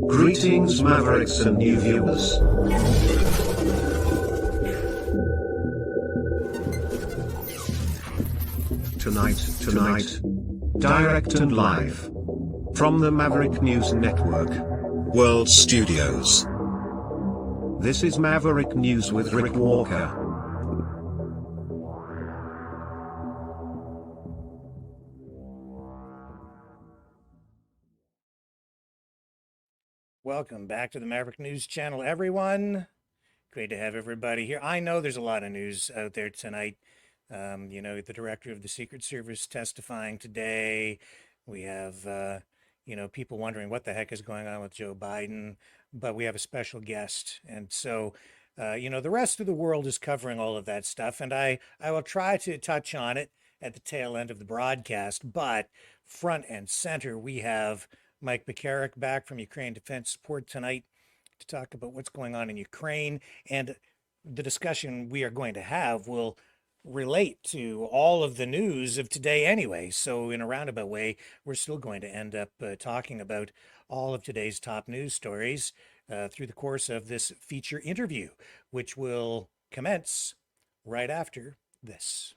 Greetings, Mavericks and new viewers. Tonight, direct and live from the Maverick News Network World Studios. This is Maverick News with Rick Walker. Welcome back to the Maverick News Channel, everyone. Great to have everybody here. I know there's a lot of news out there tonight. The director of the Secret Service testifying today. We have, people wondering what the heck is going on with Joe Biden. But we have a special guest. And so, the rest of the world is covering all of that stuff. And I will try to touch on it at the tail end of the broadcast. But front and center, we have Mike Pekarek back from Ukraine Defense Support tonight to talk about what's going on in Ukraine. And the discussion we are going to have will relate to all of the news of today anyway. So in a roundabout way, we're still going to end up talking about all of today's top news stories through the course of this feature interview, which will commence right after this.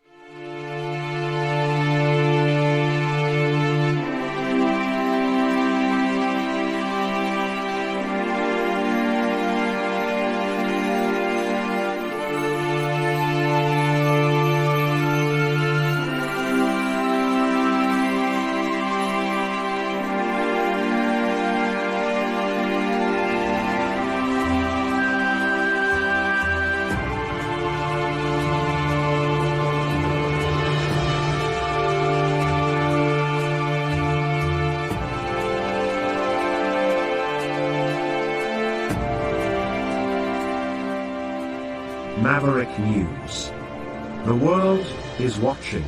Maverick News. The world is watching.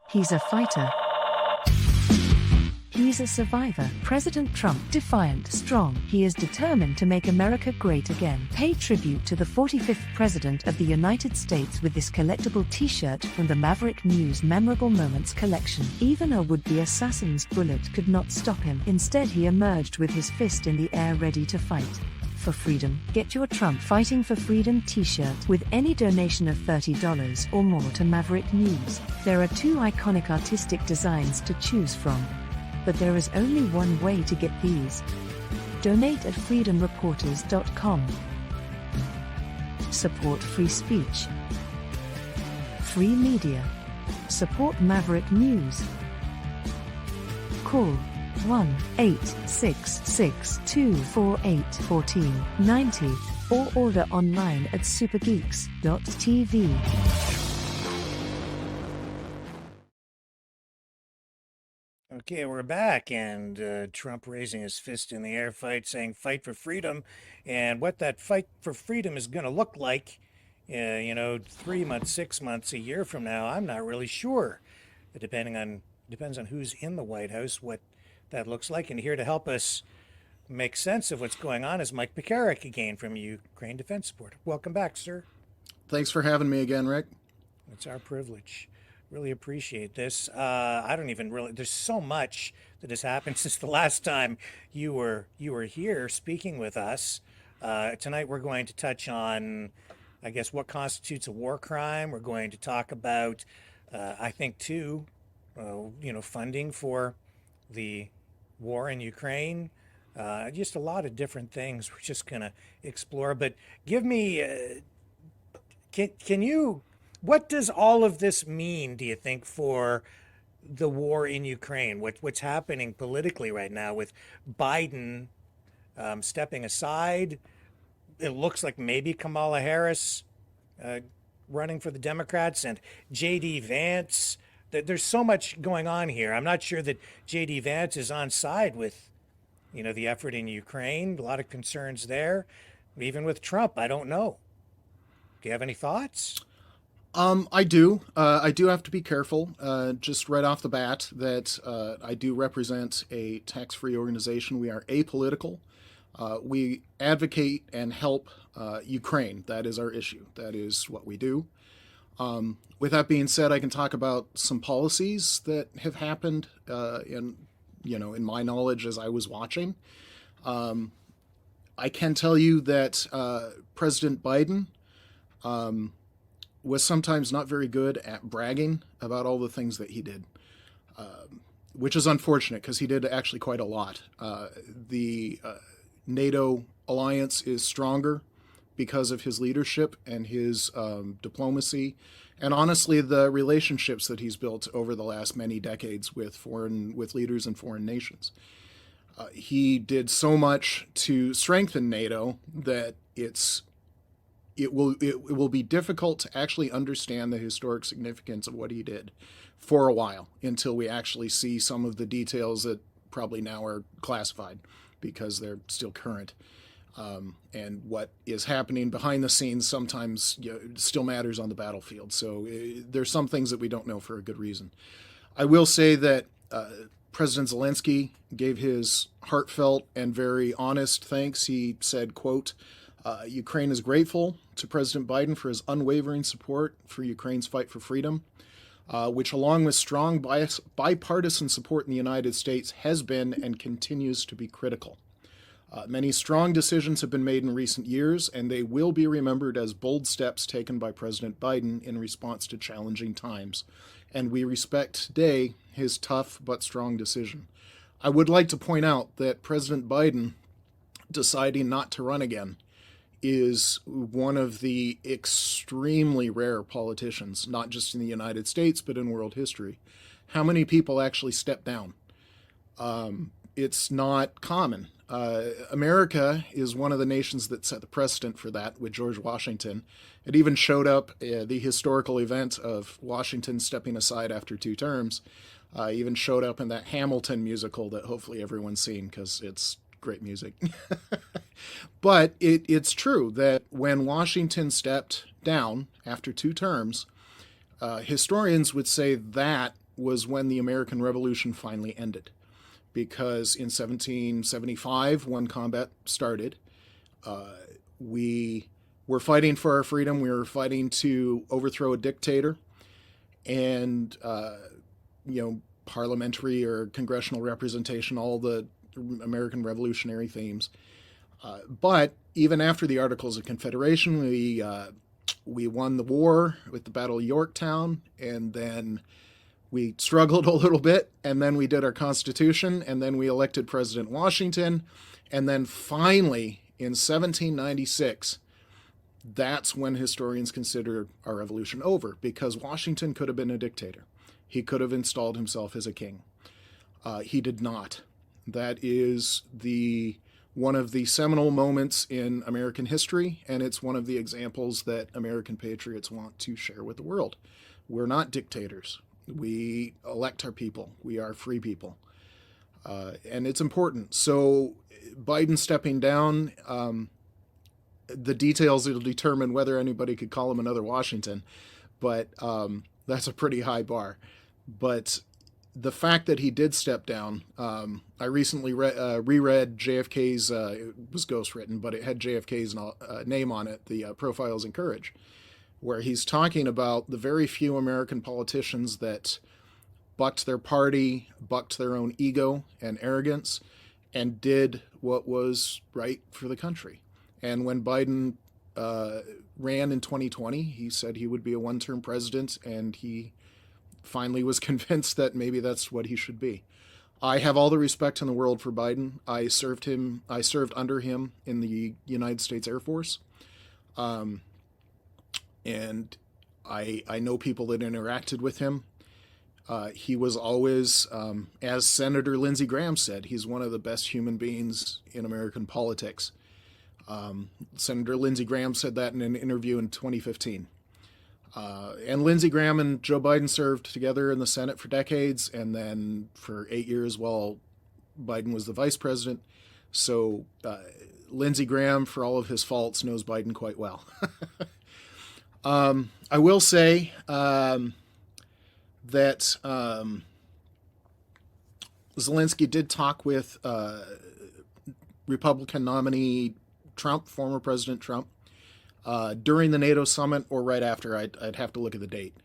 He's a fighter. He's a survivor. President Trump, defiant, strong. He is determined to make America great again. Pay tribute to the 45th President of the United States with this collectible t-shirt from the Maverick News Memorable Moments collection. Even a would-be assassin's bullet could not stop him. Instead, he emerged with his fist in the air ready to fight. For freedom. Get your Trump Fighting for Freedom t-shirt with any donation of $30 or more to Maverick News. There are two iconic artistic designs to choose from. But there is only one way to get these. Donate at freedomreporters.com. Support free speech. Free media. Support Maverick News. Call 1-866-248-1490 or order online at supergeeks.tv. Okay, we're back, and Trump raising his fist in the air, saying fight for freedom, and what that fight for freedom is going to look like, 3 months, 6 months, a year from now, I'm not really sure. Depends on who's in the White House, what that looks like. And here to help us make sense of what's going on is Mike Pekarek again from Ukraine Defense Support. Welcome back, sir. Thanks for having me again, Rick. It's our privilege. Really appreciate this. There's so much that has happened since the last time you were here speaking with us. Tonight we're going to touch on, I guess, what constitutes a war crime. We're going to talk about, funding for the war in Ukraine. Just a lot of different things we're just going to explore. But give me, can you... What does all of this mean, do you think, for the war in Ukraine? What's happening politically right now with Biden stepping aside? It looks like maybe Kamala Harris running for the Democrats and J.D. Vance. There's so much going on here. I'm not sure that J.D. Vance is on side with, the effort in Ukraine. A lot of concerns there. Even with Trump, I don't know. Do you have any thoughts? I do. I do have to be careful, just right off the bat, that I do represent a tax-free organization. We are apolitical. We advocate and help Ukraine. That is our issue. That is what we do. With that being said, I can talk about some policies that have happened in my knowledge as I was watching. I can tell you that President Biden was sometimes not very good at bragging about all the things that he did, which is unfortunate because he did actually quite a lot. The NATO alliance is stronger because of his leadership and his diplomacy, and honestly, the relationships that he's built over the last many decades with leaders in foreign nations. He did so much to strengthen NATO that it will be difficult to actually understand the historic significance of what he did for a while until we actually see some of the details that probably now are classified because they're still current. And what is happening behind the scenes sometimes still matters on the battlefield. So there's some things that we don't know for a good reason. I will say that President Zelensky gave his heartfelt and very honest thanks. He said, quote, Ukraine is grateful to President Biden for his unwavering support for Ukraine's fight for freedom, which along with strong bipartisan support in the United States has been and continues to be critical. Many strong decisions have been made in recent years, and they will be remembered as bold steps taken by President Biden in response to challenging times. And we respect today his tough but strong decision. I would like to point out that President Biden deciding not to run again is one of the extremely rare politicians, not just in the United States, but in world history. How many people actually step down? It's not common. America is one of the nations that set the precedent for that with George Washington. It even showed up the historical event of Washington stepping aside after 2 terms. Even showed up in that Hamilton musical that hopefully everyone's seen because it's great music. But it's true that when Washington stepped down after 2 terms, historians would say that was when the American Revolution finally ended. Because in 1775, when combat started, we were fighting for our freedom. We were fighting to overthrow a dictator, and parliamentary or congressional representation, all the American Revolutionary themes. But even after the Articles of Confederation, we won the war with the Battle of Yorktown, and then we struggled a little bit, and then we did our Constitution, and then we elected President Washington, and then finally, in 1796, that's when historians consider our revolution over, because Washington could have been a dictator. He could have installed himself as a king. He did not. That is one of the seminal moments in American history, and it's one of the examples that American patriots want to share with the world. We're not dictators. We elect our people. We are free people. And it's important. So Biden stepping down, the details will determine whether anybody could call him another Washington. But that's a pretty high bar. But the fact that he did step down, I recently reread JFK's, it was ghostwritten, but it had JFK's name on it, the Profiles in Courage, where he's talking about the very few American politicians that bucked their party, bucked their own ego and arrogance, and did what was right for the country. And when Biden ran in 2020, he said he would be a one-term president, and he finally was convinced that maybe that's what he should be. I have all the respect in the world for Biden. I served under him in the United States Air Force. And I know people that interacted with him. He was always, as Senator Lindsey Graham said, he's one of the best human beings in American politics. Senator Lindsey Graham said that in an interview in 2015. And Lindsey Graham and Joe Biden served together in the Senate for decades, and then for 8 years while Biden was the vice president. So Lindsey Graham, for all of his faults, knows Biden quite well. I will say that Zelensky did talk with Republican nominee Trump, former President Trump. during the NATO summit or right after. I'd have to look at the date.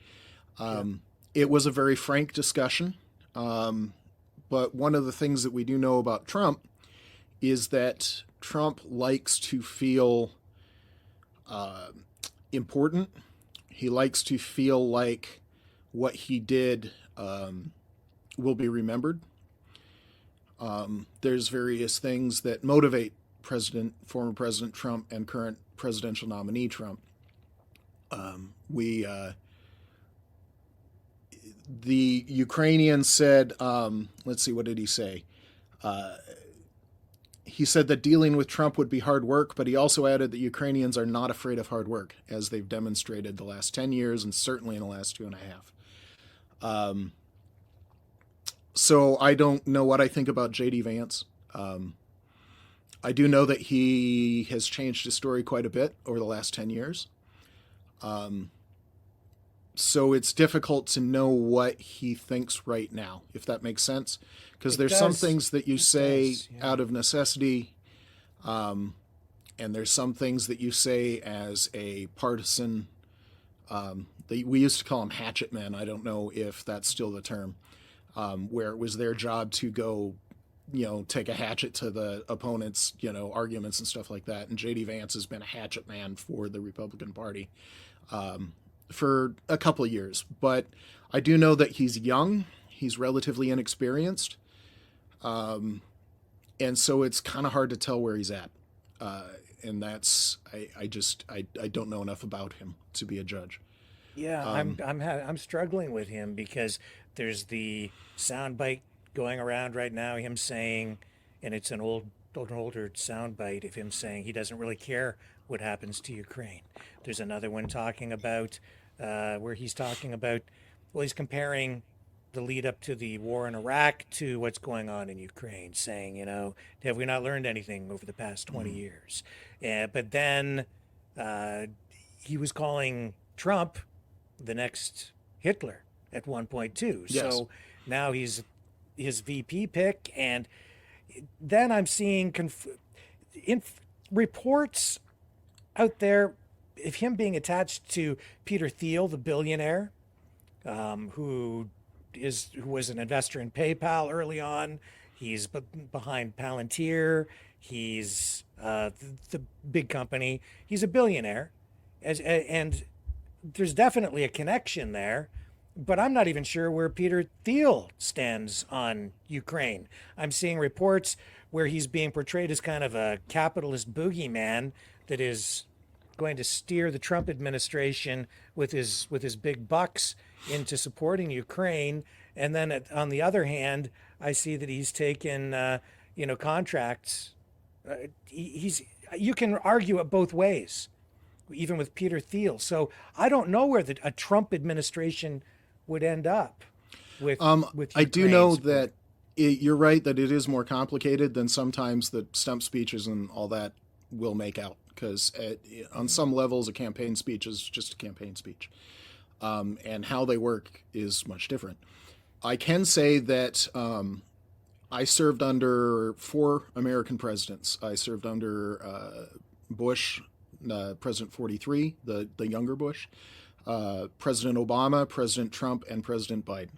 It was a very frank discussion. But one of the things that we do know about Trump is that Trump likes to feel important. He likes to feel like what he did will be remembered. There's various things that motivate former President Trump and current presidential nominee Trump. The Ukrainian said, let's see, what did he say? He said that dealing with Trump would be hard work, but he also added that Ukrainians are not afraid of hard work, as they've demonstrated the last 10 years and certainly in the last 2.5. So I don't know what I think about J.D. Vance. I do know that he has changed his story quite a bit over the last 10 years. So it's difficult to know what he thinks right now, if that makes sense. Because there's some things that you say out of necessity, and there's some things that you say as a partisan. We used to call them hatchet men. I don't know if that's still the term, where it was their job to go, take a hatchet to the opponent's, arguments and stuff like that. And J.D. Vance has been a hatchet man for the Republican Party for a couple of years. But I do know that he's young. He's relatively inexperienced. And so it's kind of hard to tell where he's at. And that's, I don't know enough about him to be a judge. Yeah, I'm struggling with him because there's the soundbite going around right now, him saying, and it's an older soundbite of him saying he doesn't really care what happens to Ukraine. There's another one talking about where he's talking about, well, he's comparing the lead up to the war in Iraq to what's going on in Ukraine, saying, have we not learned anything over the past 20 years? But then he was calling Trump the next Hitler at one point too. Yes. So now he's his VP pick, and then I'm seeing reports out there of him being attached to Peter Thiel, the billionaire, who was an investor in PayPal early on. He's behind Palantir. He's the big company. He's a billionaire, and there's definitely a connection there. But I'm not even sure where Peter Thiel stands on Ukraine. I'm seeing reports where he's being portrayed as kind of a capitalist boogeyman that is going to steer the Trump administration with his big bucks into supporting Ukraine. And then on the other hand, I see that he's taken contracts. You can argue it both ways, even with Peter Thiel. So I don't know where a Trump administration would end up with I do know that you're right that it is more complicated than sometimes the stump speeches and all that will make out, because on some levels a campaign speech is just a campaign speech, and how they work is much different. I can say that I served under 4 American presidents. I served under Bush, President 43, the younger Bush, President Obama, President Trump, and President Biden.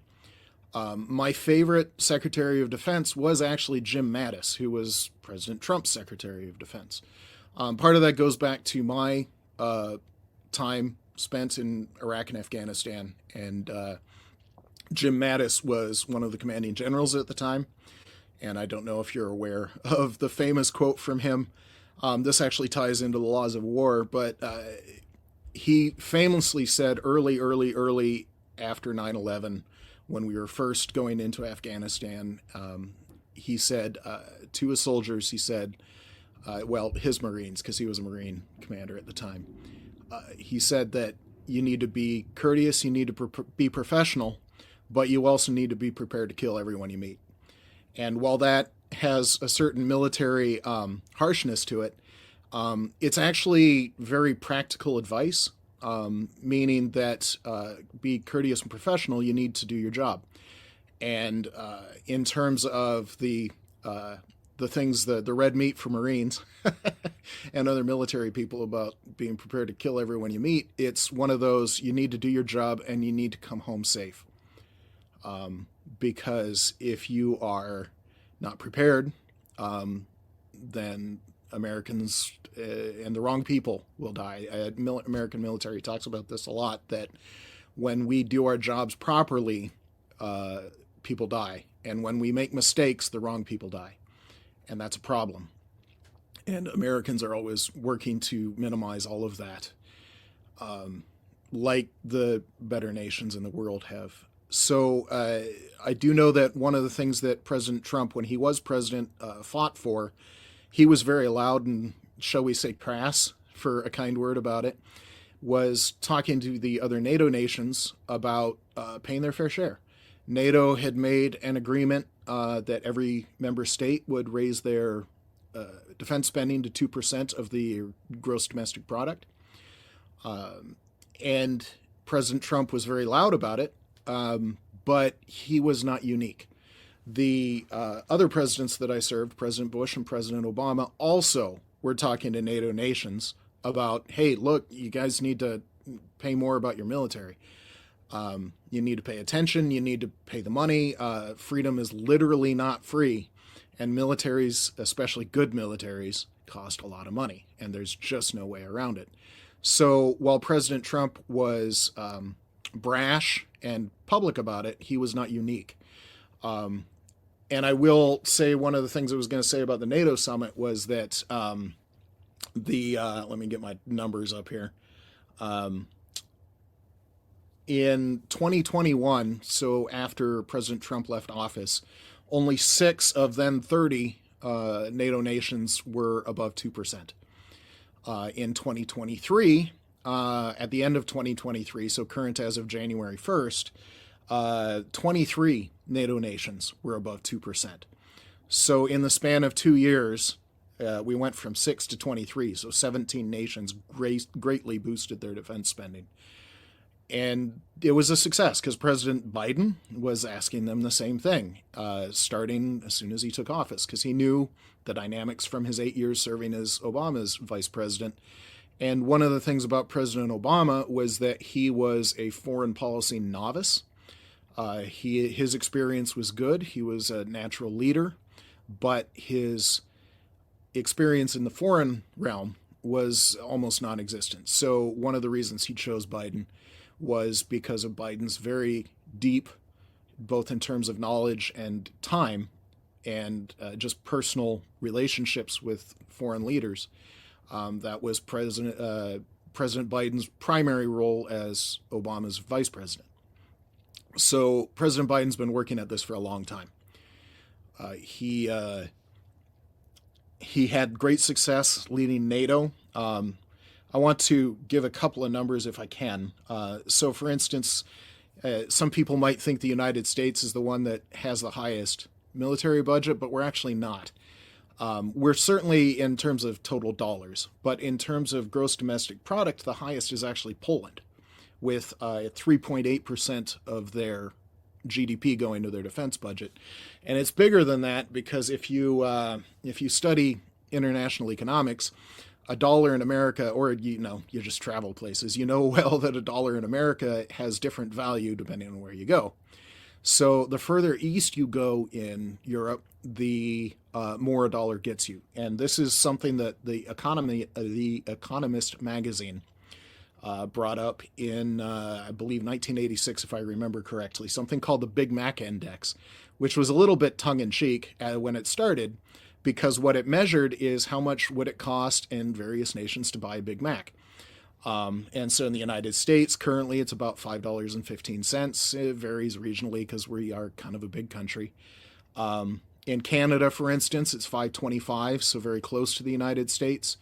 My favorite Secretary of Defense was actually Jim Mattis, who was President Trump's Secretary of Defense. Part of that goes back to my time spent in Iraq and Afghanistan, and Jim Mattis was one of the commanding generals at the time. And I don't know if you're aware of the famous quote from him. This actually ties into the laws of war, but he famously said early after 9/11, when we were first going into Afghanistan, he said to his soldiers, he said, his Marines, because he was a Marine commander at the time, he said that you need to be courteous, you need to be professional, but you also need to be prepared to kill everyone you meet. And while that has a certain military harshness to it, it's actually very practical advice, meaning that be courteous and professional, you need to do your job. And in terms of the the things, the red meat for Marines and other military people about being prepared to kill everyone you meet. It's one of those, you need to do your job and you need to come home safe. Because if you are not prepared, then Americans and the wrong people will die. American military talks about this a lot, that when we do our jobs properly, people die. And when we make mistakes, the wrong people die. And that's a problem. And Americans are always working to minimize all of that, like the better nations in the world have. So I do know that one of the things that President Trump, when he was president, fought for, he was very loud and, shall we say, crass, for a kind word about it, was talking to the other NATO nations about paying their fair share. NATO had made an agreement that every member state would raise their defense spending to 2% of the gross domestic product. And President Trump was very loud about it, but he was not unique. The other presidents that I served, President Bush and President Obama, also were talking to NATO nations about, hey, look, you guys need to pay more about your military. You need to pay attention. You need to pay the money. Freedom is literally not free. And militaries, especially good militaries, cost a lot of money. And there's just no way around it. So while President Trump was brash and public about it, he was not unique. And I will say one of the things I was going to say about the NATO summit was that let me get my numbers up here. In 2021, so after President Trump left office, only 6 of then 30 NATO nations were above 2%. In 2023, at the end of 2023, so current as of January 1st, 23 NATO nations were above 2%. So in the span of 2 years, we went from 6 to 23, so 17 nations greatly boosted their defense spending. And it was a success because President Biden was asking them the same thing, starting as soon as he took office, because he knew the dynamics from his 8 years serving as Obama's vice president. And one of the things about President Obama was that he was a foreign policy novice. His experience was good. He was a natural leader, but his experience in the foreign realm was almost non-existent. So one of the reasons he chose Biden was because of Biden's very deep, both in terms of knowledge and time, and just personal relationships with foreign leaders. That was President Biden's primary role as Obama's vice president. So President Biden's been working at this for a long time. He had great success leading NATO. I want to give a couple of numbers if I can. So for instance, some people might think the United States is the one that has the highest military budget, but we're actually not. We're certainly in terms of total dollars, but in terms of gross domestic product, the highest is actually Poland, with 3.8% of their GDP going to their defense budget. And it's bigger than that because if you study international economics, $1 in America, or you just travel places, you know well that $1 in America has different value depending on where you go. So the further east you go in Europe, the more a dollar gets you. And this is something that the Economist magazine brought up in, I believe, 1986, if I remember correctly, something called the Big Mac Index, which was a little bit tongue-in-cheek when it started, because what it measured is how much would it cost in various nations to buy a Big Mac. And so in the United States, currently it's about $5.15. It varies regionally because we are kind of a big country. In Canada, for instance, it's $5.25, so very close to the United States.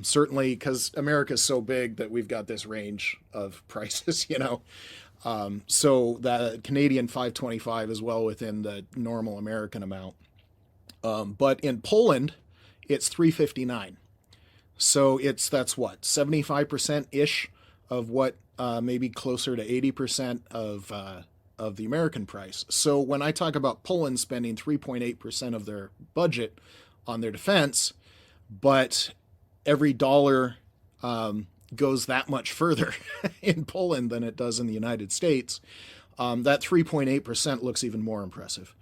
Certainly because America is so big that we've got this range of prices, So the Canadian $5.25 is well within the normal American amount. But in Poland, it's $3.59. So that's what, 75%-ish of what, maybe closer to 80% of of the American price. So when I talk about Poland spending 3.8% of their budget on their defense, but every dollar goes that much further in Poland than it does in the United States, that 3.8% looks even more impressive.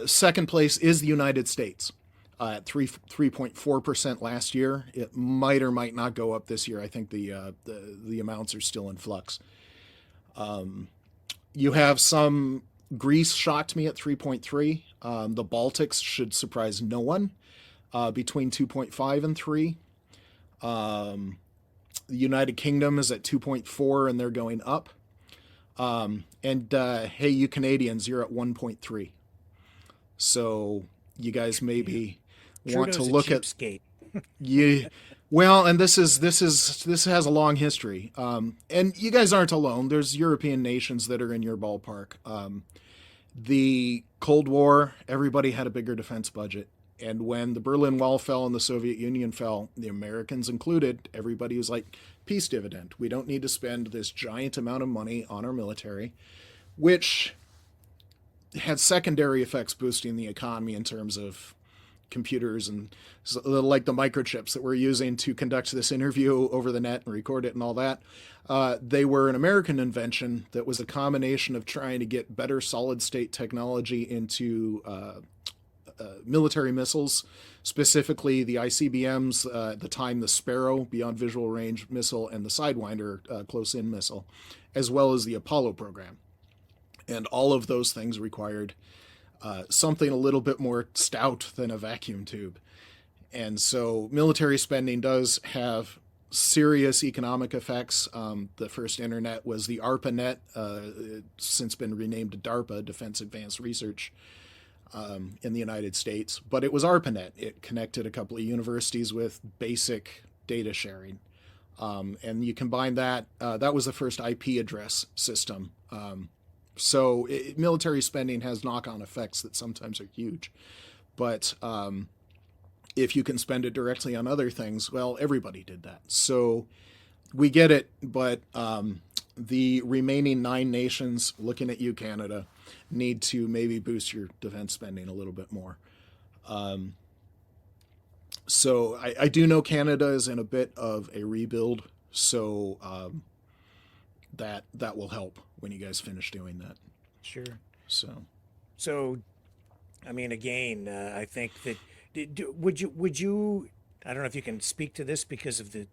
Second place is the United States at 3.4% last year. It might or might not go up this year. I think the amounts are still in flux. You have some. Greece shocked me at 3.3. The Baltics should surprise no one, between 2.5 and 3. The United Kingdom is at 2.4 and they're going up. Hey, you Canadians, you're at 1.3. So you guys maybe want to look at yeah. Well, and this has a long history. And you guys aren't alone. There's European nations that are in your ballpark. The Cold War, everybody had a bigger defense budget. And when the Berlin Wall fell and the Soviet Union fell, the Americans included, everybody was like, peace dividend. We don't need to spend this giant amount of money on our military, which had secondary effects boosting the economy in terms of computers and like the microchips that we're using to conduct this interview over the net and record it and all that. They were an American invention that was a combination of trying to get better solid state technology into military missiles, specifically the ICBMs, at the time the Sparrow Beyond Visual Range missile and the Sidewinder close-in missile, as well as the Apollo program. And all of those things required something a little bit more stout than a vacuum tube. And so military spending does have serious economic effects. The first internet was the ARPANET, since been renamed to DARPA, Defense Advanced Research, in the United States. But it was ARPANET. It connected a couple of universities with basic data sharing. And you combine that, that was the first IP address system. So military spending has knock-on effects that sometimes are huge. But if you can spend it directly on other things, well, everybody did that. So we get it, but the remaining 9 nations, looking at you, Canada, need to maybe boost your defense spending a little bit more. So I do know Canada is in a bit of a rebuild, so that will help when you guys finish doing that. Sure. So, I mean, again, I think that would you? I don't know if you can speak to this because of the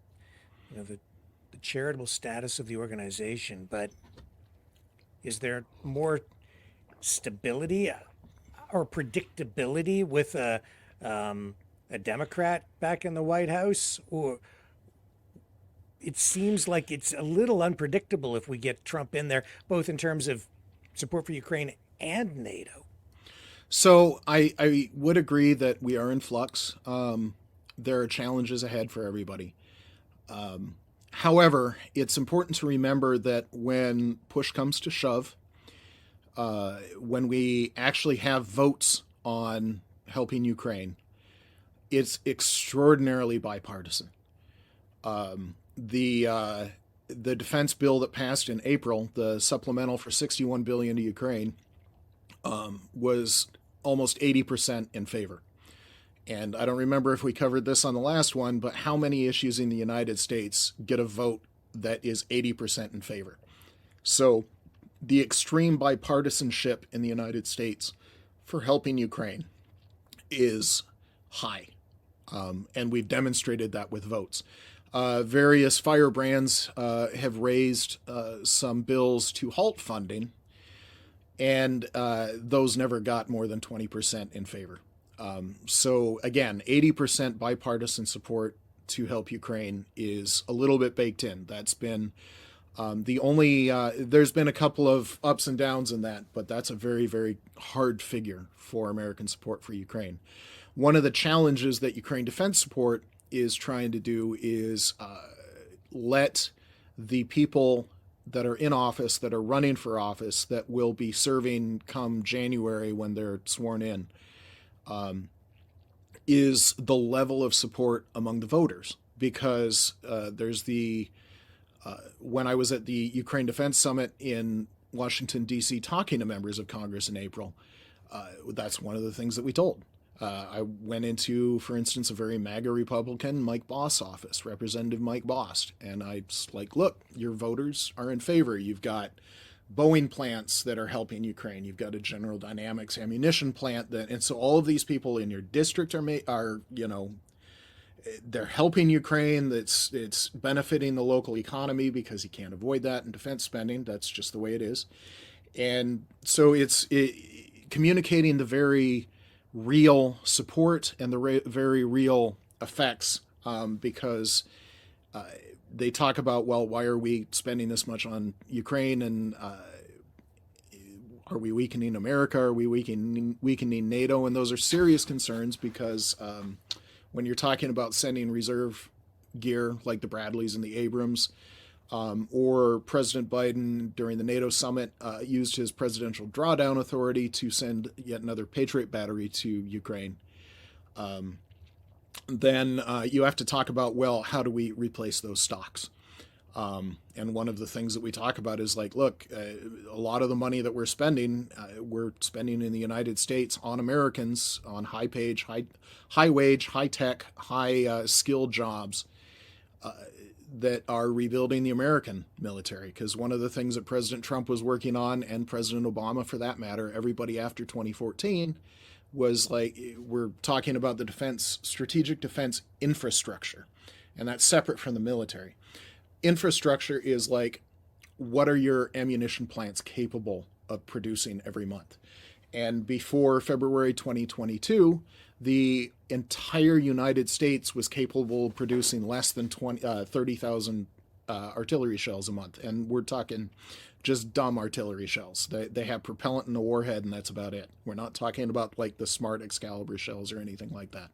charitable status of the organization, but is there more stability or predictability with a Democrat back in the White House, or it seems like it's a little unpredictable if we get Trump in there, both in terms of support for Ukraine and NATO? So I would agree that we are in flux. There are challenges ahead for everybody. However, it's important to remember that when push comes to shove, when we actually have votes on helping Ukraine, it's extraordinarily bipartisan. The defense bill that passed in April, the supplemental for $61 billion to Ukraine, was almost 80% in favor. And I don't remember if we covered this on the last one, but how many issues in the United States get a vote that is 80% in favor? So the extreme bipartisanship in the United States for helping Ukraine is high. And we've demonstrated that with votes. Various firebrands have raised some bills to halt funding, and those never got more than 20% in favor. So again, 80% bipartisan support to help Ukraine is a little bit baked in. That's been the only, there's been a couple of ups and downs in that, but that's a very, very hard figure for American support for Ukraine. One of the challenges that Ukraine Defense Support is trying to do is let the people that are in office, that are running for office, that will be serving come January when they're sworn in, is the level of support among the voters. Because there's when I was at the Ukraine Defense Summit in Washington, D.C., talking to members of Congress in April, that's one of the things that we told. I went into, for instance, a very MAGA Republican, Mike Boss office, Representative Mike Boss, and I was like, look, your voters are in favor. You've got Boeing plants that are helping Ukraine. You've got a General Dynamics ammunition plant and so all of these people in your district are they're helping Ukraine. It's benefiting the local economy because you can't avoid that in defense spending. That's just the way it is. And so it's communicating the very real support and the very real effects, because they talk about, well, why are we spending this much on Ukraine, and are we weakening America? Are we weakening NATO? And those are serious concerns because when you're talking about sending reserve gear like the Bradleys and the Abrams, or President Biden during the NATO summit used his presidential drawdown authority to send yet another Patriot battery to Ukraine, then you have to talk about, well, how do we replace those stocks? And one of the things that we talk about is like, look, a lot of the money that we're spending in the United States on Americans, on high wage, high tech, high skilled jobs that are rebuilding the American military. Because one of the things that President Trump was working on, and President Obama for that matter, everybody after 2014, was like, we're talking about the strategic defense infrastructure. And that's separate from the military. Infrastructure is like, what are your ammunition plants capable of producing every month? And before February 2022, the entire United States was capable of producing less than 30,000 artillery shells a month. And we're talking just dumb artillery shells. They have propellant in the warhead, and that's about it. We're not talking about like the smart Excalibur shells or anything like that.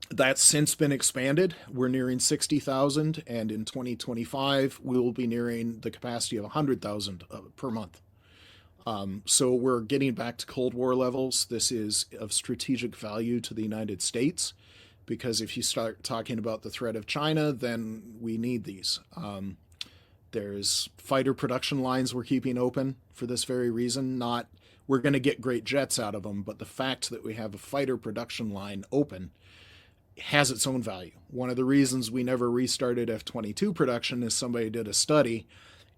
That's since been expanded. We're nearing 60,000, and in 2025, we will be nearing the capacity of 100,000 per month. So we're getting back to Cold War levels. This is of strategic value to the United States, because if you start talking about the threat of China, then we need these. There's fighter production lines we're keeping open for this very reason. Not we're going to get great jets out of them, but the fact that we have a fighter production line open has its own value. One of the reasons we never restarted F-22 production is somebody did a study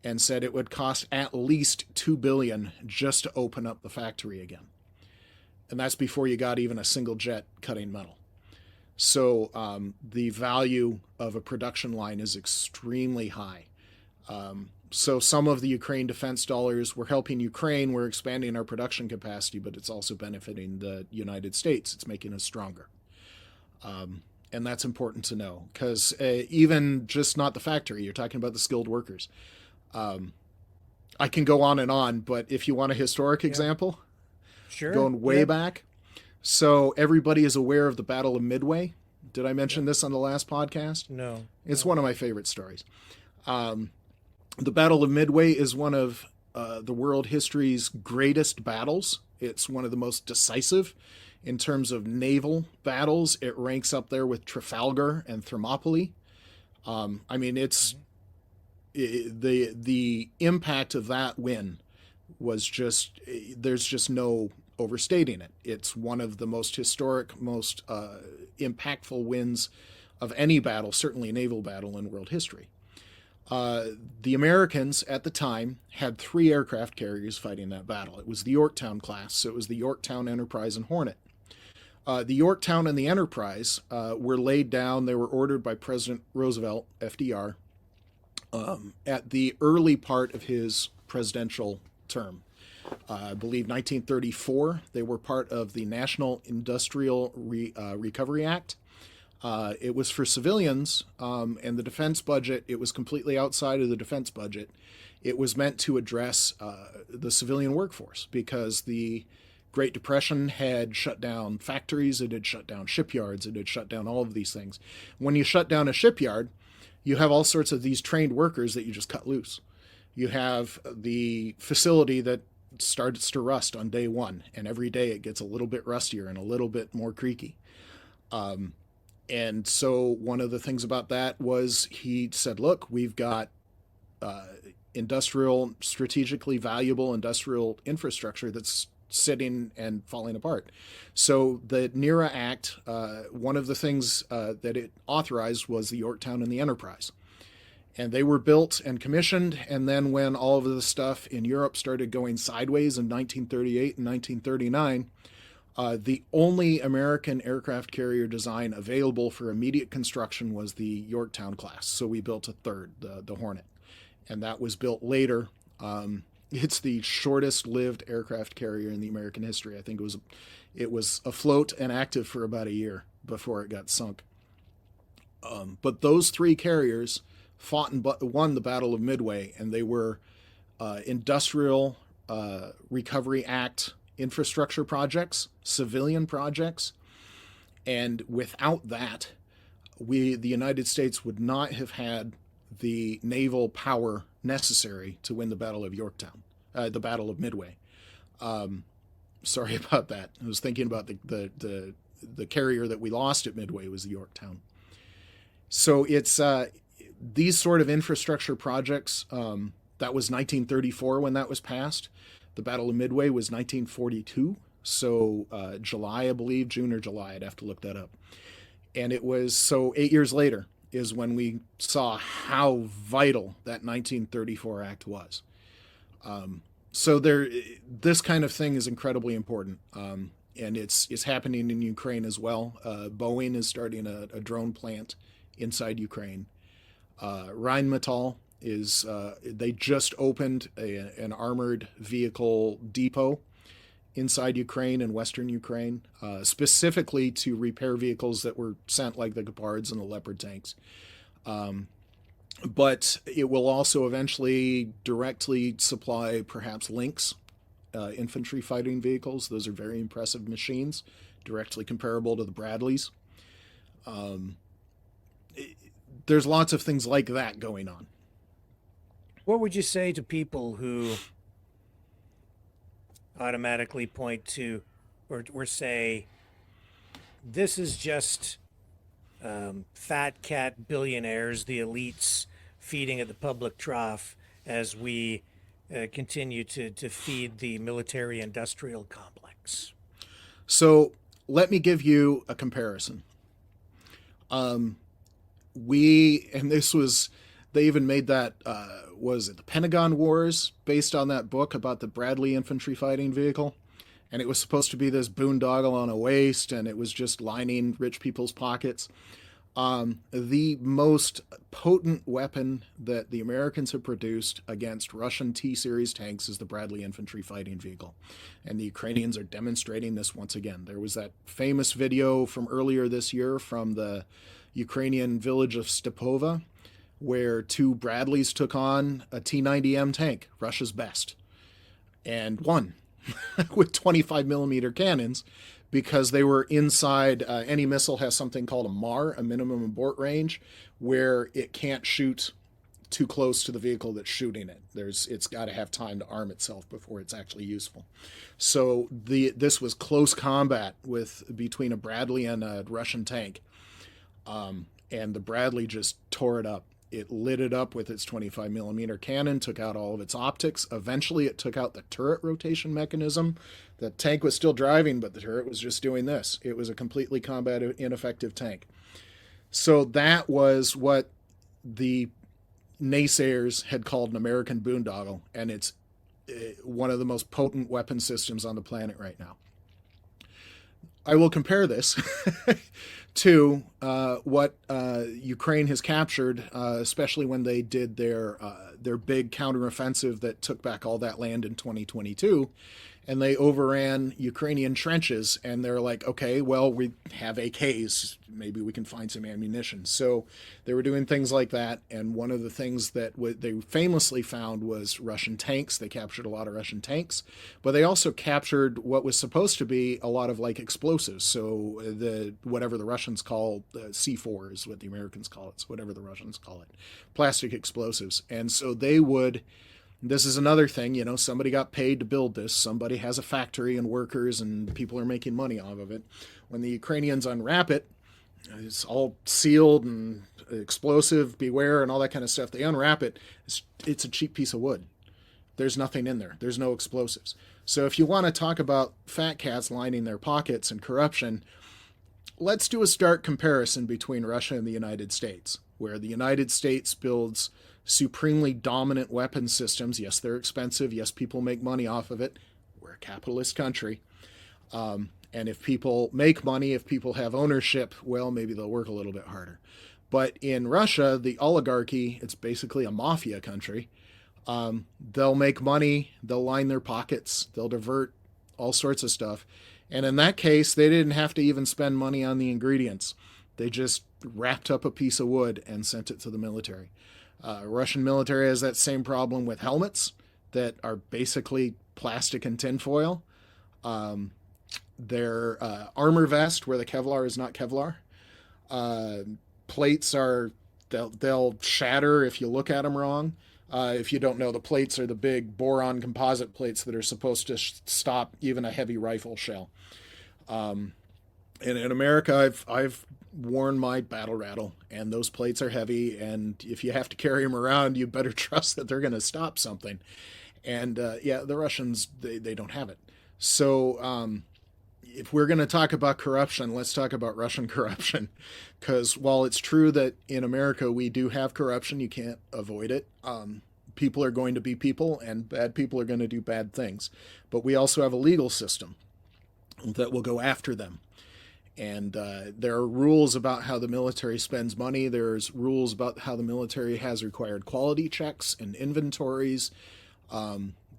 and said it would cost at least $2 billion just to open up the factory again. And that's before you got even a single jet cutting metal. So the value of a production line is extremely high. So some of the Ukraine defense dollars, we're helping Ukraine, we're expanding our production capacity, but it's also benefiting the United States. It's making us stronger. And that's important to know, because even just not the factory, you're talking about the skilled workers. I can go on, but if you want a historic example, sure, going way back. So everybody is aware of the Battle of Midway. Did I mention this on the last podcast? No. It's one of my favorite stories. The Battle of Midway is one of the world history's greatest battles. It's one of the most decisive in terms of naval battles. It ranks up there with Trafalgar and Thermopylae. I mean, it's the impact of that win was just, there's just no overstating it. It's one of the most historic, most impactful wins of any battle, certainly a naval battle in world history. The Americans at the time had 3 aircraft carriers fighting that battle. It was the Yorktown class, so it was the Yorktown, Enterprise, and Hornet. The Yorktown and the Enterprise were laid down. They were ordered by President Roosevelt, FDR, at the early part of his presidential term. I believe 1934. They were part of the National Industrial Recovery Act. It was for civilians, and the defense budget, it was completely outside of the defense budget. It was meant to address the civilian workforce, because the Great Depression had shut down factories, it had shut down shipyards, it had shut down all of these things. When you shut down a shipyard, you have all sorts of these trained workers that you just cut loose. You have the facility that starts to rust on day one, and every day it gets a little bit rustier and a little bit more creaky. And so one of the things about that was he said, look, we've got strategically valuable industrial infrastructure that's sitting and falling apart. So the NERA Act, one of the things that it authorized was the Yorktown and the Enterprise. And they were built and commissioned, and then when all of the stuff in Europe started going sideways in 1938 and 1939, the only American aircraft carrier design available for immediate construction was the Yorktown class. So we built a third, the Hornet. And that was built later. It's the shortest lived aircraft carrier in the American history. I think it was afloat and active for about a year before it got sunk. But those three carriers fought and won the Battle of Midway, and they were Industrial Recovery Act infrastructure projects, civilian projects. And without that, the United States would not have had the naval power necessary to win the Battle of Yorktown, the Battle of Midway. Sorry about that. I was thinking about the carrier that we lost at Midway was the Yorktown. So it's these sort of infrastructure projects. That was 1934 when that was passed. The Battle of Midway was 1942. So July, I believe, June or July. I'd have to look that up. And it was, so 8 years later is when we saw how vital that 1934 Act was. So this kind of thing is incredibly important. And it's happening in Ukraine as well. Boeing is starting a drone plant inside Ukraine. Rheinmetall is, they just opened an armored vehicle depot inside Ukraine and Western Ukraine, specifically to repair vehicles that were sent, like the Gepards and the Leopard tanks. But it will also eventually directly supply perhaps Lynx infantry fighting vehicles. Those are very impressive machines, directly comparable to the Bradleys. There's lots of things like that going on. What would you say to people who automatically point to or say this is just fat cat billionaires, the elites feeding at the public trough as we continue to feed the military industrial complex? So let me give you a comparison. They even made that, was it the Pentagon Wars, based on that book about the Bradley infantry fighting vehicle? And it was supposed to be this boondoggle on a waist, and it was just lining rich people's pockets. The most potent weapon that the Americans have produced against Russian T-series tanks is the Bradley infantry fighting vehicle. And the Ukrainians are demonstrating this once again. There was that famous video from earlier this year from the Ukrainian village of Stepova, where two Bradleys took on a T-90M tank, Russia's best, and won with 25 millimeter cannons, because they were inside. Any missile has something called a MAR, a minimum abort range, where it can't shoot too close to the vehicle that's shooting it. It's got to have time to arm itself before it's actually useful. So this was close combat between a Bradley and a Russian tank, and the Bradley just tore it up. It lit it up with its 25 millimeter cannon, took out all of its optics. Eventually, it took out the turret rotation mechanism. The tank was still driving, but the turret was just doing this. It was a completely combat ineffective tank. So that was what the naysayers had called an American boondoggle, and it's one of the most potent weapon systems on the planet right now. I will compare this to what Ukraine has captured, especially when they did their big counteroffensive that took back all that land in 2022, and they overran Ukrainian trenches, and they're like, okay, well, we have AKs, maybe we can find some ammunition. So they were doing things like that, and one of the things that they famously found was Russian tanks. They captured a lot of Russian tanks, but they also captured what was supposed to be a lot of like explosives. So whatever the Russians call C4 is what the Americans call it. So whatever the Russians call it, plastic explosives. And so they would. This is another thing, somebody got paid to build this. Somebody has a factory and workers, and people are making money off of it. When the Ukrainians unwrap it, It's all sealed and explosive, beware, and all that kind of stuff. They unwrap it. It's a cheap piece of wood. There's nothing in there. There's no explosives. So if you want to talk about fat cats lining their pockets and corruption, let's do a stark comparison between Russia and the United States, where the United States builds supremely dominant weapon systems. Yes, they're expensive. Yes, people make money off of it. We're a capitalist country. And if people make money, if people have ownership, well, maybe they'll work a little bit harder. But in Russia, the oligarchy, it's basically a mafia country. They'll make money, they'll line their pockets, they'll divert all sorts of stuff. And in that case, they didn't have to even spend money on the ingredients. They just wrapped up a piece of wood and sent it to the military. Russian military has that same problem with helmets that are basically plastic and tinfoil. Their armor vest, where the Kevlar is not Kevlar. Plates are, they'll shatter if you look at them wrong. If you don't know, the plates are the big boron composite plates that are supposed to stop even a heavy rifle shell. And in America, I've worn my battle rattle, and those plates are heavy, and if you have to carry them around, you better trust that they're going to stop something. And yeah, the Russians, they don't have it. So if we're going to talk about corruption, let's talk about Russian corruption. Because while it's true that in America we do have corruption, you can't avoid it. People are going to be people, and bad people are going to do bad things. But we also have a legal system that will go after them. And there are rules about how the military spends money. There's rules about how the military has required quality checks and inventories.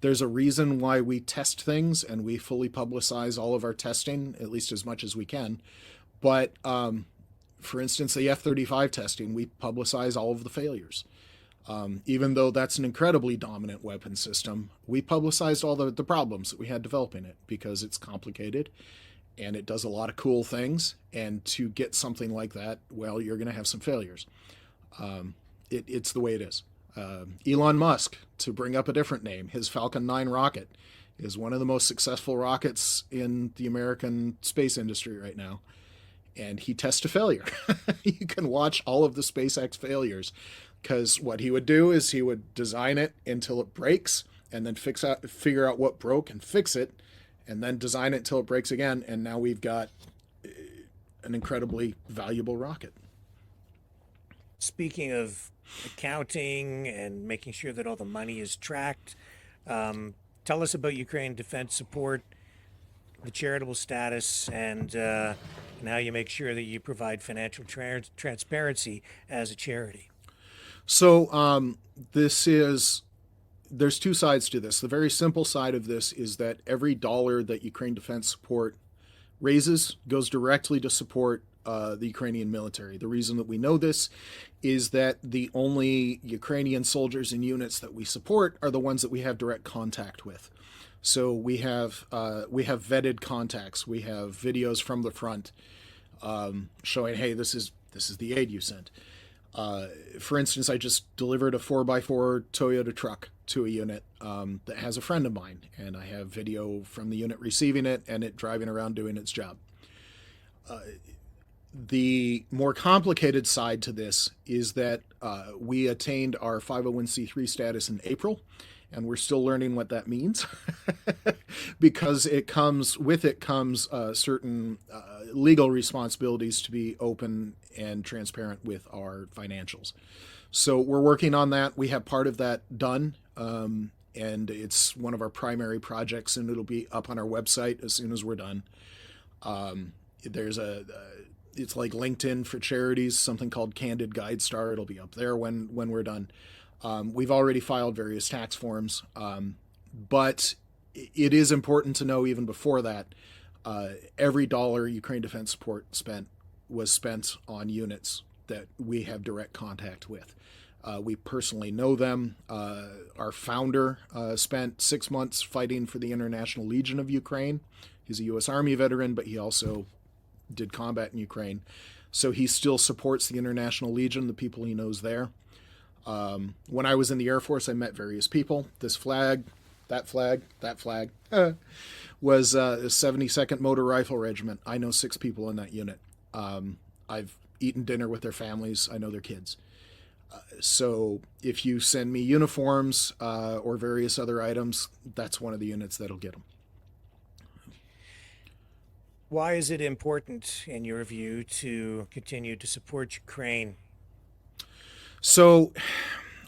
There's a reason why we test things, and we fully publicize all of our testing, at least as much as we can. But for instance, the F-35 testing, we publicize all of the failures. Even though that's an incredibly dominant weapon system, we publicized all the problems that we had developing it because it's complicated and it does a lot of cool things. And to get something like that, well, you're going to have some failures. It's the way it is. Elon Musk, to bring up a different name, his Falcon 9 rocket is one of the most successful rockets in the American space industry right now. And he tests to failure. You can watch all of the SpaceX failures, because what he would do is he would design it until it breaks and then figure out what broke and fix it, and then design it until it breaks again. And now we've got an incredibly valuable rocket. Speaking of accounting and making sure that all the money is tracked, tell us about Ukraine Defense Support, the charitable status, and how you make sure that you provide financial transparency as a charity. So there's two sides to this. The very simple side of this is that every dollar that Ukraine Defense Support raises goes directly to support the Ukrainian military. The reason that we know this is that the only Ukrainian soldiers and units that we support are the ones that we have direct contact with. So we have vetted contacts. We have videos from the front showing, hey, this is the aid you sent. For instance, I just delivered a 4x4 Toyota truck to a unit that has a friend of mine, and I have video from the unit receiving it and it driving around doing its job. The more complicated side to this is that we attained our 501c3 status in April, and we're still learning what that means because with it comes certain legal responsibilities to be open and transparent with our financials. So we're working on that. We have part of that done, and it's one of our primary projects, and it'll be up on our website as soon as we're done. It's like LinkedIn for charities, something called Candid Guide Star. It'll be up there when we're done. We've already filed various tax forms, but it is important to know even before that, every dollar Ukraine Defense Support was spent on units that we have direct contact with. We personally know them. Our founder spent 6 months fighting for the International Legion of Ukraine. He's a U.S. Army veteran, but he also did combat in Ukraine. So he still supports the International Legion, the people he knows there. When I was in the Air Force, I met various people. This flag, that flag was a 72nd Motor Rifle Regiment. I know 6 people in that unit. I've eaten dinner with their families. I know their kids. So if you send me uniforms or various other items, that's one of the units that'll get them. Why is it important, in your view, to continue to support Ukraine? So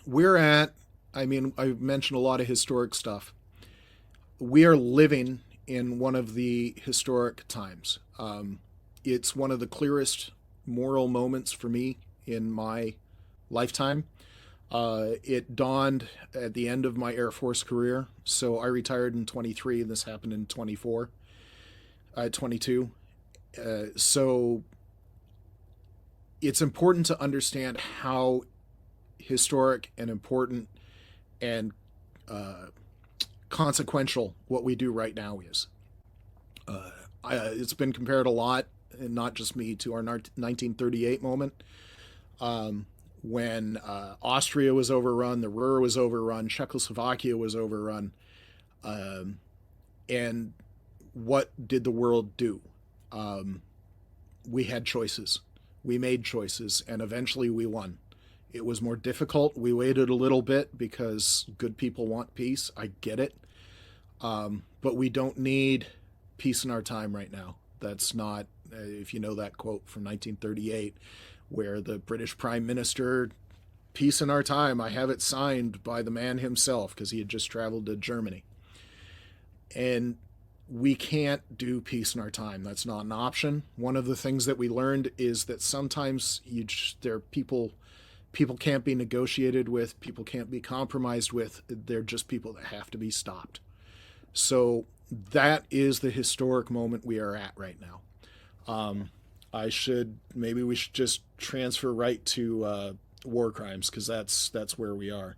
I mentioned a lot of historic stuff. We are living in one of the historic times. It's one of the clearest moral moments for me in my lifetime. It dawned at the end of my Air Force career. So I retired in 23, and this happened in 22. So it's important to understand how historic and important and consequential what we do right now is. It's been compared a lot, and not just me, to our 1938 moment. When Austria was overrun, the Ruhr was overrun, Czechoslovakia was overrun. And what did the world do? We had choices. We made choices, and eventually we won. It was more difficult. We waited a little bit because good people want peace. I get it. But we don't need peace in our time right now. That's not, if you know that quote from 1938, where the British Prime Minister, peace in our time, I have it signed by the man himself, because he had just traveled to Germany. And we can't do peace in our time. That's not an option. One of the things that we learned is that sometimes people can't be negotiated with, people can't be compromised with. They're just people that have to be stopped. So that is the historic moment we are at right now. Maybe we should just transfer right to war crimes, because that's where we are.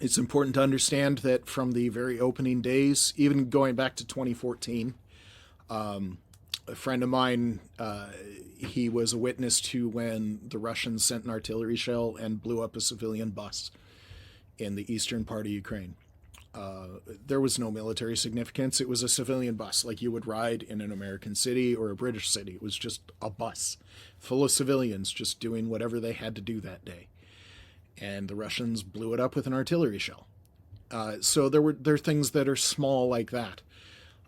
It's important to understand that from the very opening days, even going back to 2014, a friend of mine, he was a witness to when the Russians sent an artillery shell and blew up a civilian bus in the eastern part of Ukraine. There was no military significance. It was a civilian bus, like you would ride in an American city or a British city. It was just a bus full of civilians just doing whatever they had to do that day. And the Russians blew it up with an artillery shell. So there are things that are small like that.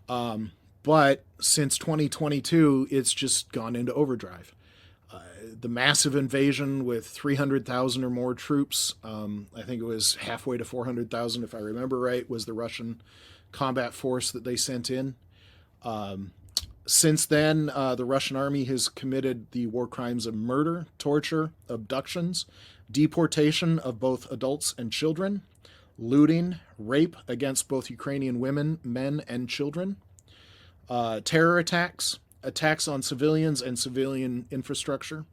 But since 2022, it's just gone into overdrive. The massive invasion with 300,000 or more troops, I think it was halfway to 400,000, if I remember right, was the Russian combat force that they sent in. Since then, the Russian army has committed the war crimes of murder, torture, abductions, deportation of both adults and children, looting, rape against both Ukrainian women, men, and children, terror attacks, attacks on civilians and civilian infrastructure,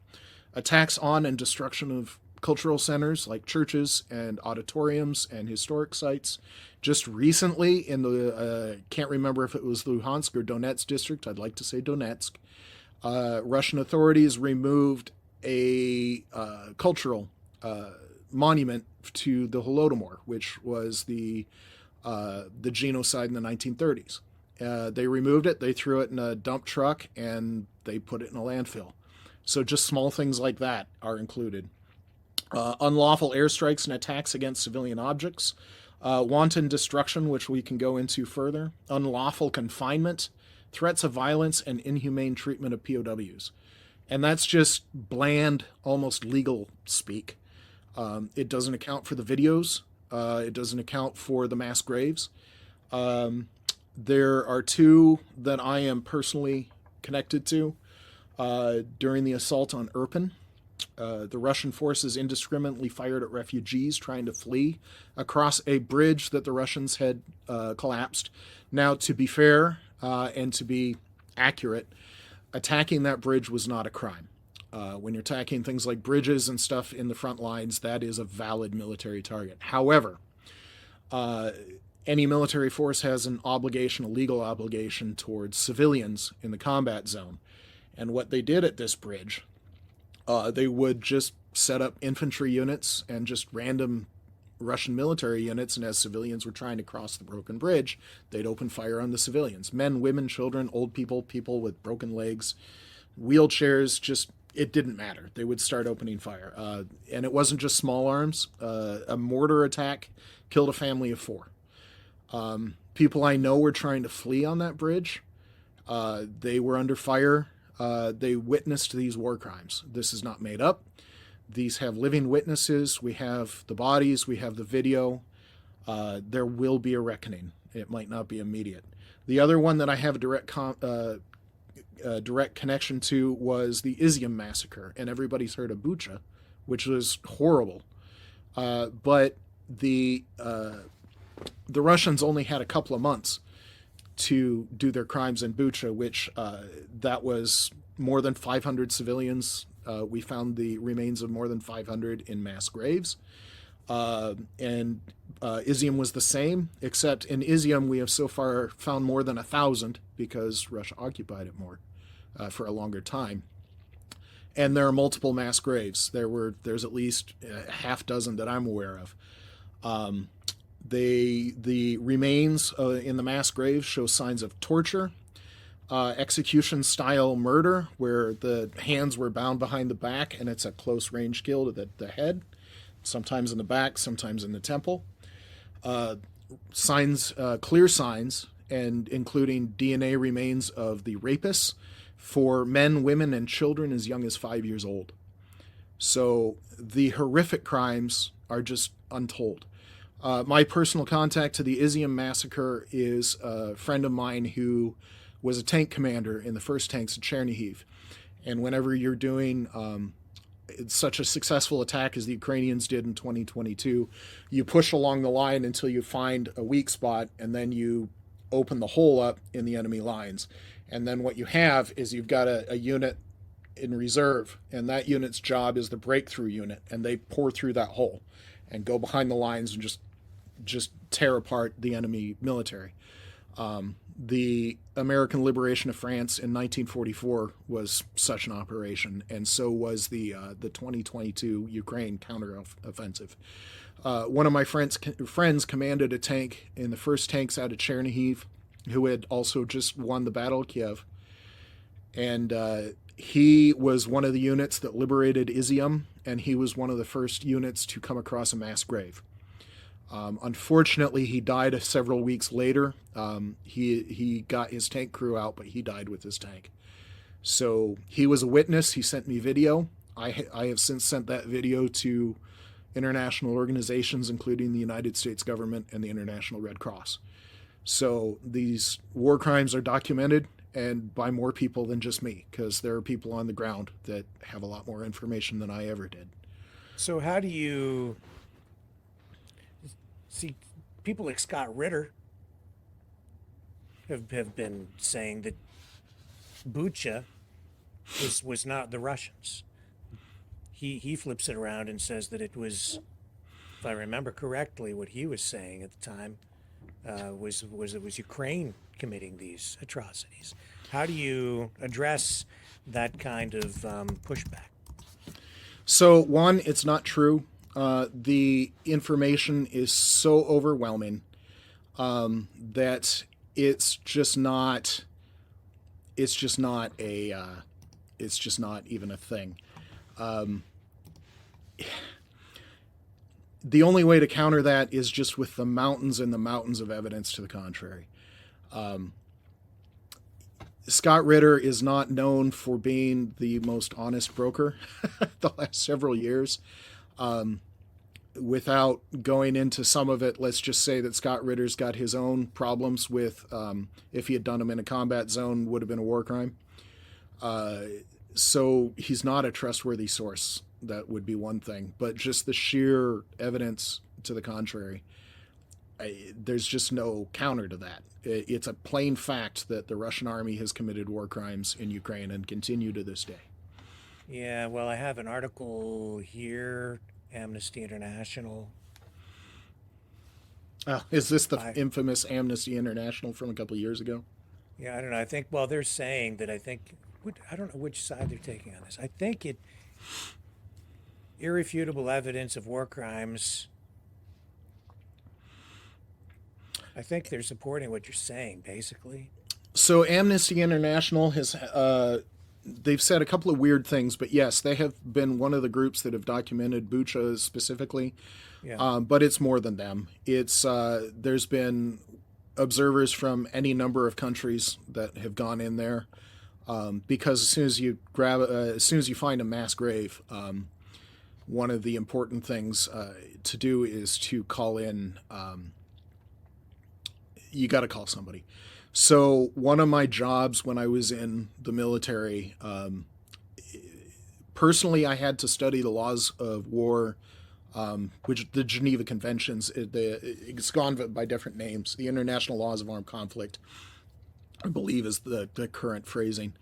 attacks on and destruction of cultural centers like churches and auditoriums and historic sites. Just recently in the, can't remember if it was Luhansk or Donetsk district, I'd like to say Donetsk, Russian authorities removed a cultural monument to the Holodomor, which was the genocide in the 1930s. They removed it, they threw it in a dump truck, and they put it in a landfill. So just small things like that are included. Unlawful airstrikes and attacks against civilian objects, wanton destruction, which we can go into further, unlawful confinement, threats of violence, and inhumane treatment of POWs. And that's just bland, almost legal speak. It doesn't account for the videos. It doesn't account for the mass graves. There are two that I am personally connected to. During the assault on Irpin, the Russian forces indiscriminately fired at refugees trying to flee across a bridge that the Russians had collapsed. Now, to be fair and to be accurate, attacking that bridge was not a crime. When you're attacking things like bridges and stuff in the front lines, that is a valid military target. However, any military force has an obligation, a legal obligation towards civilians in the combat zone. And what they did at this bridge, they would just set up infantry units and just random Russian military units, and as civilians were trying to cross the broken bridge, they'd open fire on the civilians. Men, women, children, old people, people with broken legs, wheelchairs, just, it didn't matter. They would start opening fire. And it wasn't just small arms. A mortar attack killed a family of 4. People I know were trying to flee on that bridge. They were under fire. They witnessed these war crimes. This is not made up. These have living witnesses. We have the bodies. We have the video. There will be a reckoning. It might not be immediate. The other one that I have a direct connection to was the Izium massacre, and everybody's heard of Bucha, which was horrible. But the Russians only had a couple of months to do their crimes in Bucha, which that was more than 500 civilians. We found the remains of more than 500 in mass graves. And Izium was the same, except in Izium we have so far found more than 1,000 because Russia occupied it more for a longer time. And there are multiple mass graves. There's at least a half dozen that I'm aware of. The remains in the mass graves show signs of torture, execution-style murder, where the hands were bound behind the back and it's a close-range kill to the head, sometimes in the back, sometimes in the temple. Clear signs, and including DNA remains of the rapists for men, women, and children as young as 5 years old. So the horrific crimes are just untold. My personal contact to the Izium massacre is a friend of mine who was a tank commander in the first tanks at Chernihiv. And whenever you're doing such a successful attack as the Ukrainians did in 2022, you push along the line until you find a weak spot, and then you open the hole up in the enemy lines. And then what you have is you've got a unit in reserve, and that unit's job is the breakthrough unit, and they pour through that hole and go behind the lines and just tear apart the enemy military. The American liberation of France in 1944 was such an operation, and so was the 2022 Ukraine counteroffensive. One of my friends commanded a tank in the first tanks out of Chernihiv, who had also just won the Battle of Kiev, and he was one of the units that liberated Izium, and he was one of the first units to come across a mass grave. Unfortunately, he died several weeks later. He got his tank crew out, but he died with his tank. So he was a witness. He sent me video. I have since sent that video to international organizations, including the United States government and the International Red Cross. So these war crimes are documented, and by more people than just me, because there are people on the ground that have a lot more information than I ever did. So how do you see people like Scott Ritter have been saying that Bucha was not the Russians? He flips it around and says that it was, if I remember correctly, what he was saying at the time was it was Ukraine committing these atrocities. How do you address that kind of pushback? So one, it's not true. The information is so overwhelming that it's just not even a thing. The only way to counter that is just with the mountains and the mountains of evidence to the contrary. Scott Ritter is not known for being the most honest broker the last several years. Without going into some of it, let's just say that Scott Ritter's got his own problems with, if he had done them in a combat zone, would have been a war crime. So he's not a trustworthy source. That would be one thing. But just the sheer evidence to the contrary, there's just no counter to that. It's a plain fact that the Russian army has committed war crimes in Ukraine and continue to this day. Yeah, well, I have an article here, Amnesty International. Is this the infamous Amnesty International from a couple of years ago? Yeah, I don't know. I think, well, they're saying that I don't know which side they're taking on this. I think irrefutable evidence of war crimes. I think they're supporting what you're saying, basically. So Amnesty International has they've said a couple of weird things, but yes, they have been one of the groups that have documented Bucha specifically. Yeah. But it's more than them. It's there's been observers from any number of countries that have gone in there, because as soon as you find a mass grave, one of the important things to do is to call in. You got to call somebody. So one of my jobs when I was in the military, personally, I had to study the laws of war, which the Geneva Conventions, it's gone by different names. The International Laws of Armed Conflict, I believe, is the current phrasing.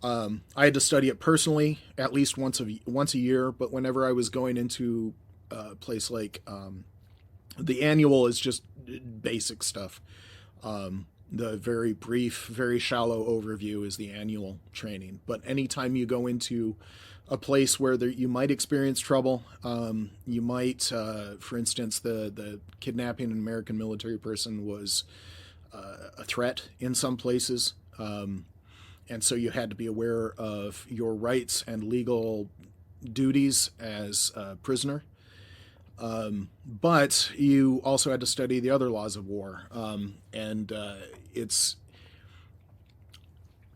I had to study it personally at least once a year, but whenever I was going into a place like the annual is just basic stuff. The very brief, very shallow overview is the annual training. But anytime you go into a place where you might experience trouble, you might, for instance, the kidnapping an American military person was a threat in some places. And so you had to be aware of your rights and legal duties as a prisoner. But you also had to study the other laws of war. And it's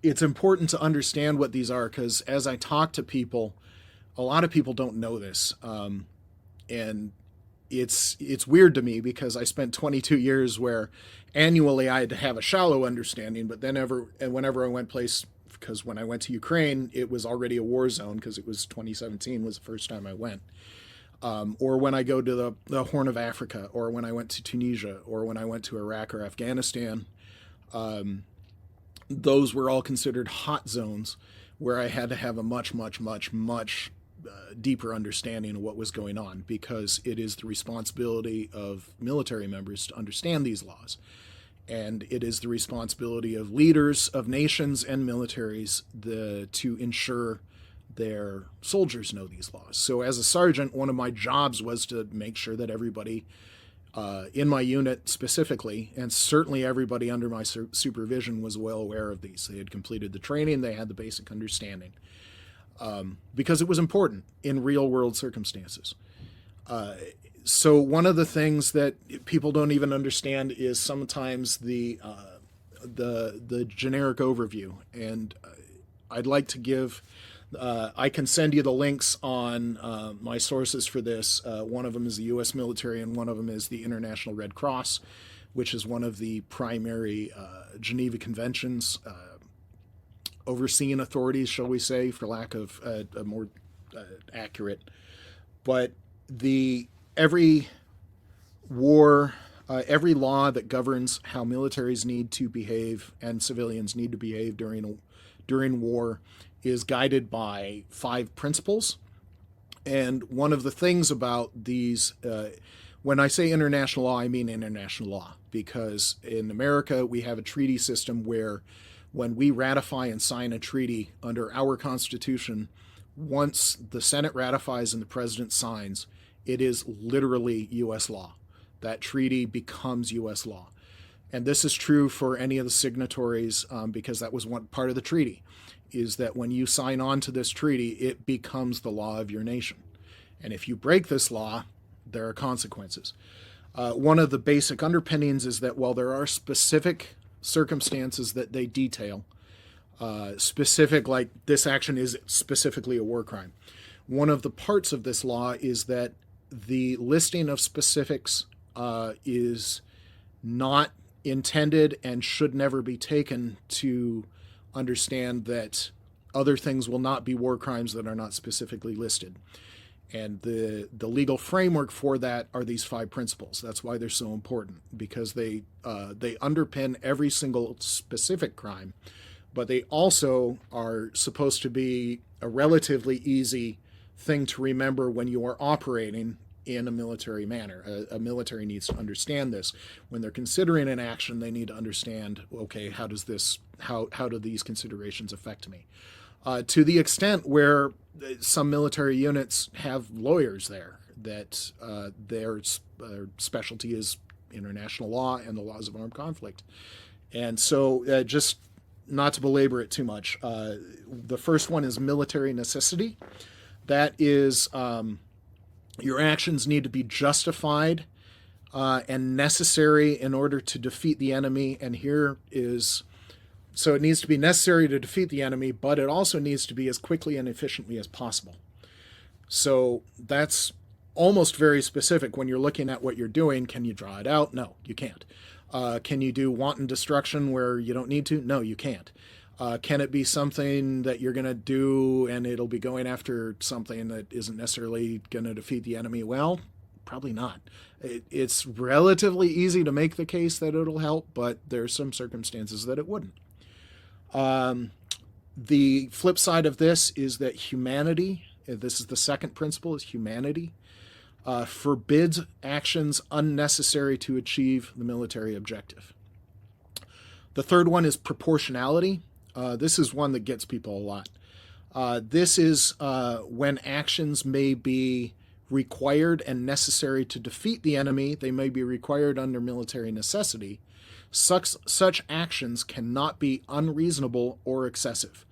important to understand what these are, because as I talk to people, a lot of people don't know this. And it's weird to me because I spent 22 years where annually I had to have a shallow understanding, but then whenever I went place, because when I went to Ukraine, it was already a war zone because it was 2017 was the first time I went. Or when I go to the Horn of Africa, or when I went to Tunisia, or when I went to Iraq or Afghanistan, those were all considered hot zones where I had to have a much deeper understanding of what was going on, because it is the responsibility of military members to understand these laws. And it is the responsibility of leaders of nations and militaries to ensure their soldiers know these laws. So as a sergeant, one of my jobs was to make sure that everybody in my unit specifically, and certainly everybody under my supervision, was well aware of these. They had completed the training, they had the basic understanding. Because it was important in real world circumstances. So one of the things that people don't even understand is sometimes the generic overview. And I'd like to give, I can send you the links on my sources for this. One of them is the U.S. military, and one of them is the International Red Cross, which is one of the primary Geneva Conventions overseeing authorities, shall we say, for lack of a more accurate. But every war, every law that governs how militaries need to behave and civilians need to behave during war is guided by 5 principles. And one of the things about these, when I say international law, I mean international law, because in America we have a treaty system where when we ratify and sign a treaty under our Constitution, once the Senate ratifies and the President signs, it is literally U.S. law. That treaty becomes U.S. law. And this is true for any of the signatories, because that was one part of the treaty, is that when you sign on to this treaty, it becomes the law of your nation. And if you break this law, there are consequences. One of the basic underpinnings is that while there are specific circumstances that they detail, specific, like this action is specifically a war crime, one of the parts of this law is that the listing of specifics is not intended and should never be taken to understand that other things will not be war crimes that are not specifically listed. And the legal framework for that are these 5 principles. That's why they're so important, because they underpin every single specific crime, but they also are supposed to be a relatively easy thing to remember when you are operating in a military manner. A military needs to understand this. When they're considering an action, they need to understand, okay, how do these considerations affect me? To the extent where some military units have lawyers there, that their specialty is international law and the laws of armed conflict. And so just not to belabor it too much, the first one is military necessity. That is, your actions need to be justified and necessary in order to defeat the enemy. And here is, so it needs to be necessary to defeat the enemy, but it also needs to be as quickly and efficiently as possible. So that's almost very specific when you're looking at what you're doing. Can you draw it out? No, you can't. Can you do wanton destruction where you don't need to? No, you can't. Can it be something that you're going to do and it'll be going after something that isn't necessarily going to defeat the enemy? Well, probably not. It's relatively easy to make the case that it'll help, but there's some circumstances that it wouldn't. The flip side of this is that humanity, this is the second principle, is humanity, forbids actions unnecessary to achieve the military objective. The third one is proportionality. This is one that gets people a lot. This is when actions may be required and necessary to defeat the enemy. They may be required under military necessity. Such actions cannot be unreasonable or excessive.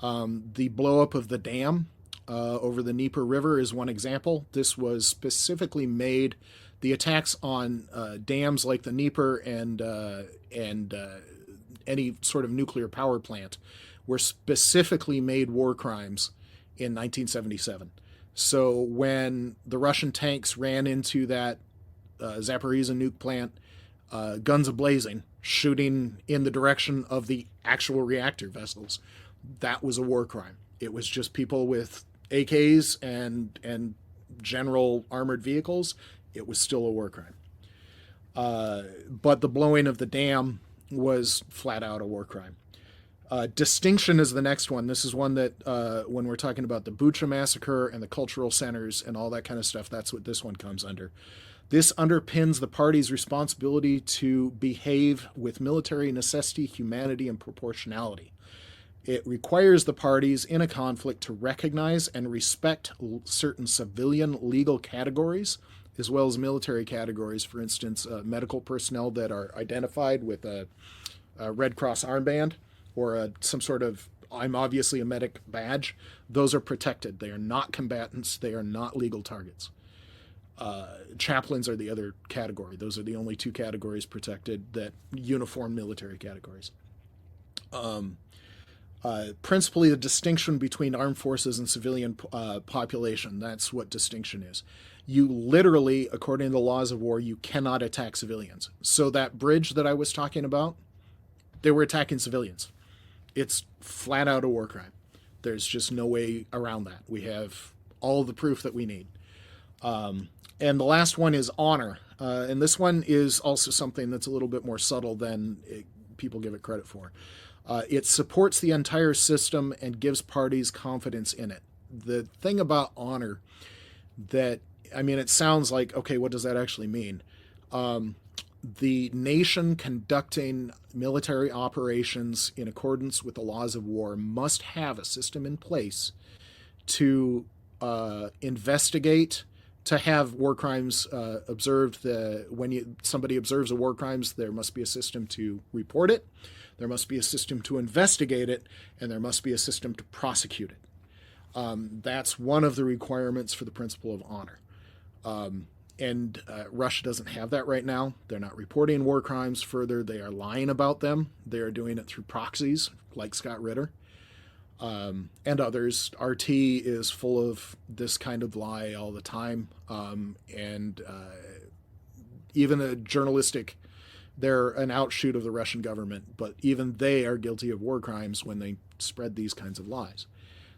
The blow-up of the dam over the Dnieper River is one example. This was specifically made, the attacks on dams like the Dnieper and any sort of nuclear power plant were specifically made war crimes in 1977. So when the Russian tanks ran into that Zaporizhzhia nuke plant, guns a-blazing, shooting in the direction of the actual reactor vessels, that was a war crime. It was just people with AKs and general armored vehicles. It was still a war crime. But the blowing of the dam was flat out a war crime. Distinction is the next one. This is one that when we're talking about the Bucha massacre and the cultural centers and all that kind of stuff, that's what this one comes under. This underpins the party's responsibility to behave with military necessity, humanity, and proportionality. It requires the parties in a conflict to recognize and respect certain civilian legal categories, as well as military categories. For instance, medical personnel that are identified with a Red Cross armband or some sort of, I'm obviously a medic badge. Those are protected. They are not combatants. They are not legal targets. Chaplains are the other category. Those are the only two categories protected, that uniform military categories. Principally, the distinction between armed forces and civilian population. That's what distinction is. You literally, according to the laws of war, you cannot attack civilians. So that bridge that I was talking about, they were attacking civilians. It's flat out a war crime. There's just no way around that. We have all the proof that we need. And the last one is honor. And this one is also something that's a little bit more subtle than people give it credit for. It supports the entire system and gives parties confidence in it. The thing about honor that, I mean, it sounds like, okay, what does that actually mean? The nation conducting military operations in accordance with the laws of war must have a system in place to investigate, to have war crimes observed. When somebody observes a war crimes, there must be a system to report it, there must be a system to investigate it, and there must be a system to prosecute it. That's one of the requirements for the principle of honor. And Russia doesn't have that right now. They're not reporting war crimes further. They are lying about them. They are doing it through proxies like Scott Ritter and others. RT is full of this kind of lie all the time. And even a journalistic, they're an outshoot of the Russian government, but even they are guilty of war crimes when they spread these kinds of lies.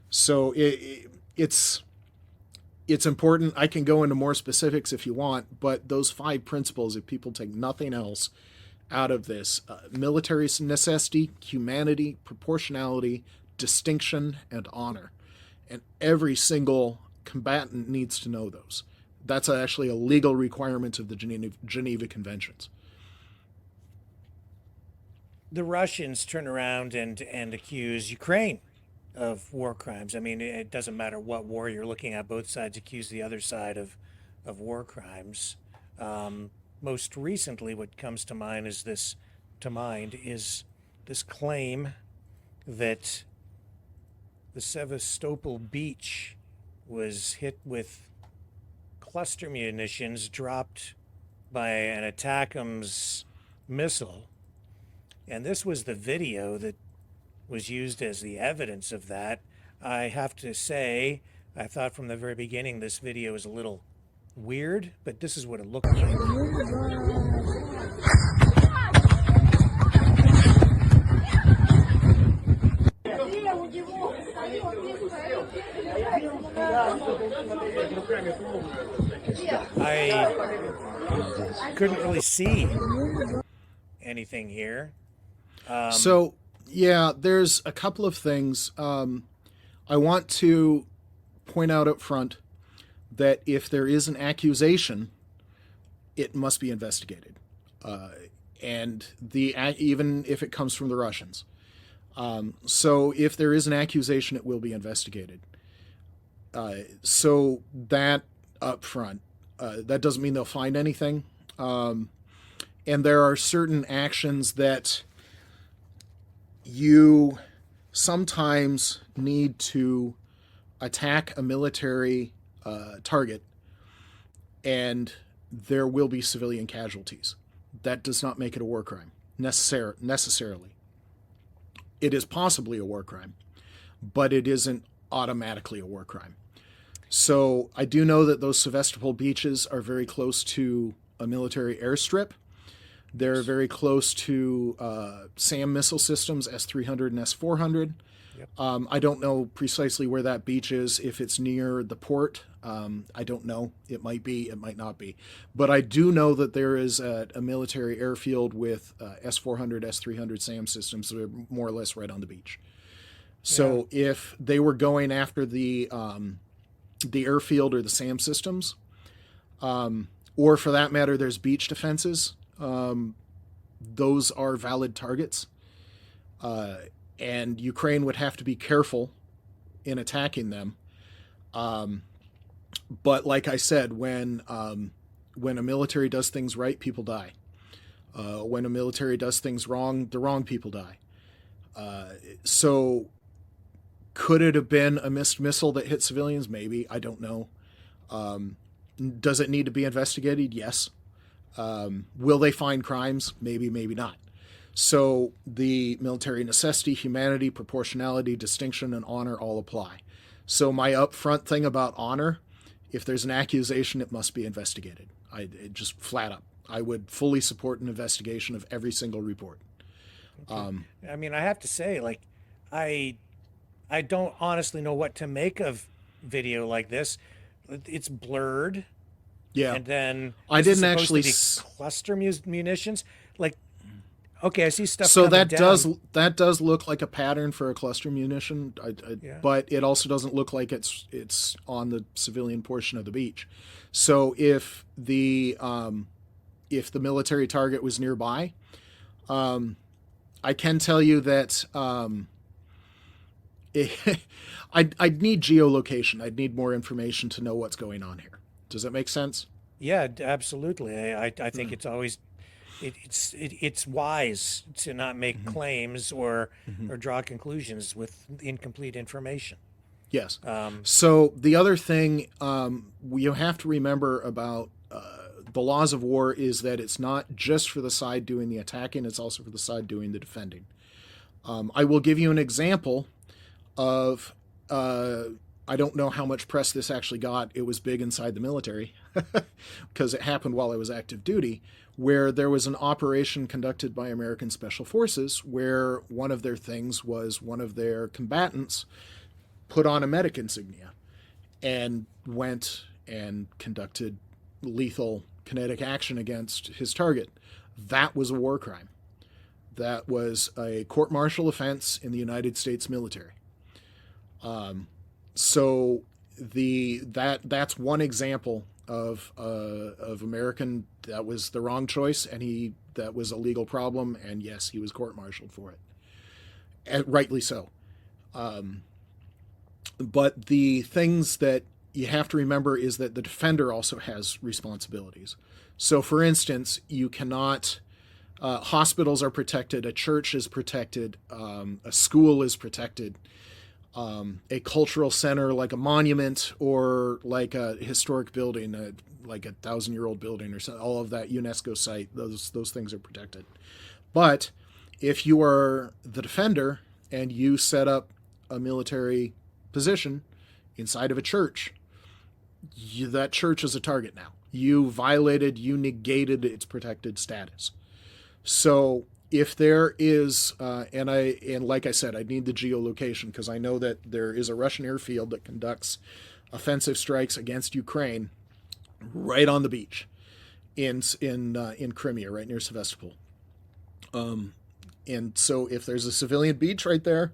So it's important. I can go into more specifics if you want, but those 5 principles, if people take nothing else out of this, military necessity, humanity, proportionality, distinction, and honor. And every single combatant needs to know those. That's actually a legal requirement of the Geneva Conventions. The Russians turn around and accuse Ukraine of war crimes. I mean, it doesn't matter what war you're looking at, both sides accuse the other side of war crimes. Most recently, what comes to mind is this claim that the Sevastopol beach was hit with cluster munitions dropped by an ATACMS missile. And this was the video that was used as the evidence of that. I have to say, I thought from the very beginning this video was a little weird, but this is what it looked like. I couldn't really see anything here. So, yeah, there's a couple of things. I want to point out up front that if there is an accusation, it must be investigated. And even if it comes from the Russians. So if there is an accusation, it will be investigated. So that up front, that doesn't mean they'll find anything. And there are certain actions that you sometimes need to attack a military target, and there will be civilian casualties. That does not make it a war crime necessarily. It is possibly a war crime, but it isn't automatically a war crime. So I do know that those Sevastopol beaches are very close to a military airstrip. They're very close to SAM missile systems, S-300 and S-400. Yep. I don't know precisely where that beach is, if it's near the port. I don't know. It might be, it might not be. But I do know that there is a military airfield with S-400, S-300 SAM systems that are more or less right on the beach. So if they were going after the airfield or the SAM systems, or for that matter, there's beach defenses, those are valid targets. And Ukraine would have to be careful in attacking them. But like I said, when a military does things right, people die. When a military does things wrong, the wrong people die. So could it have been a missed missile that hit civilians? Maybe. I don't know. Does it need to be investigated? Yes. Will they find crimes? Maybe, maybe not. So the military necessity, humanity, proportionality, distinction, and honor all apply. So my upfront thing about honor, if there's an accusation, it must be investigated. Just flat up. I would fully support an investigation of every single report. Okay. I mean, I have to say, like, I don't honestly know what to make of video like this. It's blurred. Yeah. And then I didn't actually cluster munitions. Like, okay, I see stuff. So that does look like a pattern for a cluster munition, but it also doesn't look like it's on the civilian portion of the beach. So if the military target was nearby, I can tell you that I'd need geolocation. I'd need more information to know what's going on here. Does that make sense? Yeah, absolutely. I think it's always it's wise to not make claims or draw conclusions with incomplete information. Yes. So the other thing you have to remember about the laws of war is that it's not just for the side doing the attacking, it's also for the side doing the defending. I will give you an example of, I don't know how much press this actually got. It was big inside the military because it happened while I was active duty, where there was an operation conducted by American Special Forces where one of their things was one of their combatants put on a medic insignia and went and conducted lethal kinetic action against his target. That was a war crime. That was a court-martial offense in the United States military. So that's one example of American, that was the wrong choice, and that was a legal problem, and yes, he was court-martialed for it, and rightly so. But the things that you have to remember is that the defender also has responsibilities. So, for instance, you cannot Hospitals are protected. A church is protected. A school is protected. A cultural center like a monument or like a historic building, like 1,000-year-old building or something, all of that UNESCO site, those things are protected. But if you are the defender and you set up a military position inside of a church, that church is a target now. You negated its protected status. So if there is, and like I said, I need the geolocation because I know that there is a Russian airfield that conducts offensive strikes against Ukraine right on the beach in Crimea, right near Sevastopol. And so if there's a civilian beach right there,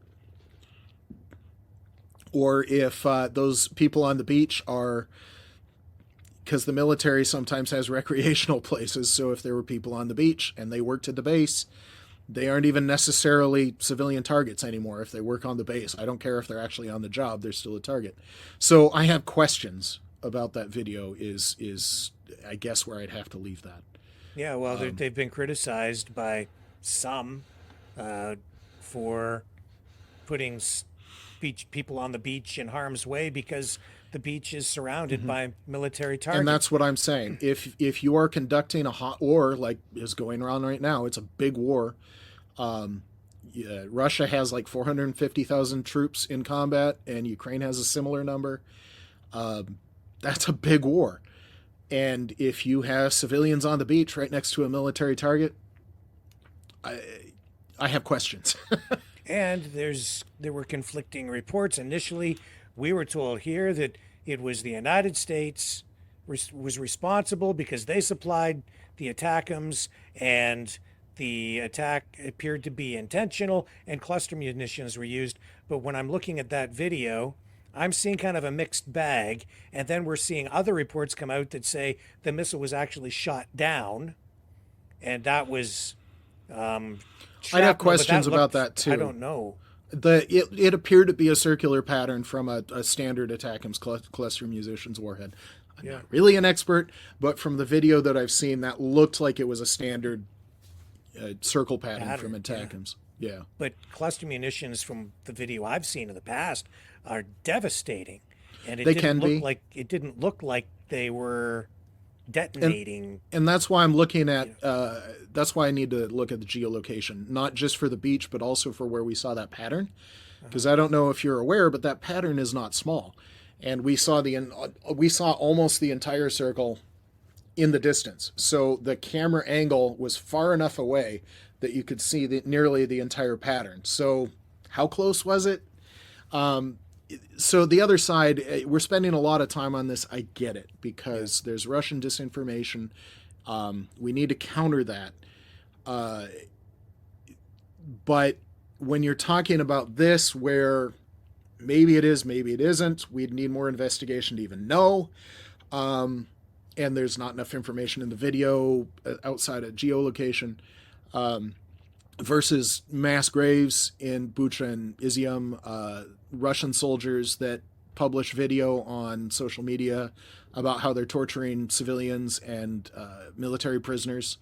or if those people on the beach are, because the military sometimes has recreational places, so if there were people on the beach and they worked at the base, they aren't even necessarily civilian targets anymore if they work on the base. I don't care if they're actually on the job, they're still a target. So I have questions about that video is I guess where I'd have to leave that. Yeah, well, they've been criticized by some for putting people on the beach in harm's way because the beach is surrounded by military targets. And that's what I'm saying. If you are conducting a hot war like is going on right now, it's a big war. Russia has like 450,000 troops in combat, and Ukraine has a similar number. That's a big war. And if you have civilians on the beach right next to a military target, I have questions. And there were conflicting reports. Initially, we were told here that it was the United States was responsible because they supplied the ATACMS, and the attack appeared to be intentional and cluster munitions were used. But when I'm looking at that video, I'm seeing kind of a mixed bag. And then we're seeing other reports come out that say the missile was actually shot down, and that was I'd have questions about that too. I don't know. It appeared to be a circular pattern from a standard ATACMS cluster munitions warhead. I'm not really an expert, but from the video that I've seen, that looked like it was a standard circle pattern from ATACMS. Yeah. But cluster munitions from the video I've seen in the past are devastating, and it didn't look like they were detonating. And that's why I'm looking at that's why I need to look at the geolocation, not just for the beach but also for where we saw that pattern, because I don't know if you're aware, but that pattern is not small, and we saw almost the entire circle in the distance. So the camera angle was far enough away that you could see nearly the entire pattern. So how close was it? So the other side, we're spending a lot of time on this. I get it, because there's Russian disinformation. We need to counter that. But when you're talking about this, where maybe it is, maybe it isn't, we'd need more investigation to even know. And there's not enough information in the video outside of geolocation. Versus mass graves in Bucha and Izium, Russian soldiers that publish video on social media about how they're torturing civilians and military prisoners.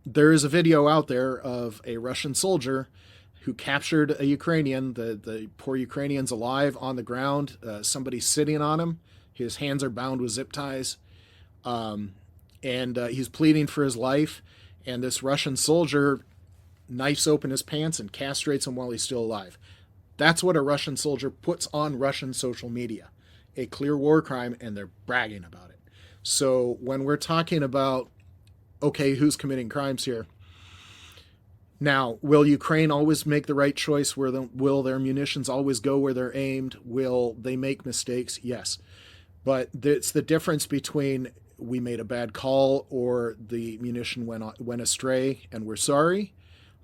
There is a video out there of a Russian soldier who captured a Ukrainian, the poor Ukrainian's alive on the ground, somebody sitting on him. His hands are bound with zip ties, and he's pleading for his life, and this Russian soldier knifes open his pants and castrates him while he's still alive. That's what a Russian soldier puts on Russian social media. A clear war crime, and they're bragging about it. So when we're talking about, okay, who's committing crimes here? Now, will Ukraine always make the right choice? Will their munitions always go where they're aimed? Will they make mistakes? Yes. But it's the difference between we made a bad call or the munition went astray and we're sorry,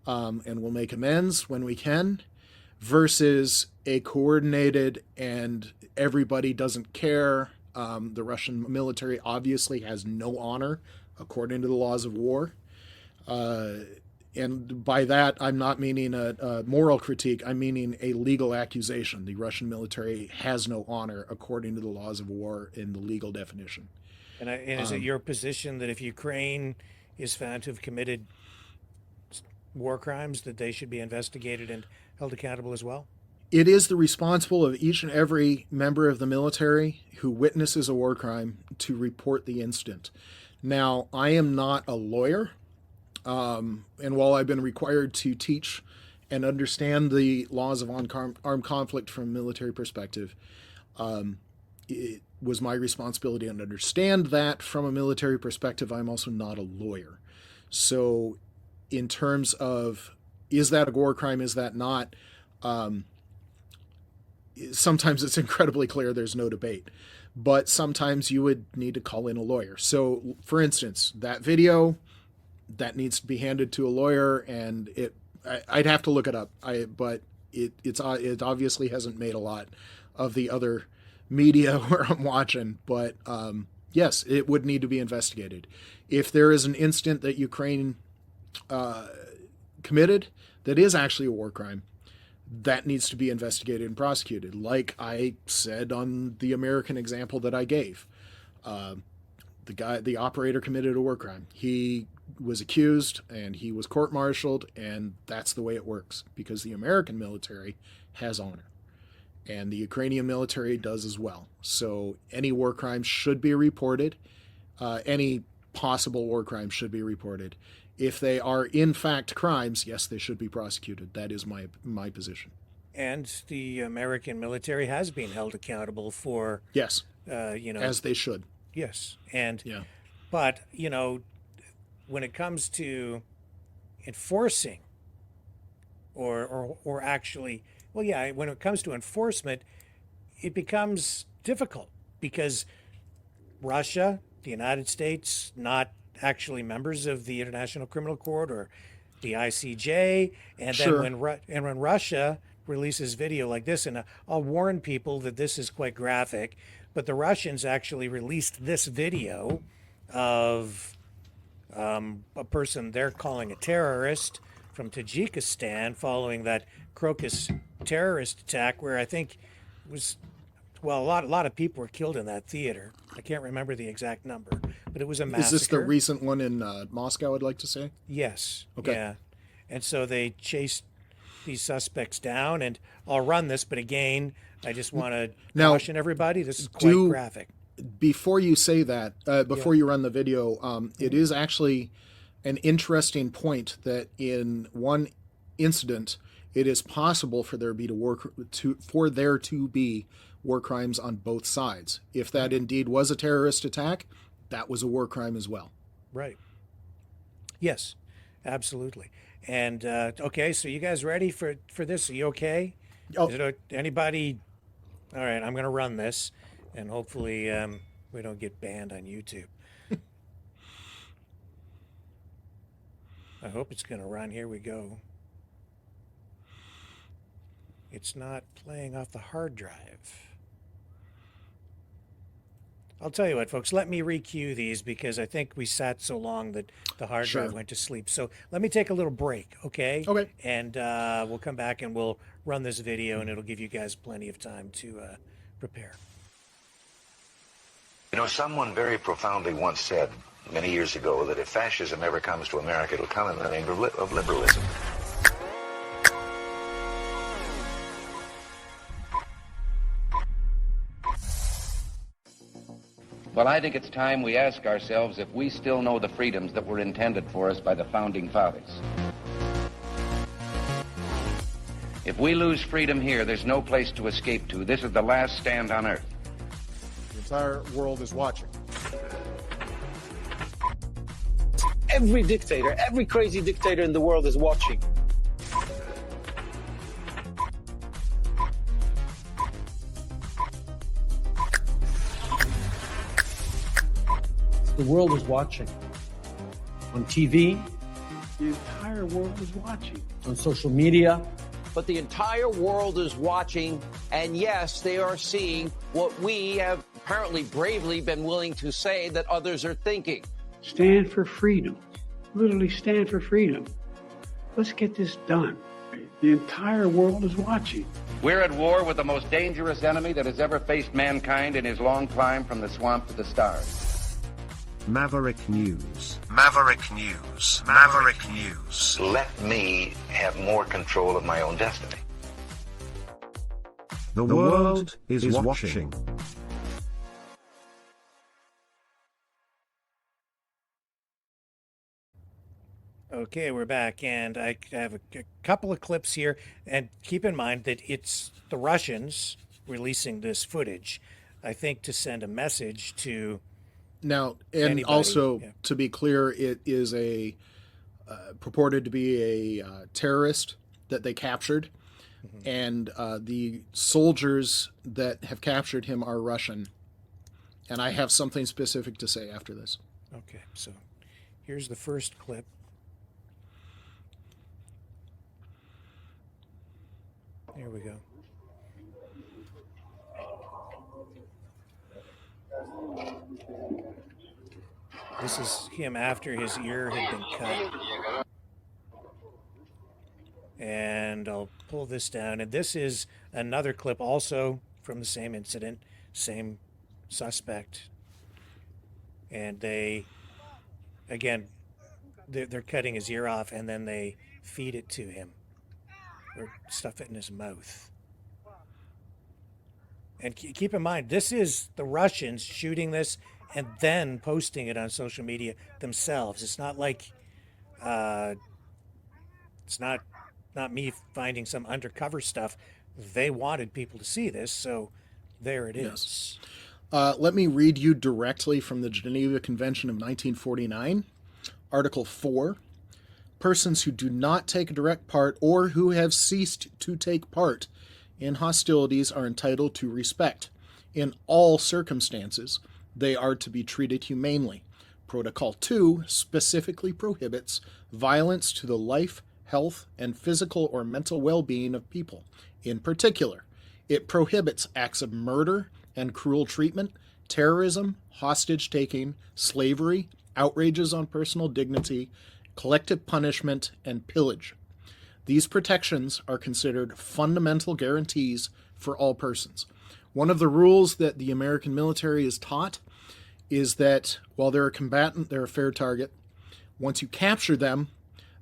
and we'll make amends when we can, versus a coordinated and everybody doesn't care. The Russian military obviously has no honor according to the laws of war. And by that, I'm not meaning a moral critique. I'm meaning a legal accusation. The Russian military has no honor according to the laws of war in the legal definition. And is it your position that if Ukraine is found to have committed war crimes that they should be investigated and held accountable as well? It is the responsible of each and every member of the military who witnesses a war crime to report the incident. Now, I am not a lawyer, and while I've been required to teach and understand the laws of armed conflict from a military perspective, it was my responsibility to understand that from a military perspective. I'm also not a lawyer. So in terms of, is that a war crime, is that not, sometimes it's incredibly clear there's no debate, but sometimes you would need to call in a lawyer. So for instance, that video, that needs to be handed to a lawyer, and I'd have to look it up. But it obviously hasn't made a lot of the other media where I'm watching. But yes, it would need to be investigated. If there is an incident that Ukraine committed that is actually a war crime, that needs to be investigated and prosecuted. Like I said on the American example that I gave, the operator committed a war crime. He was accused and he was court-martialed, and that's the way it works, because the American military has honor and the Ukrainian military does as well. So any war crimes should be reported. Any possible war crimes should be reported. If they are in fact crimes, yes, they should be prosecuted. That is my position. And the American military has been held accountable for, yes, as they should. Yes, and yeah, but when it comes to enforcing, or actually, when it comes to enforcement, it becomes difficult because Russia, the United States, not actually members of the International Criminal Court or the ICJ, and sure. then when Russia releases video like this, and I'll warn people that this is quite graphic, but the Russians actually released this video of a person they're calling a terrorist from Tajikistan following that Crocus terrorist attack, where I think it was, a lot of people were killed in that theater. I can't remember the exact number, but it was a massacre. Is this the recent one in Moscow, I'd like to say? Yes. Okay. Yeah. And so they chased these suspects down, and I'll run this, but again, I just want to caution everybody, this is quite graphic. Before you say that, before you run the video, it is actually an interesting point that in one incident, it is possible for there to be war crimes on both sides. If that indeed was a terrorist attack, that was a war crime as well. Right. Yes, absolutely. And okay, so you guys ready for this? Are you okay? Oh. Anybody? All right, I'm going to run this, and hopefully we don't get banned on YouTube. I hope it's going to run. Here we go. It's not playing off the hard drive. I'll tell you what, folks, let me re-queue these because I think we sat so long that the hard drive went to sleep. So let me take a little break, okay? Okay. And we'll come back and we'll run this video, and it'll give you guys plenty of time to prepare. Someone very profoundly once said many years ago that if fascism ever comes to America, it'll come in the name of liberalism. Well, I think it's time we ask ourselves if we still know the freedoms that were intended for us by the Founding Fathers. If we lose freedom here, there's no place to escape to. This is the last stand on Earth. The entire world is watching. Every dictator, every crazy dictator in the world is watching. The world is watching. On TV, the entire world is watching. On social media. But the entire world is watching, and yes, they are seeing what we have apparently bravely been willing to say that others are thinking. Stand for freedom. Literally stand for freedom. Let's get this done. The entire world is watching. We're at war with the most dangerous enemy that has ever faced mankind in his long climb from the swamp to the stars. Maverick News. Maverick News. Maverick News. Let me have more control of my own destiny. The world is watching. Okay, we're back, and I have a couple of clips here, and keep in mind that it's the Russians releasing this footage, I think, to send a message to Now, and anybody. also, Yeah. to be clear, it is a purported to be a terrorist that they captured, and the soldiers that have captured him are Russian. And I have something specific to say after this. Okay, so here's the first clip. Here we go. This is him after his ear had been cut. And I'll pull this down. And this is another clip also from the same incident, same suspect. And they, again, they're cutting his ear off, and then they feed it to him or stuff it in his mouth. And keep in mind, this is the Russians shooting this and then posting it on social media themselves. It's not like, it's not me finding some undercover stuff. They wanted people to see this, so there it is. Let me read you directly from the Geneva Convention of 1949, Article 4. Persons who do not take a direct part or who have ceased to take part in hostilities are entitled to respect. In all circumstances, they are to be treated humanely. Protocol 2 specifically prohibits violence to the life, health, and physical or mental well-being of people. In particular, it prohibits acts of murder and cruel treatment, terrorism, hostage-taking, slavery, outrages on personal dignity, collective punishment, and pillage. These protections are considered fundamental guarantees for all persons. One of the rules that the American military is taught is that while they're a combatant, they're a fair target. Once you capture them,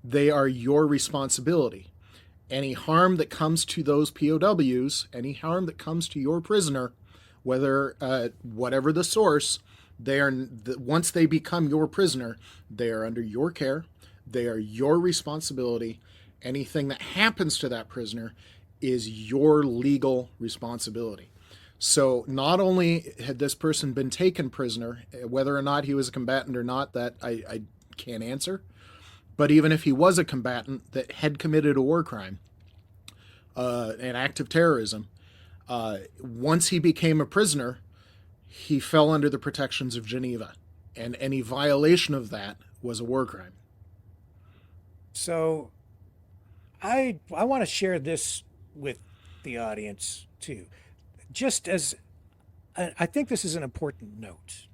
they are your responsibility. Any harm that comes to those POWs, any harm that comes to your prisoner, whether whatever the source, once they become your prisoner, they are under your care. They are your responsibility. Anything that happens to that prisoner is your legal responsibility. So not only had this person been taken prisoner, whether or not he was a combatant or not, that I can't answer. But even if he was a combatant that had committed a war crime, an act of terrorism, once he became a prisoner, he fell under the protections of Geneva. And any violation of that was a war crime. So I want to share this with the audience too. Just as I think this is an important note.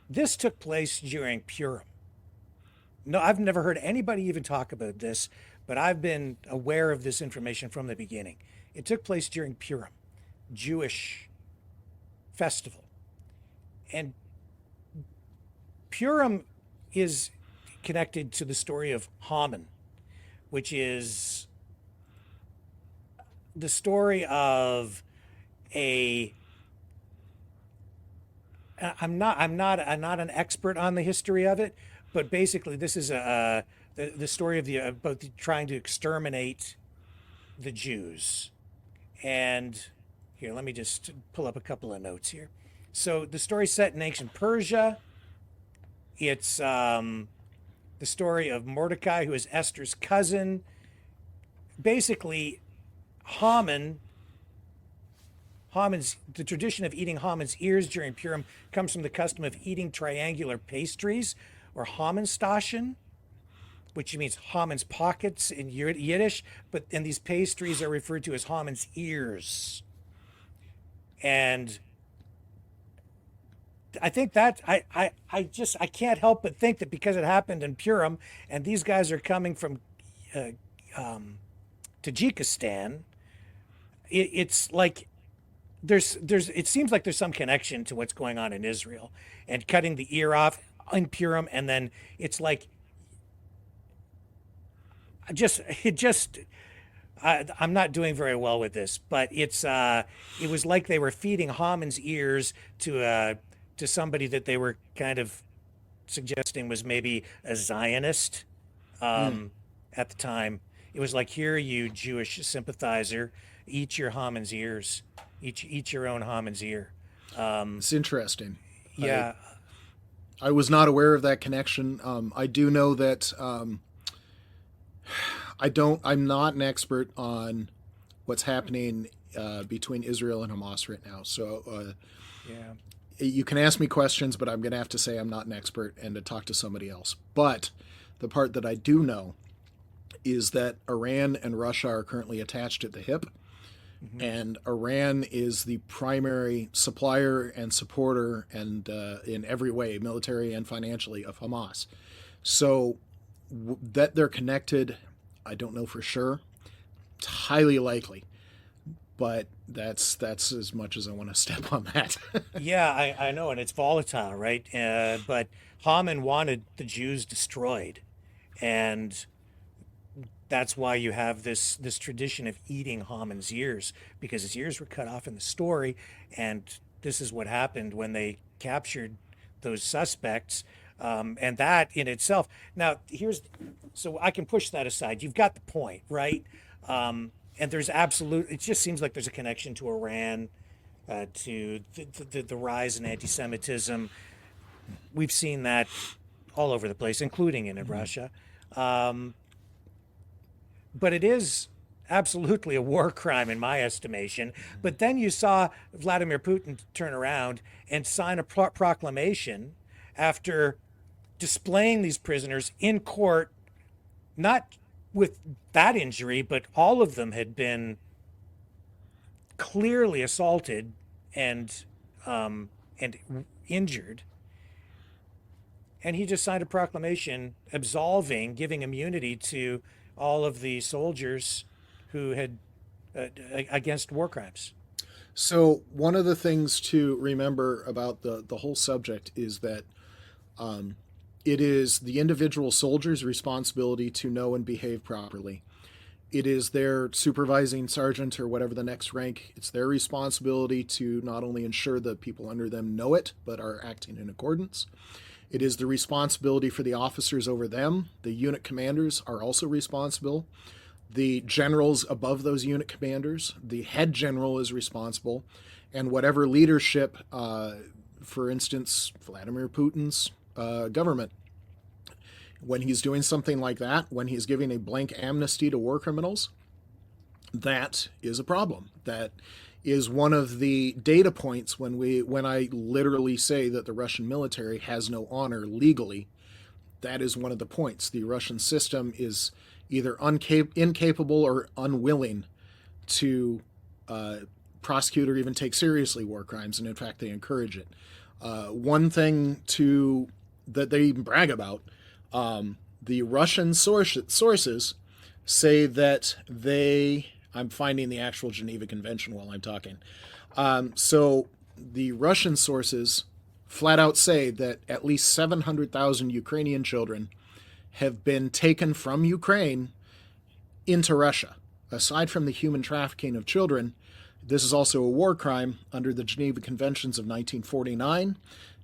This took place during Purim. No, I've never heard anybody even talk about this, but I've been aware of this information from the beginning. It took place during Purim, Jewish festival. And Purim is connected to the story of Haman, which is the story of I'm not an expert on the history of it, but basically this is the story of about trying to exterminate the Jews. And here, let me just pull up a couple of notes here. So the story's set in ancient Persia. It's the story of Mordecai, who is Esther's cousin. Basically, the tradition of eating Haman's ears during Purim comes from the custom of eating triangular pastries, or Hamanstaschen, which means Haman's pockets in Yiddish, and these pastries are referred to as Haman's ears. And I think that I can't help but think that because it happened in Purim, and these guys are coming from Tajikistan, it's like it seems like there's some connection to what's going on in Israel, and cutting the ear off in Purim, and then it's like I'm not doing very well with this, but it was like they were feeding Haman's ears to somebody that they were kind of suggesting was maybe a Zionist at the time. It was like, here, you Jewish sympathizer, eat your Haman's ears, eat your own Haman's ear. It's interesting. Yeah. I was not aware of that connection. I do know that I'm not an expert on what's happening between Israel and Hamas right now. So Yeah. you can ask me questions, but I'm going to have to say I'm not an expert and to talk to somebody else. But the part that I do know is that Iran and Russia are currently attached at the hip. And Iran is the primary supplier and supporter and in every way, military and financially, of Hamas. So that they're connected, I don't know for sure. It's highly likely, but that's as much as I want to step on that. Yeah, I know, and it's volatile, right? But Haman wanted the Jews destroyed, and that's why you have this tradition of eating Haman's ears, because his ears were cut off in the story, and this is what happened when they captured those suspects. And that in itself, now so I can push that aside. You've got the point, right? And there's it just seems like there's a connection to Iran, to the rise in anti-Semitism. We've seen that all over the place, including in Russia. But it is absolutely a war crime in my estimation. But then you saw Vladimir Putin turn around and sign a proclamation after displaying these prisoners in court, not with that injury, but all of them had been clearly assaulted and injured. And he just signed a proclamation absolving, giving immunity to all of the soldiers who had against war crimes. So one of the things to remember about the whole subject is that it is the individual soldier's responsibility to know and behave properly. It is their supervising sergeant or whatever the next rank, it's their responsibility to not only ensure that people under them know it, but are acting in accordance. It is the responsibility for the officers over them. The unit commanders are also responsible. The generals above those unit commanders, the head general is responsible. And whatever leadership, for instance, Vladimir Putin's government, when he's doing something like that, when he's giving a blank amnesty to war criminals, that is a problem. That is one of the data points when I literally say that the Russian military has no honor legally. That is one of the points. The Russian system is either incapable or unwilling to prosecute or even take seriously war crimes, and in fact they encourage it. One thing that they even brag about, the Russian sources say that I'm finding the actual Geneva Convention while I'm talking. So the Russian sources flat out say that at least 700,000 Ukrainian children have been taken from Ukraine into Russia. Aside from the human trafficking of children, this is also a war crime under the Geneva Conventions of 1949.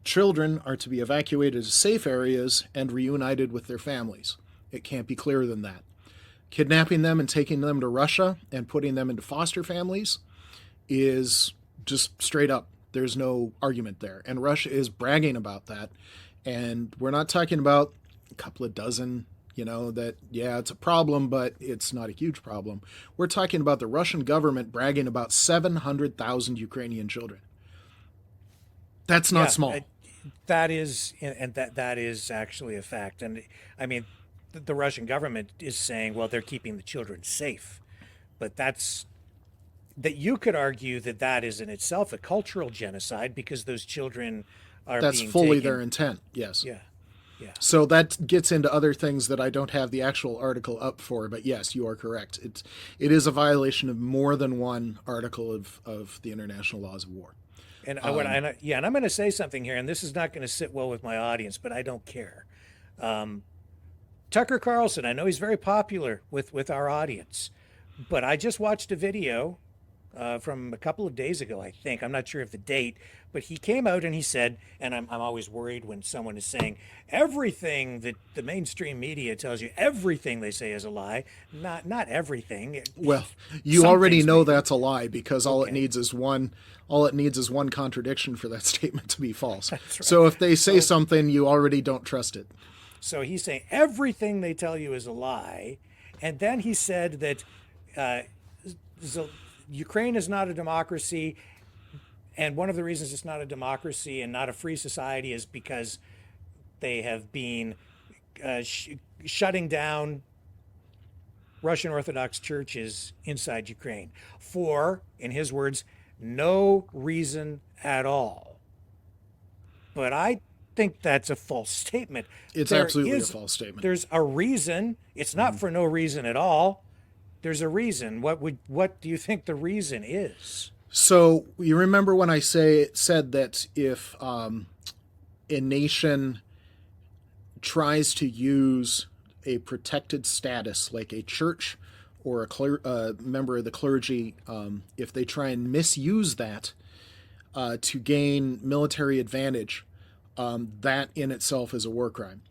Children are to be evacuated to safe areas and reunited with their families. It can't be clearer than that. Kidnapping them and taking them to Russia and putting them into foster families is just straight up. There's no argument there. And Russia is bragging about that. And we're not talking about a couple of dozen, it's a problem, but it's not a huge problem. We're talking about the Russian government bragging about 700,000 Ukrainian children. That's not small. That is actually a fact. And I mean, the Russian government is saying, well, they're keeping the children safe. But you could argue that is in itself a cultural genocide, because those children are That's being fully taken. their intent, yes. Yeah. So that gets into other things that I don't have the actual article up for, but yes, you are correct. It is a violation of more than one article of the International Laws of War. And and I'm going to say something here, and this is not going to sit well with my audience, but I don't care. Tucker Carlson, I know he's very popular with our audience, but I just watched a video from a couple of days ago, I think. I'm not sure of the date, but he came out and he said, and I'm always worried when someone is saying everything that the mainstream media tells you, everything they say is a lie. Not everything. Well, you already know maybe. That's a lie, because all it needs is one contradiction for that statement to be false. That's right. So if they say something, you already don't trust it. So he's saying everything they tell you is a lie. And then he said that Ukraine is not a democracy. And one of the reasons it's not a democracy and not a free society is because they have been shutting down Russian Orthodox churches inside Ukraine for, in his words, no reason at all. But I think that's a false statement. It's absolutely a false statement. There's a reason. It's not for no reason at all. There's a reason. What do you think the reason is? So you remember when I said that if a nation tries to use a protected status like a church or a member of the clergy, if they try and misuse that to gain military advantage, that in itself is a war crime.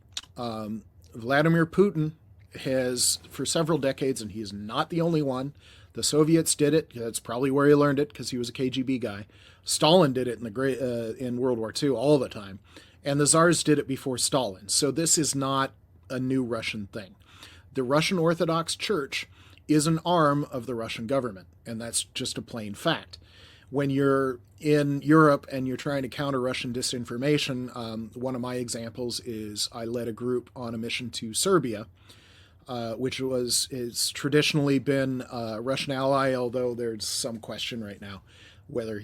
Vladimir Putin has, for several decades, and he's not the only one. The Soviets did it. That's probably where he learned it, because he was a KGB guy. Stalin did it in World War II all the time. And the Tsars did it before Stalin. So this is not a new Russian thing. The Russian Orthodox Church is an arm of the Russian government, and that's just a plain fact. When you're in Europe and you're trying to counter Russian disinformation, one of my examples is I led a group on a mission to Serbia, which is traditionally been a Russian ally, although there's some question right now whether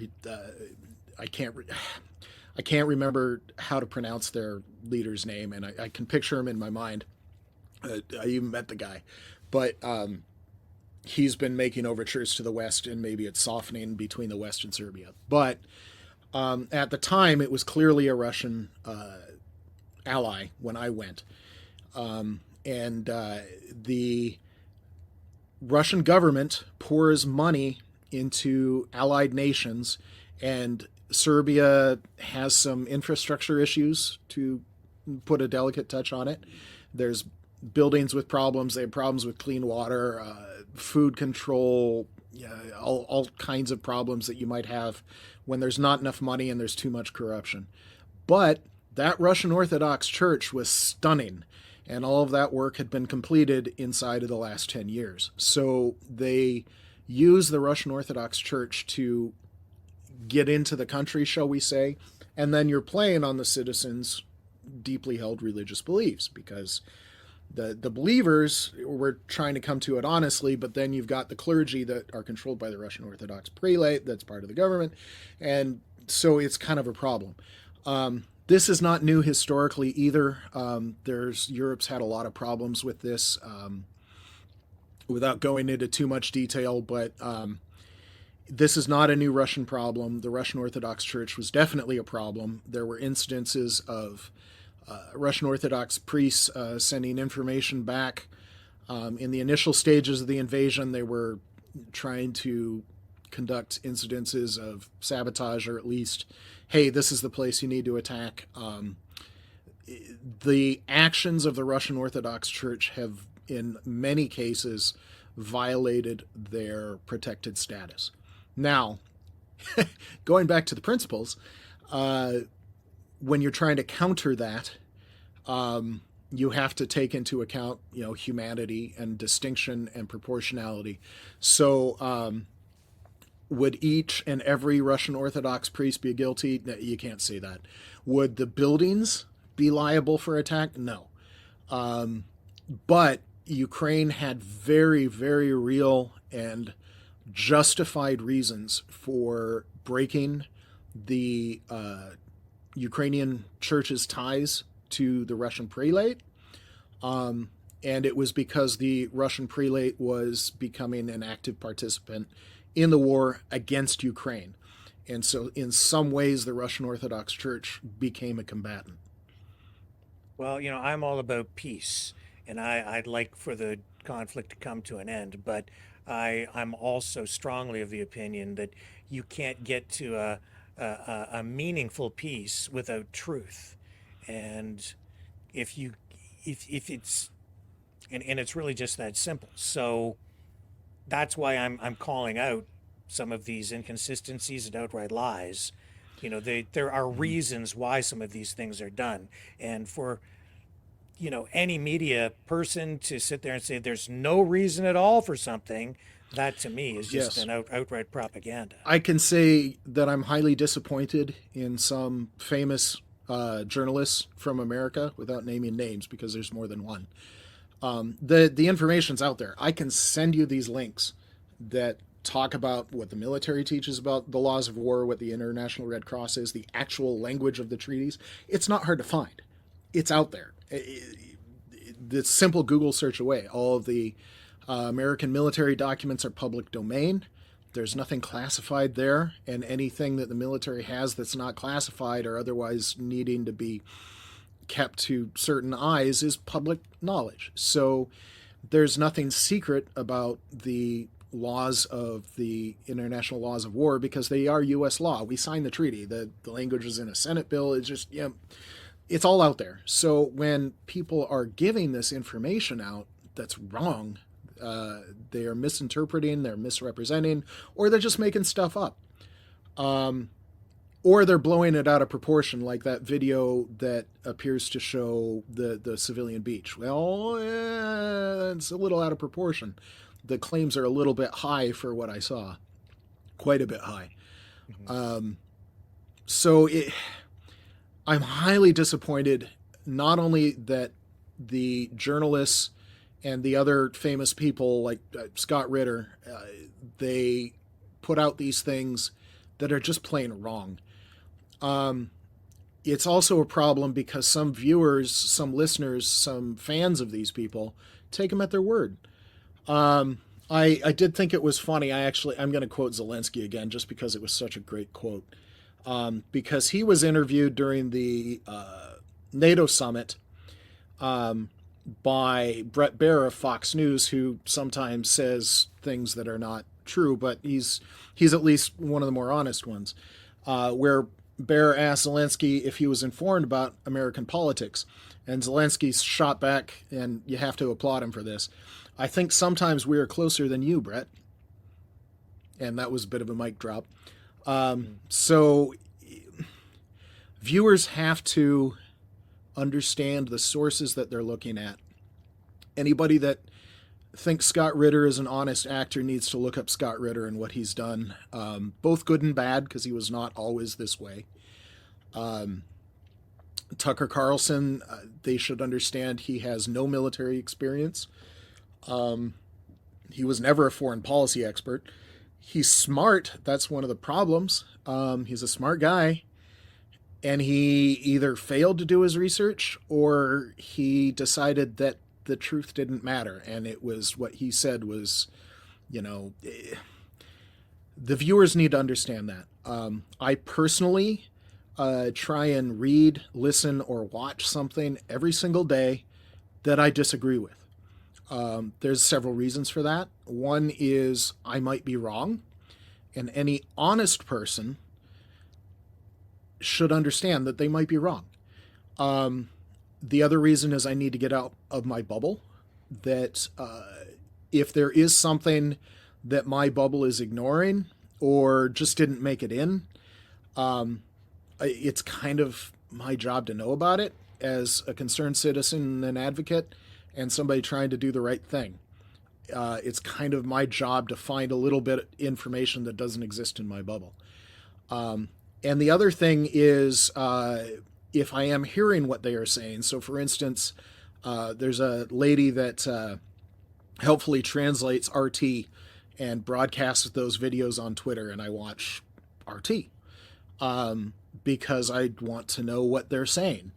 I can't remember how to pronounce their leader's name, and I can picture him in my mind. I even met the guy, but he's been making overtures to the West, and maybe it's softening between the West and Serbia. But at the time, it was clearly a Russian ally when I went. And the Russian government pours money into allied nations, and Serbia has some infrastructure issues, to put a delicate touch on it. There's buildings with problems. They have problems with clean water, food control, all kinds of problems that you might have when there's not enough money and there's too much corruption. But that Russian Orthodox Church was stunning, and all of that work had been completed inside of the last 10 years. So they use the Russian Orthodox Church to get into the country, shall we say, and then you're playing on the citizens' deeply held religious beliefs, because the believers were trying to come to it honestly, but then you've got the clergy that are controlled by the Russian Orthodox prelate that's part of the government, and so it's kind of a problem. This is not new historically either. Europe's had a lot of problems with this, without going into too much detail, but this is not a new Russian problem. The Russian Orthodox Church was definitely a problem. There were incidences of Russian Orthodox priests sending information back. In the initial stages of the invasion, they were trying to conduct incidences of sabotage, or at least, hey, this is the place you need to attack. The actions of the Russian Orthodox Church have, in many cases, violated their protected status. Now, going back to the principles, when you're trying to counter that, you have to take into account, humanity and distinction and proportionality. So, would each and every Russian Orthodox priest be guilty? No, you can't say that. Would the buildings be liable for attack? No. But Ukraine had very, very real and justified reasons for breaking the Ukrainian church's ties to the Russian prelate. And it was because the Russian prelate was becoming an active participant in the war against Ukraine. And so in some ways, the Russian Orthodox Church became a combatant. Well, I'm all about peace, and I'd like for the conflict to come to an end, but I'm also strongly of the opinion that you can't get to a meaningful peace without truth. And if you, if it's, and it's really just that simple. So that's why I'm calling out some of these inconsistencies and outright lies. There are reasons why some of these things are done, and for any media person to sit there and say there's no reason at all for something, that to me is just Yes. an outright propaganda. I can say that I'm highly disappointed in some famous journalists from America, without naming names because there's more than one. The information's out there. I can send you these links that talk about what the military teaches about the laws of war, what the International Red Cross is, the actual language of the treaties. It's not hard to find. It's out there. The simple Google search away. All of the American military documents are public domain. There's nothing classified there, and anything that the military has that's not classified or otherwise needing to be kept to certain eyes is public knowledge. So there's nothing secret about the laws of the international laws of war because they are U.S. law. We signed the treaty. The language is in a Senate bill. It's just, it's all out there. So when people are giving this information out that's wrong, they are misinterpreting, they're misrepresenting, or they're just making stuff up. Or they're blowing it out of proportion, like that video that appears to show the civilian beach. Well, it's a little out of proportion. The claims are a little bit high for what I saw. Quite a bit high. Mm-hmm. I'm highly disappointed, not only that the journalists and the other famous people like Scott Ritter, they put out these things that are just plain wrong. It's also a problem because some viewers, some listeners, some fans of these people take them at their word. I did think it was funny. I'm going to quote Zelensky again just because it was such a great quote. Because he was interviewed during the NATO summit by Brett Baer of Fox News, who sometimes says things that are not true, but he's at least one of the more honest ones, where Baer asked Zelensky if he was informed about American politics. And Zelensky shot back, and you have to applaud him for this. I think sometimes we are closer than you, Brett. And that was a bit of a mic drop. So viewers have to understand the sources that they're looking at. Anybody that thinks Scott Ritter is an honest actor needs to look up Scott Ritter and what he's done, both good and bad, because he was not always this way. Tucker Carlson, they should understand he has no military experience. He was never a foreign policy expert. He's smart. That's one of the problems. He's a smart guy. And he either failed to do his research or he decided that the truth didn't matter. And it was what he said was, the viewers need to understand that. I personally try and read, listen, or watch something every single day that I disagree with. There's several reasons for that. One is I might be wrong, and any honest person should understand that they might be wrong. The other reason is I need to get out of my bubble, that if there is something that my bubble is ignoring or just didn't make it in, it's kind of my job to know about it as a concerned citizen and advocate and somebody trying to do the right thing. It's kind of my job to find a little bit of information that doesn't exist in my bubble. And the other thing is if I am hearing what they are saying. So, for instance, there's a lady that helpfully translates RT and broadcasts those videos on Twitter, and I watch RT because I want to know what they're saying.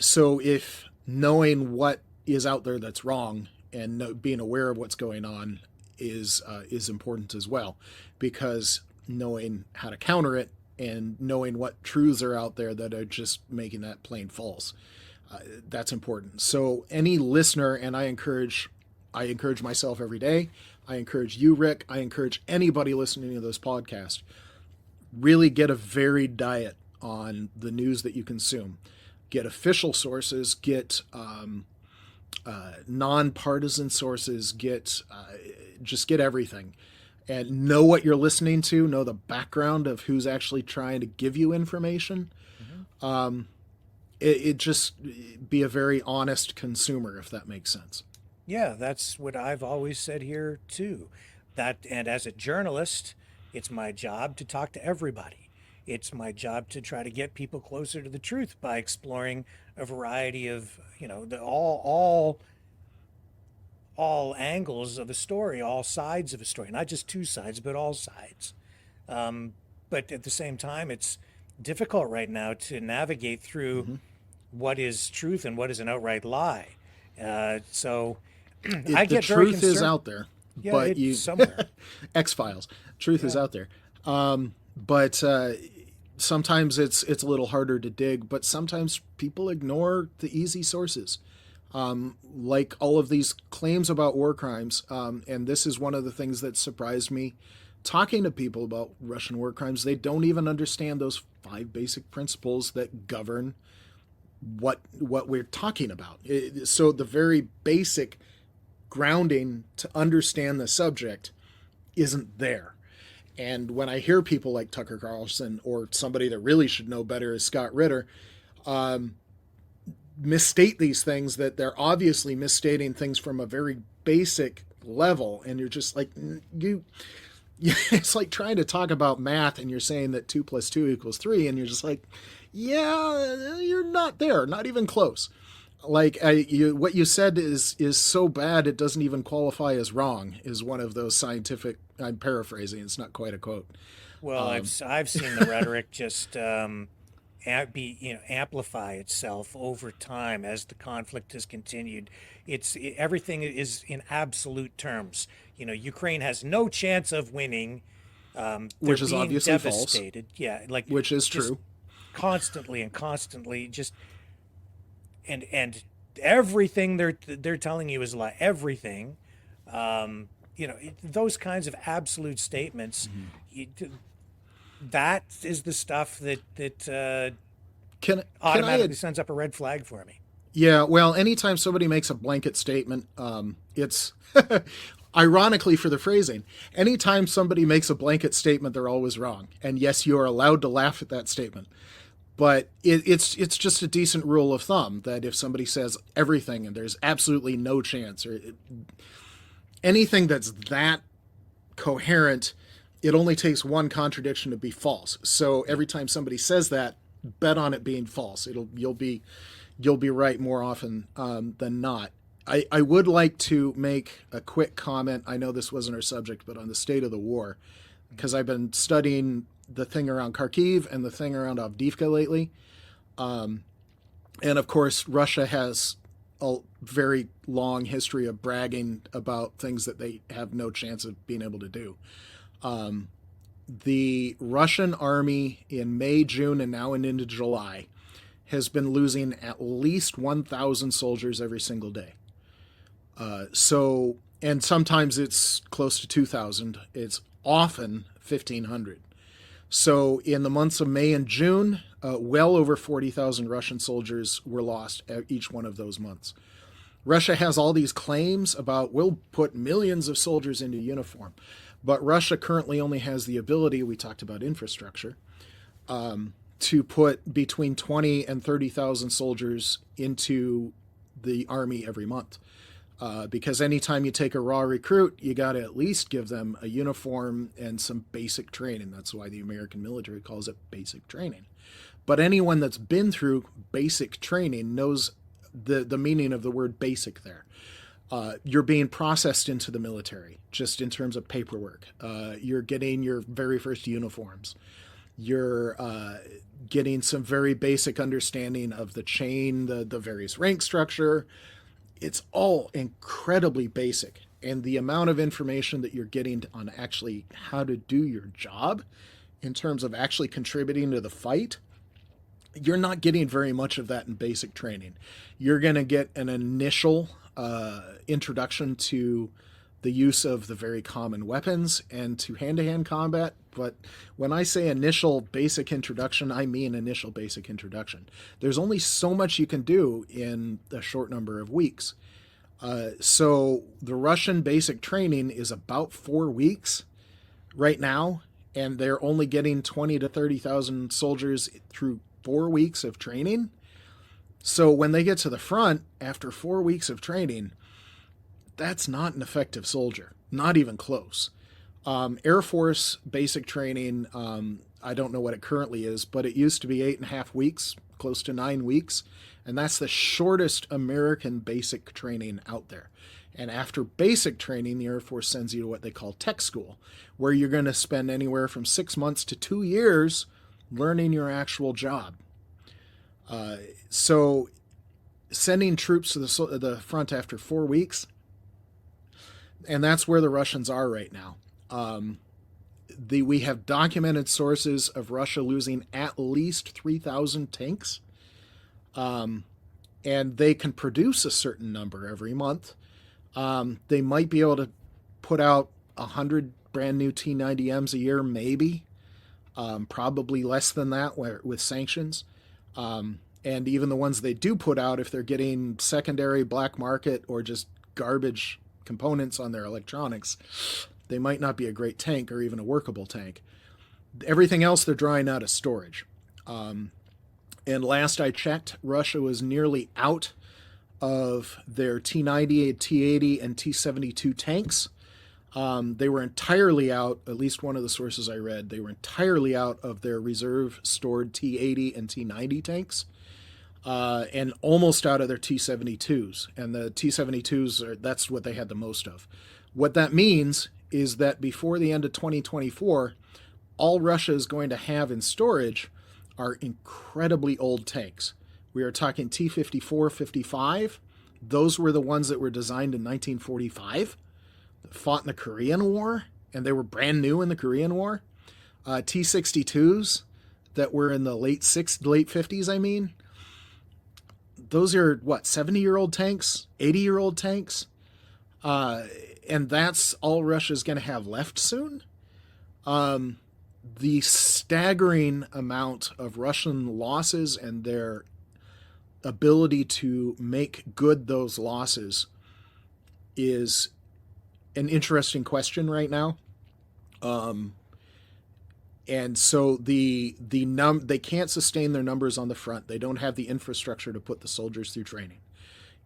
So if knowing what is out there that's wrong and being aware of what's going on is important as well, because knowing how to counter it and knowing what truths are out there that are just making that plain false. That's important. So any listener, and I encourage myself every day. I encourage you, Rick. I encourage anybody listening to this podcast, really get a varied diet on the news that you consume. Get official sources, get nonpartisan sources, just get everything. And know what you're listening to, know the background of who's actually trying to give you information. Mm-hmm. It just be a very honest consumer, if that makes sense. Yeah, that's what I've always said here too. And as a journalist, it's my job to talk to everybody. It's my job to try to get people closer to the truth by exploring a variety of, all angles of a story, all sides of a story, not just two sides, but all sides. But at the same time, it's difficult right now to navigate through Mm-hmm. what is truth and what is an outright lie. So I get the truth is out there, yeah, but it's somewhere. X-Files, truth is out there. But sometimes it's a little harder to dig, but sometimes people ignore the easy sources. Like all of these claims about war crimes. And this is one of the things that surprised me talking to people about Russian war crimes. They don't even understand those 5 basic principles that govern what we're talking about. So the very basic grounding to understand the subject isn't there. And when I hear people like Tucker Carlson or somebody that really should know better is Scott Ritter, misstate these things, that they're obviously misstating things from a very basic level, and you're just like, it's like trying to talk about math and you're saying that 2 + 2 = 3, and you're just like, yeah, you're not there, not even close. Like what you said is so bad it doesn't even qualify as wrong, is one of those scientific, I'm paraphrasing, it's not quite a quote. Well, I've seen the rhetoric just amplify itself over time as the conflict has continued. Everything is in absolute terms. Ukraine has no chance of winning. Which is obviously devastated. false. Yeah, like which is true. Constantly, just and everything they're telling you is a lie. Everything, those kinds of absolute statements. Mm-hmm. That is the stuff that automatically sends up a red flag for me. Yeah, well, anytime somebody makes a blanket statement, it's ironically for the phrasing, anytime somebody makes a blanket statement, they're always wrong. And yes, you are allowed to laugh at that statement. But it's just a decent rule of thumb that if somebody says everything and there's absolutely no chance, or anything that's that coherent, it only takes one contradiction to be false. So every time somebody says that, bet on it being false. You'll be right more often than not. I would like to make a quick comment. I know this wasn't our subject, but on the state of the war, because I've been studying the thing around Kharkiv and the thing around Avdiivka lately. And of course, Russia has a very long history of bragging about things that they have no chance of being able to do. The Russian army in May, June, and now into July has been losing at least 1,000 soldiers every single day. And sometimes it's close to 2,000. It's often 1,500. So in the months of May and June, well over 40,000 Russian soldiers were lost each one of those months. Russia has all these claims about, we'll put millions of soldiers into uniform. But Russia currently only has the ability, we talked about infrastructure, to put between 20 and 30,000 soldiers into the army every month. Because anytime you take a raw recruit, you got to at least give them a uniform and some basic training. That's why the American military calls it basic training. But anyone that's been through basic training knows the meaning of the word basic there. You're being processed into the military, just in terms of paperwork. You're getting your very first uniforms. You're getting some very basic understanding of the chain, the various rank structure. It's all incredibly basic. and the amount of information that you're getting on actually how to do your job in terms of actually contributing to the fight, you're not getting very much of that in basic training. You're going to get an initial introduction to the use of the very common weapons and to hand-to-hand combat. But when I say initial basic introduction, I mean initial basic introduction. There's only so much you can do in a short number of weeks. So the Russian basic training is about 4 weeks right now, and they're only getting 20 to 30,000 soldiers through 4 weeks of training. So when they get to the front after 4 weeks of training, that's not an effective soldier, not even close. Air Force basic training, I don't know what it currently is, but it used to be 8.5 weeks, close to 9 weeks. And that's the shortest American basic training out there. And after basic training, the Air Force sends you to what they call tech school, where you're going to spend anywhere from 6 months to 2 years learning your actual job. So sending troops to the front after 4 weeks, and that's where the Russians are right now. We have documented sources of Russia losing at least 3,000 tanks. And they can produce a certain number every month. They might be able to put out 100 brand new T-90Ms a year, maybe. Probably less than that with sanctions. And even the ones they do put out, if they're getting secondary black market or just garbage components on their electronics, they might not be a great tank or even a workable tank. Everything else they're drawing out of storage. And last I checked, Russia was nearly out of their T-90, T-80, and T-72 tanks. They were entirely out, at least one of the sources I read, they were entirely out of their reserve stored T-80 and T-90 tanks. And almost out of their T-72s. And the T-72s, that's what they had the most of. What that means is that before the end of 2024, all Russia is going to have in storage are incredibly old tanks. We are talking T-54, 55. Those were the ones that were designed in 1945, that fought in the Korean War, and they were brand new in the Korean War. T-62s that were in the late 50s, I mean. Those are, 70-year-old tanks, 80-year-old tanks? And that's all Russia's going to have left soon? The staggering amount of Russian losses and their ability to make good those losses is an interesting question right now. And so they can't sustain their numbers on the front. They don't have the infrastructure to put the soldiers through training.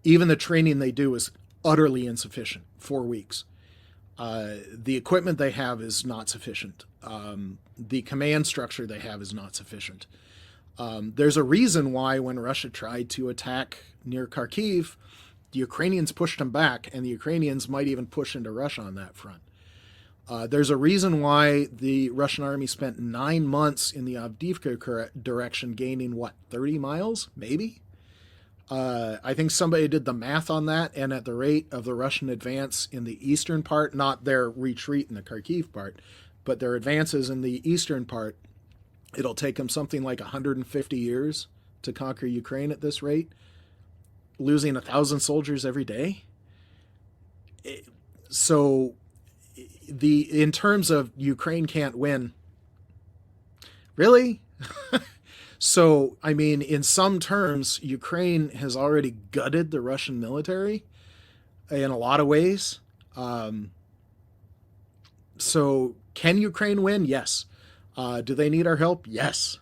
Even the training they do is utterly insufficient. 4 weeks. The equipment they have is not sufficient. The command structure they have is not sufficient. There's a reason why when Russia tried to attack near Kharkiv, the Ukrainians pushed them back, and the Ukrainians might even push into Russia on that front. There's a reason why the Russian army spent 9 months in the Avdiivka direction, gaining, 30 miles, maybe? I think somebody did the math on that, and at the rate of the Russian advance in the eastern part, not their retreat in the Kharkiv part, but their advances in the eastern part, it'll take them something like 150 years to conquer Ukraine at this rate, losing 1,000 soldiers every day. So in terms of Ukraine can't win, really? So, I mean, in some terms, Ukraine has already gutted the Russian military in a lot of ways. So can Ukraine win? Yes. Do they need our help? Yes.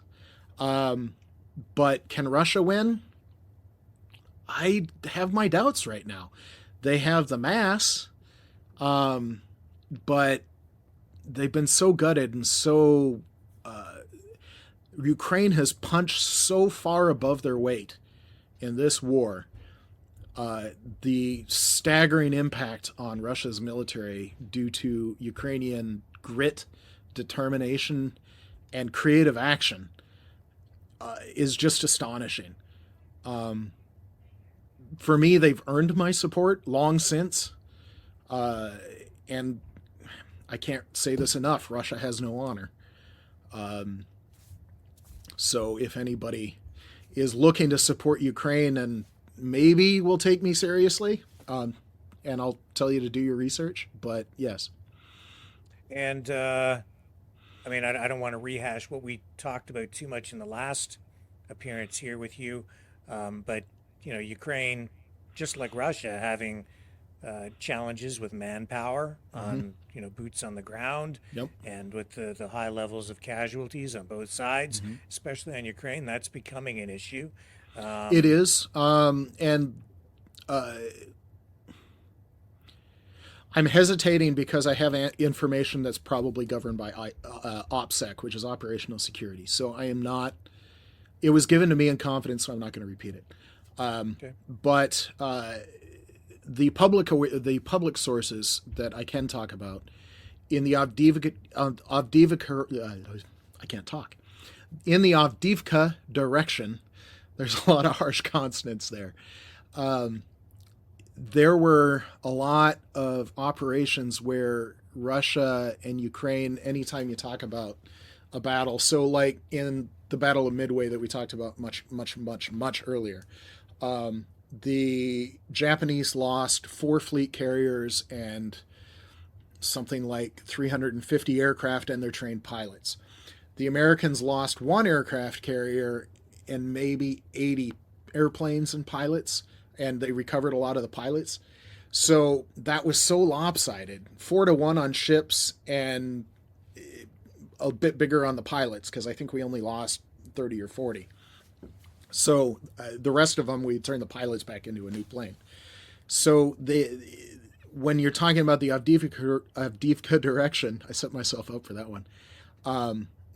But can Russia win? I have my doubts right now. They have the mass, but they've been so gutted and so Ukraine has punched so far above their weight in this war. The staggering impact on Russia's military due to Ukrainian grit, determination, and creative action is just astonishing. For me, they've earned my support long since. And I can't say this enough, Russia has no honor. So if anybody is looking to support Ukraine and maybe will take me seriously, and I'll tell you to do your research, but yes. And I mean, I don't want to rehash what we talked about too much in the last appearance here with you, but Ukraine, just like Russia, having challenges with manpower on boots on the ground, Yep. and with the high levels of casualties on both sides, especially on Ukraine, that's becoming an issue. It is, and I'm hesitating because I have information that's probably governed by OPSEC, which is Operational Security. So I am not. It was given to me in confidence, so I'm not going to repeat it. Okay. But the public sources that I can talk about in the Avdiivka, I can't talk. In the Avdiivka direction, there's a lot of harsh consonants there. There were a lot of operations where Russia and Ukraine, anytime you talk about a battle, so like in the Battle of Midway that we talked about much earlier, the Japanese lost 4 fleet carriers and something like 350 aircraft and their trained pilots. The Americans lost 1 aircraft carrier and maybe 80 airplanes and pilots, and they recovered a lot of the pilots. So that was so lopsided, 4-1 on ships and a bit bigger on the pilots, because I think we only lost 30 or 40. So the rest of them, we turned the pilots back into a new plane. So when you're talking about the Avdiivka direction, I set myself up for that one.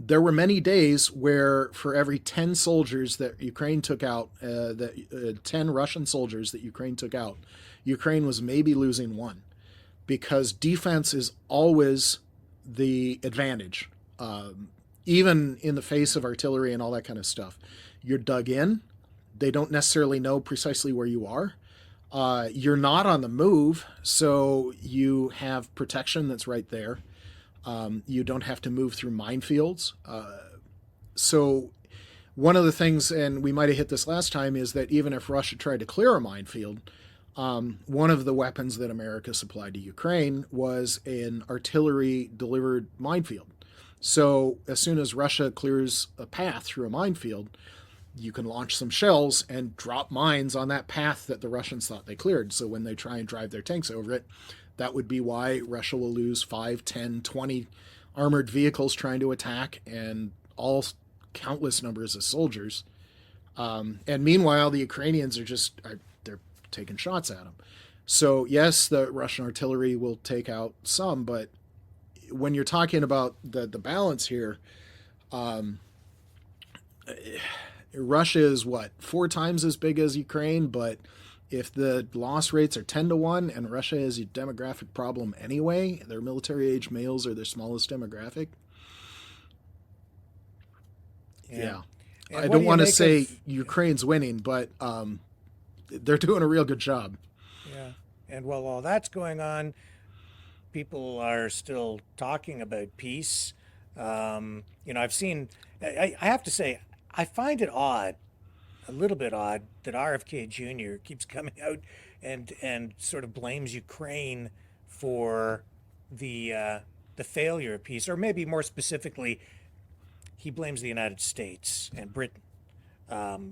There were many days where for every 10 soldiers that Ukraine took out, 10 Russian soldiers that Ukraine took out, Ukraine was maybe losing 1, because defense is always the advantage, even in the face of artillery and all that kind of stuff. You're dug in. They don't necessarily know precisely where you are. You're not on the move, so you have protection that's right there. You don't have to move through minefields. So one of the things, and we might have hit this last time, is that even if Russia tried to clear a minefield, one of the weapons that America supplied to Ukraine was an artillery-delivered minefield. So as soon as Russia clears a path through a minefield, you can launch some shells and drop mines on that path that the Russians thought they cleared. So when they try and drive their tanks over it, that would be why Russia will lose 5, 10, 20 armored vehicles trying to attack, and all countless numbers of soldiers. And meanwhile, the Ukrainians they're taking shots at them. So yes, the Russian artillery will take out some, but when you're talking about the balance here, Russia is 4 times as big as Ukraine, but if the loss rates are 10-1 and Russia is a demographic problem anyway, their military age males are their smallest demographic. Yeah. I don't want to say Ukraine's winning, but they're doing a real good job. Yeah. And while all that's going on, people are still talking about peace. I've seen, I have to say, I find it odd, a little bit odd, that RFK Jr. keeps coming out and sort of blames Ukraine for the failure of peace, or maybe more specifically, he blames the United States and Britain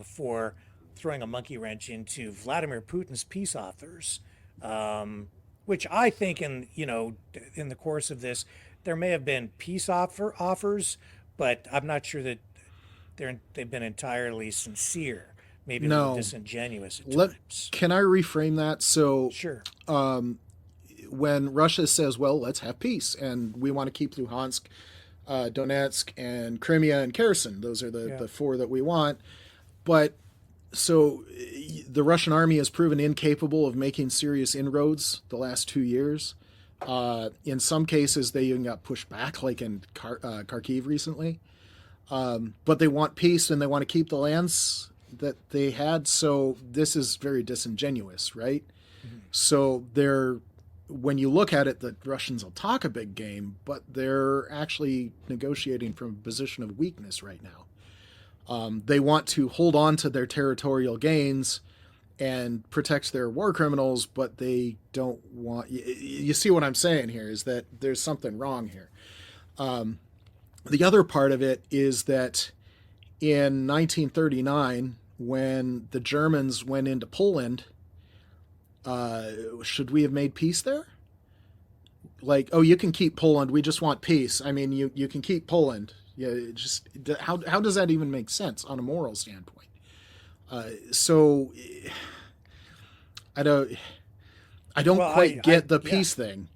for throwing a monkey wrench into Vladimir Putin's peace offers, which I think in the course of this, there may have been peace offers, but I'm not sure that they've been entirely sincere. Maybe a little disingenuous at times. Can I reframe that? So sure. When Russia says, well, let's have peace, and we want to keep Luhansk, Donetsk, and Crimea, and Kherson. Those are the 4 that we want. But so the Russian army has proven incapable of making serious inroads the last 2 years. In some cases, they even got pushed back, like in Kharkiv recently. But they want peace, and they want to keep the lands that they had. So this is very disingenuous, right? Mm-hmm. So they're when you look at it, the Russians will talk a big game, but they're actually negotiating from a position of weakness right now. They want to hold on to their territorial gains and protect their war criminals, but they don't want... You see what I'm saying here is that there's something wrong here. The other part of it is that in 1939, when the Germans went into Poland, should we have made peace there? Like, oh, you can keep Poland. We just want peace. I mean, you can keep Poland. Yeah, just how does that even make sense on a moral standpoint? So I don't quite get the peace thing.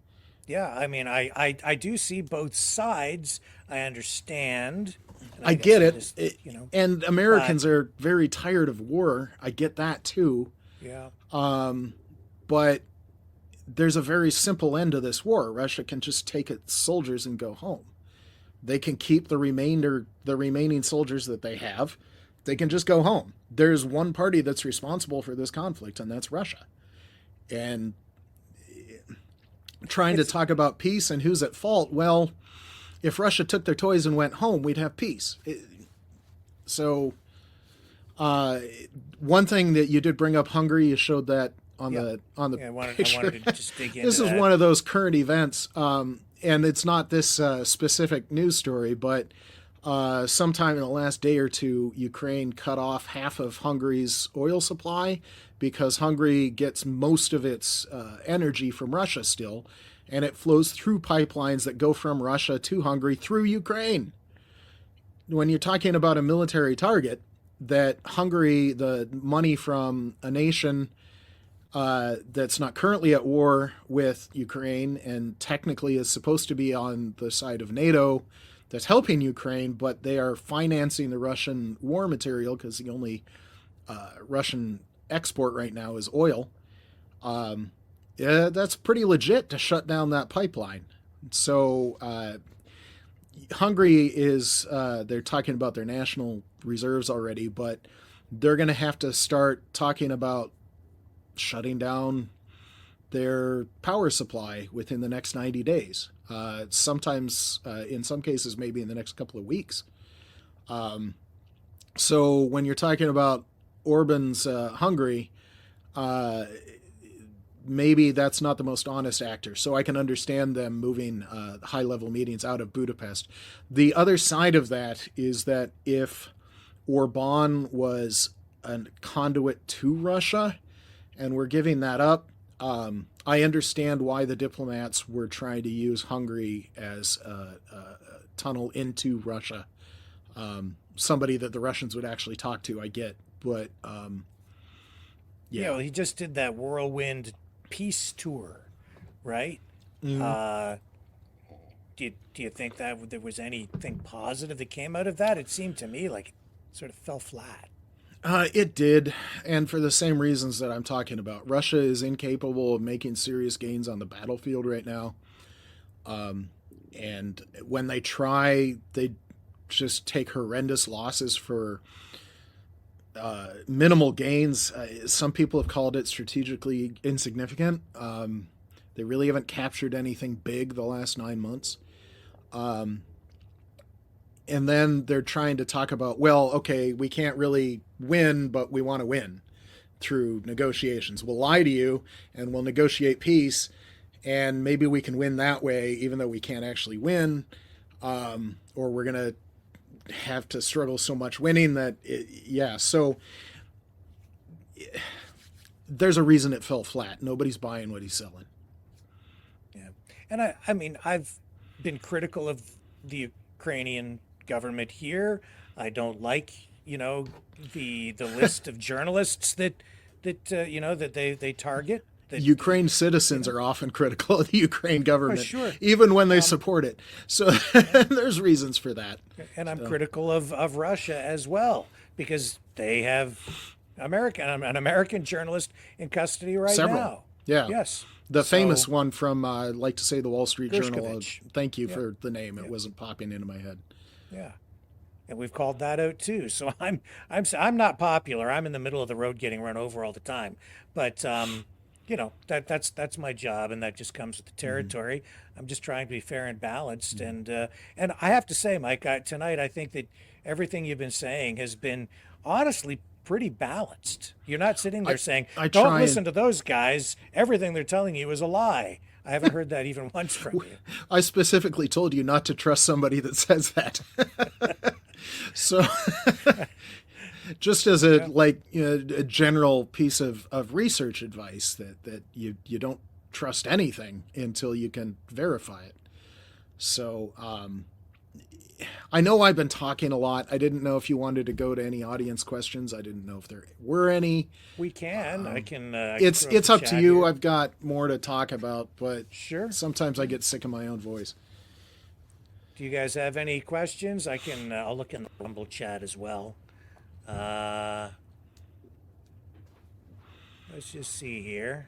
Yeah, I mean, I do see both sides. I understand. I get it. And Americans are very tired of war. I get that too. Yeah. But there's a very simple end to this war. Russia can just take its soldiers and go home. They can keep the remaining soldiers that they have. They can just go home. There's one party that's responsible for this conflict, and that's Russia. And trying to talk about peace and who's at fault, well, if Russia took their toys and went home, we'd have peace. So one thing that you did bring up, Hungary, you showed that on the picture. I wanted to just dig into This is that. one of those current events, and it's not this specific news story, but sometime in the last day or two, Ukraine cut off half of Hungary's oil supply because Hungary gets most of its energy from Russia still, and it flows through pipelines that go from Russia to Hungary through Ukraine. When you're talking about a military target, that Hungary, the money from a nation that's not currently at war with Ukraine and technically is supposed to be on the side of NATO that's helping Ukraine, but they are financing the Russian war material because the only Russian export right now is oil. Yeah, that's pretty legit to shut down that pipeline. So Hungary is, they're talking about their national reserves already, but they're going to have to start talking about shutting down their power supply within the next 90 days. Sometimes, in some cases, maybe in the next couple of weeks. So when you're talking about Orban's Hungary, maybe that's not the most honest actor. So I can understand them moving high-level meetings out of Budapest. The other side of that is that if Orban was a conduit to Russia, and we're giving that up, I understand why the diplomats were trying to use Hungary as a tunnel into Russia. Somebody that the Russians would actually talk to, I get. But, yeah, well, he just did that whirlwind peace tour, right? Mm-hmm. Do you think that there was anything positive that came out of that? It seemed to me like it sort of fell flat. It did, and for the same reasons that I'm talking about. Russia is incapable of making serious gains on the battlefield right now. And when they try, they just take horrendous losses for minimal gains. Some people have called it strategically insignificant. They really haven't captured anything big the last 9 months. And then they're trying to talk about, well, okay, we can't really win, but we want to win through negotiations. We'll lie to you and we'll negotiate peace, and maybe we can win that way, even though we can't actually win, or we're going to have to struggle so much winning that, so there's a reason it fell flat. Nobody's buying what he's selling. Yeah. And I mean, I've been critical of the Ukrainian government here. I don't like, the list of journalists that they target. Ukraine citizens are often critical of the Ukraine government, sure. even when they support it. So there's reasons for that. And I'm critical of Russia as well, because they have an American journalist in custody right Several. Now. Yeah. Yes. The famous one from, I like to say, the Wall Street Journal. Thank you Yeah. for the name. It wasn't popping into my head. Yeah. And we've called that out too. So I'm not popular. I'm in the middle of the road getting run over all the time. But you know, that's my job, and that just comes with the territory. I'm just trying to be fair and balanced, and I have to say, Mike, tonight I think that everything you've been saying has been honestly pretty balanced. You're not sitting there saying, I "Don't try listen and- to those guys. Everything they're telling you is a lie." I haven't heard that even once from you. I specifically told you not to trust somebody that says that. So just as a a general piece of research advice that you don't trust anything until you can verify it. So I know I've been talking a lot. I didn't know if you wanted to go to any audience questions. I didn't know if there were any. We can. I can. It's up to you. Here. I've got more to talk about, but sure. Sometimes I get sick of my own voice. Do you guys have any questions? I can. I'll look in the Rumble chat as well. Let's just see here.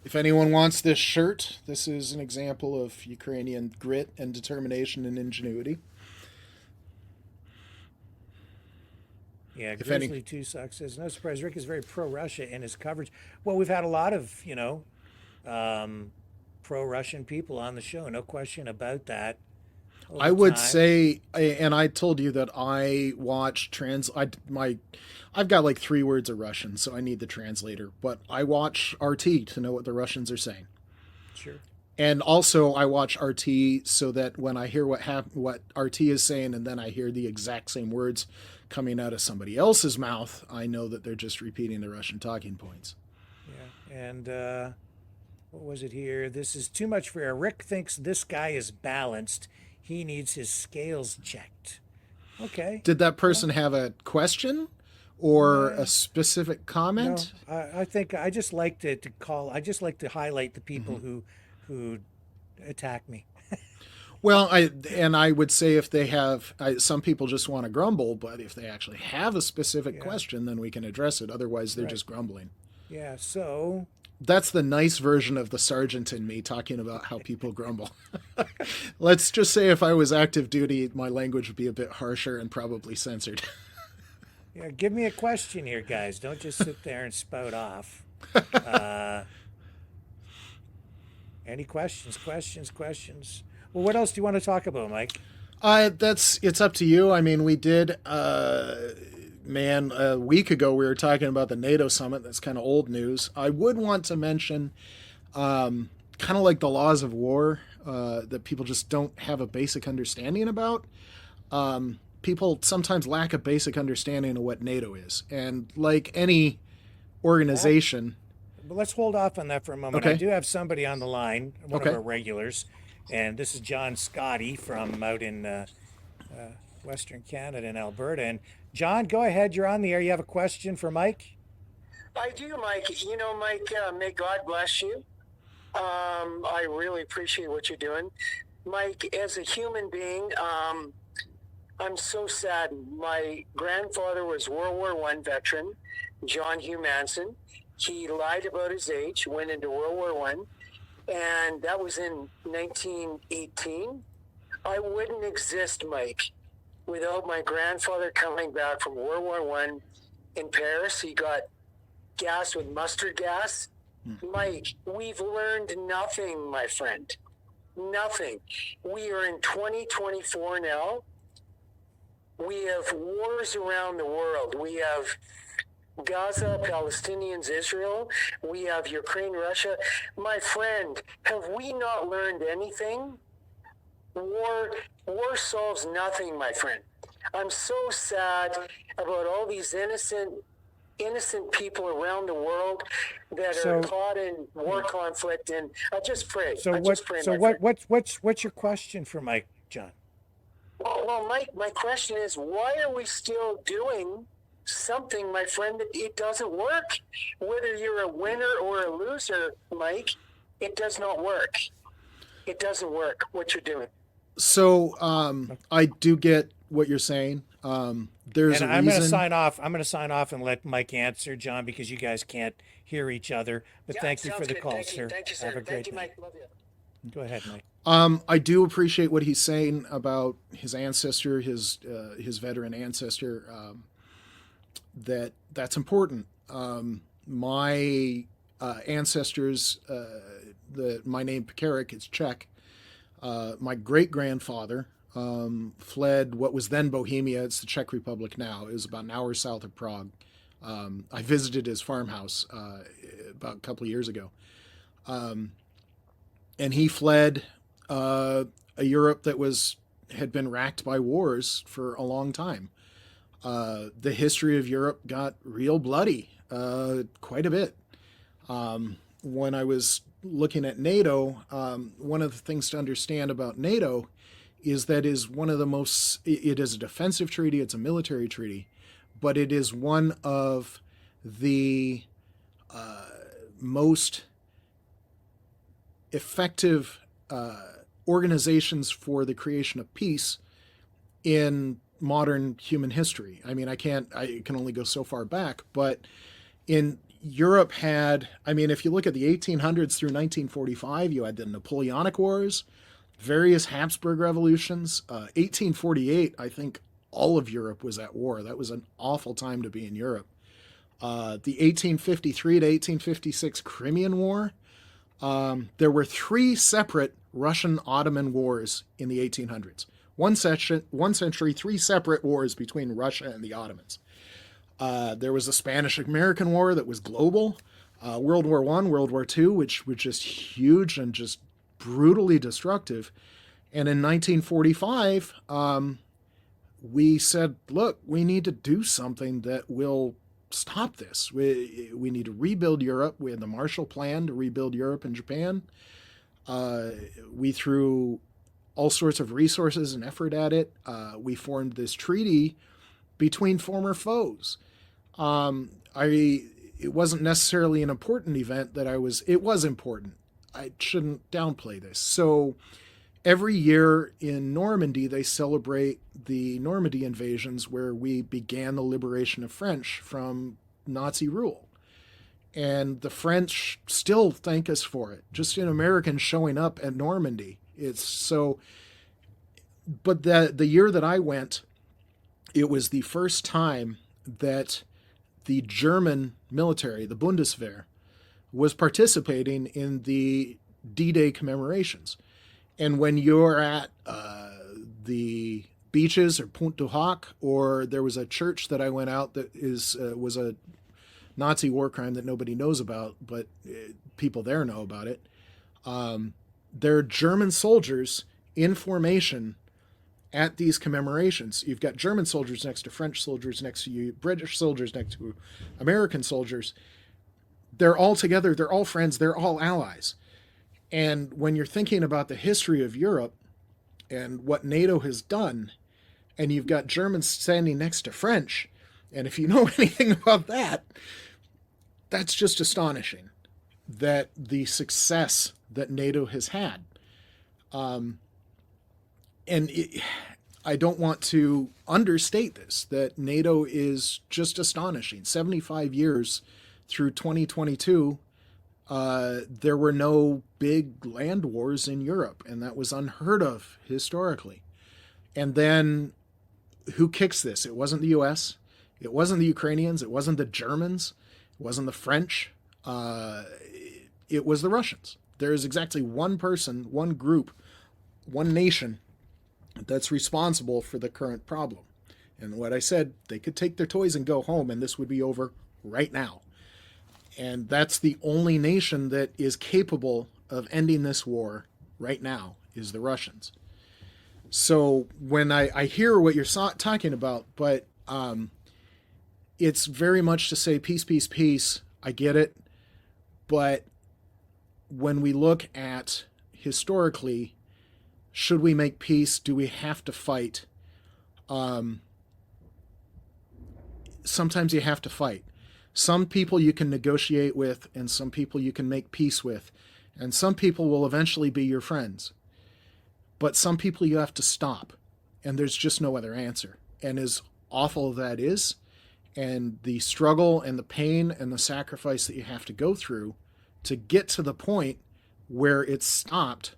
If anyone wants this shirt, this is an example of Ukrainian grit and determination and ingenuity. Yeah, Grizzly 2 Sucks says, no surprise, Rick is very pro-Russia in his coverage. Well, we've had a lot of, pro-Russian people on the show. No question about that. I would say, and I told you that I watch I've got like 3 words of Russian, so I need the translator, but I watch RT to know what the Russians are saying. Sure. And also I watch RT so that when I hear what RT is saying, and then I hear the exact same words coming out of somebody else's mouth, I know that they're just repeating the Russian talking points. Yeah. And what was it here? This is too much for Rick thinks this guy is balanced. He needs his scales checked. Okay. Did that person have a question or a specific comment? No, I think I just like to I just like to highlight the people who attack me. Well, I would say if they have, some people just want to grumble, but if they actually have a specific question, then we can address it. Otherwise, they're just grumbling. Yeah, so... That's the nice version of the sergeant in me talking about how people grumble. Let's just say if I was active duty, my language would be a bit harsher and probably censored. Yeah, give me a question here, guys. Don't just sit there and spout off. Any questions? Well, what else do you want to talk about, Mike? It's up to you. I mean, we did, a week ago we were talking about the NATO summit. That's kind of old news. I would want to mention, kind of like the laws of war, that people just don't have a basic understanding about. People sometimes lack a basic understanding of what NATO is. And like any organization... But let's hold off on that for a moment. Okay. I do have somebody on the line, one of our regulars, and this is John Scotty from out in Western Canada in Alberta. And John, go ahead. You're on the air. You have a question for Mike? I do, Mike. Mike, may God bless you. I really appreciate what you're doing. Mike, as a human being, I'm so saddened. My grandfather was World War I veteran, John Hugh Manson. He lied about his age, went into World War I, and that was in 1918. I wouldn't exist, Mike, without my grandfather coming back from World War I in Paris. He got gas with mustard gas. Mike, we've learned nothing, my friend. Nothing. We are in 2024 now. We have wars around the world. We have Gaza, Palestinians, Israel. We have Ukraine, Russia. My friend, have we not learned anything? War solves nothing, my friend. I'm so sad about all these innocent people around the world that are caught in war conflict. And I just pray. What's your question for Mike, John? Well, Mike, my question is, why are we still doing something, my friend, that it doesn't work? Whether you're a winner or a loser, Mike, it does not work. It doesn't work, what you're doing. So I do get what you're saying. There's a reason. I'm going to sign off. I'm going to sign off and let Mike answer, John, because you guys can't hear each other. But thank you for the call, sir. Thank you, sir. Have a great night. Mike. Love you. Go ahead, Mike. I do appreciate what he's saying about his ancestor, his veteran ancestor. That's important. My ancestors, my name Pekarek is Czech. My great-grandfather fled what was then Bohemia. It's the Czech Republic now. It was about an hour south of Prague. I visited his farmhouse about a couple of years ago. And he fled a Europe that had been racked by wars for a long time. The history of Europe got real bloody quite a bit. When I was looking at NATO, one of the things to understand about NATO is that is one of the most, it is a defensive treaty, it's a military treaty, but it is one of the most effective organizations for the creation of peace in modern human history. I mean, I can only go so far back, but Europe had, if you look at the 1800s through 1945, you had the Napoleonic Wars, various Habsburg revolutions. 1848, I think all of Europe was at war. That was an awful time to be in Europe. The 1853 to 1856 Crimean War. There were 3 separate Russian-Ottoman wars in the 1800s. One century, 3 separate wars between Russia and the Ottomans. There was a Spanish-American War that was global. World War I, World War II, which was just huge and just brutally destructive. And in 1945, we said, look, we need to do something that will stop this. We need to rebuild Europe. We had the Marshall Plan to rebuild Europe and Japan. We threw all sorts of resources and effort at it. We formed this treaty between former foes. It wasn't necessarily an important event it was important. I shouldn't downplay this. So every year in Normandy, they celebrate the Normandy invasions where we began the liberation of French from Nazi rule. And the French still thank us for it. Just in Americans showing up at Normandy. But the year that I went, it was the first time that the German military, the Bundeswehr, was participating in the D-Day commemorations. And when you're at the beaches or Punt du Hoc, or there was a church that I went out that was a Nazi war crime that nobody knows about, but people there know about it. There are German soldiers in formation at these commemorations. You've got German soldiers next to French soldiers next to you, British soldiers next to American soldiers. They're all together, they're all friends, they're all allies. And when you're thinking about the history of Europe and what NATO has done, and you've got Germans standing next to French, and if you know anything about that, that's just astonishing, that the success that NATO has had. I don't want to understate this, that NATO is just astonishing. 75 years through 2022, there were no big land wars in Europe, and that was unheard of historically. And then who kicks this? It wasn't the U.S., it wasn't the Ukrainians, it wasn't the Germans, it wasn't the French, it was the Russians. There is exactly one person, one group, one nation that's responsible for the current problem. And what I said, they could take their toys and go home, and this would be over right now. And that's the only nation that is capable of ending this war right now, is the Russians. So when I hear what you're talking about, but it's very much to say peace, peace, peace. I get it. But when we look at historically, should we make peace? Do we have to fight? Sometimes you have to fight. Some people you can negotiate with, and some people you can make peace with. And some people will eventually be your friends. But some people you have to stop. And there's just no other answer. And as awful as that is, and the struggle and the pain and the sacrifice that you have to go through to get to the point where it's stopped,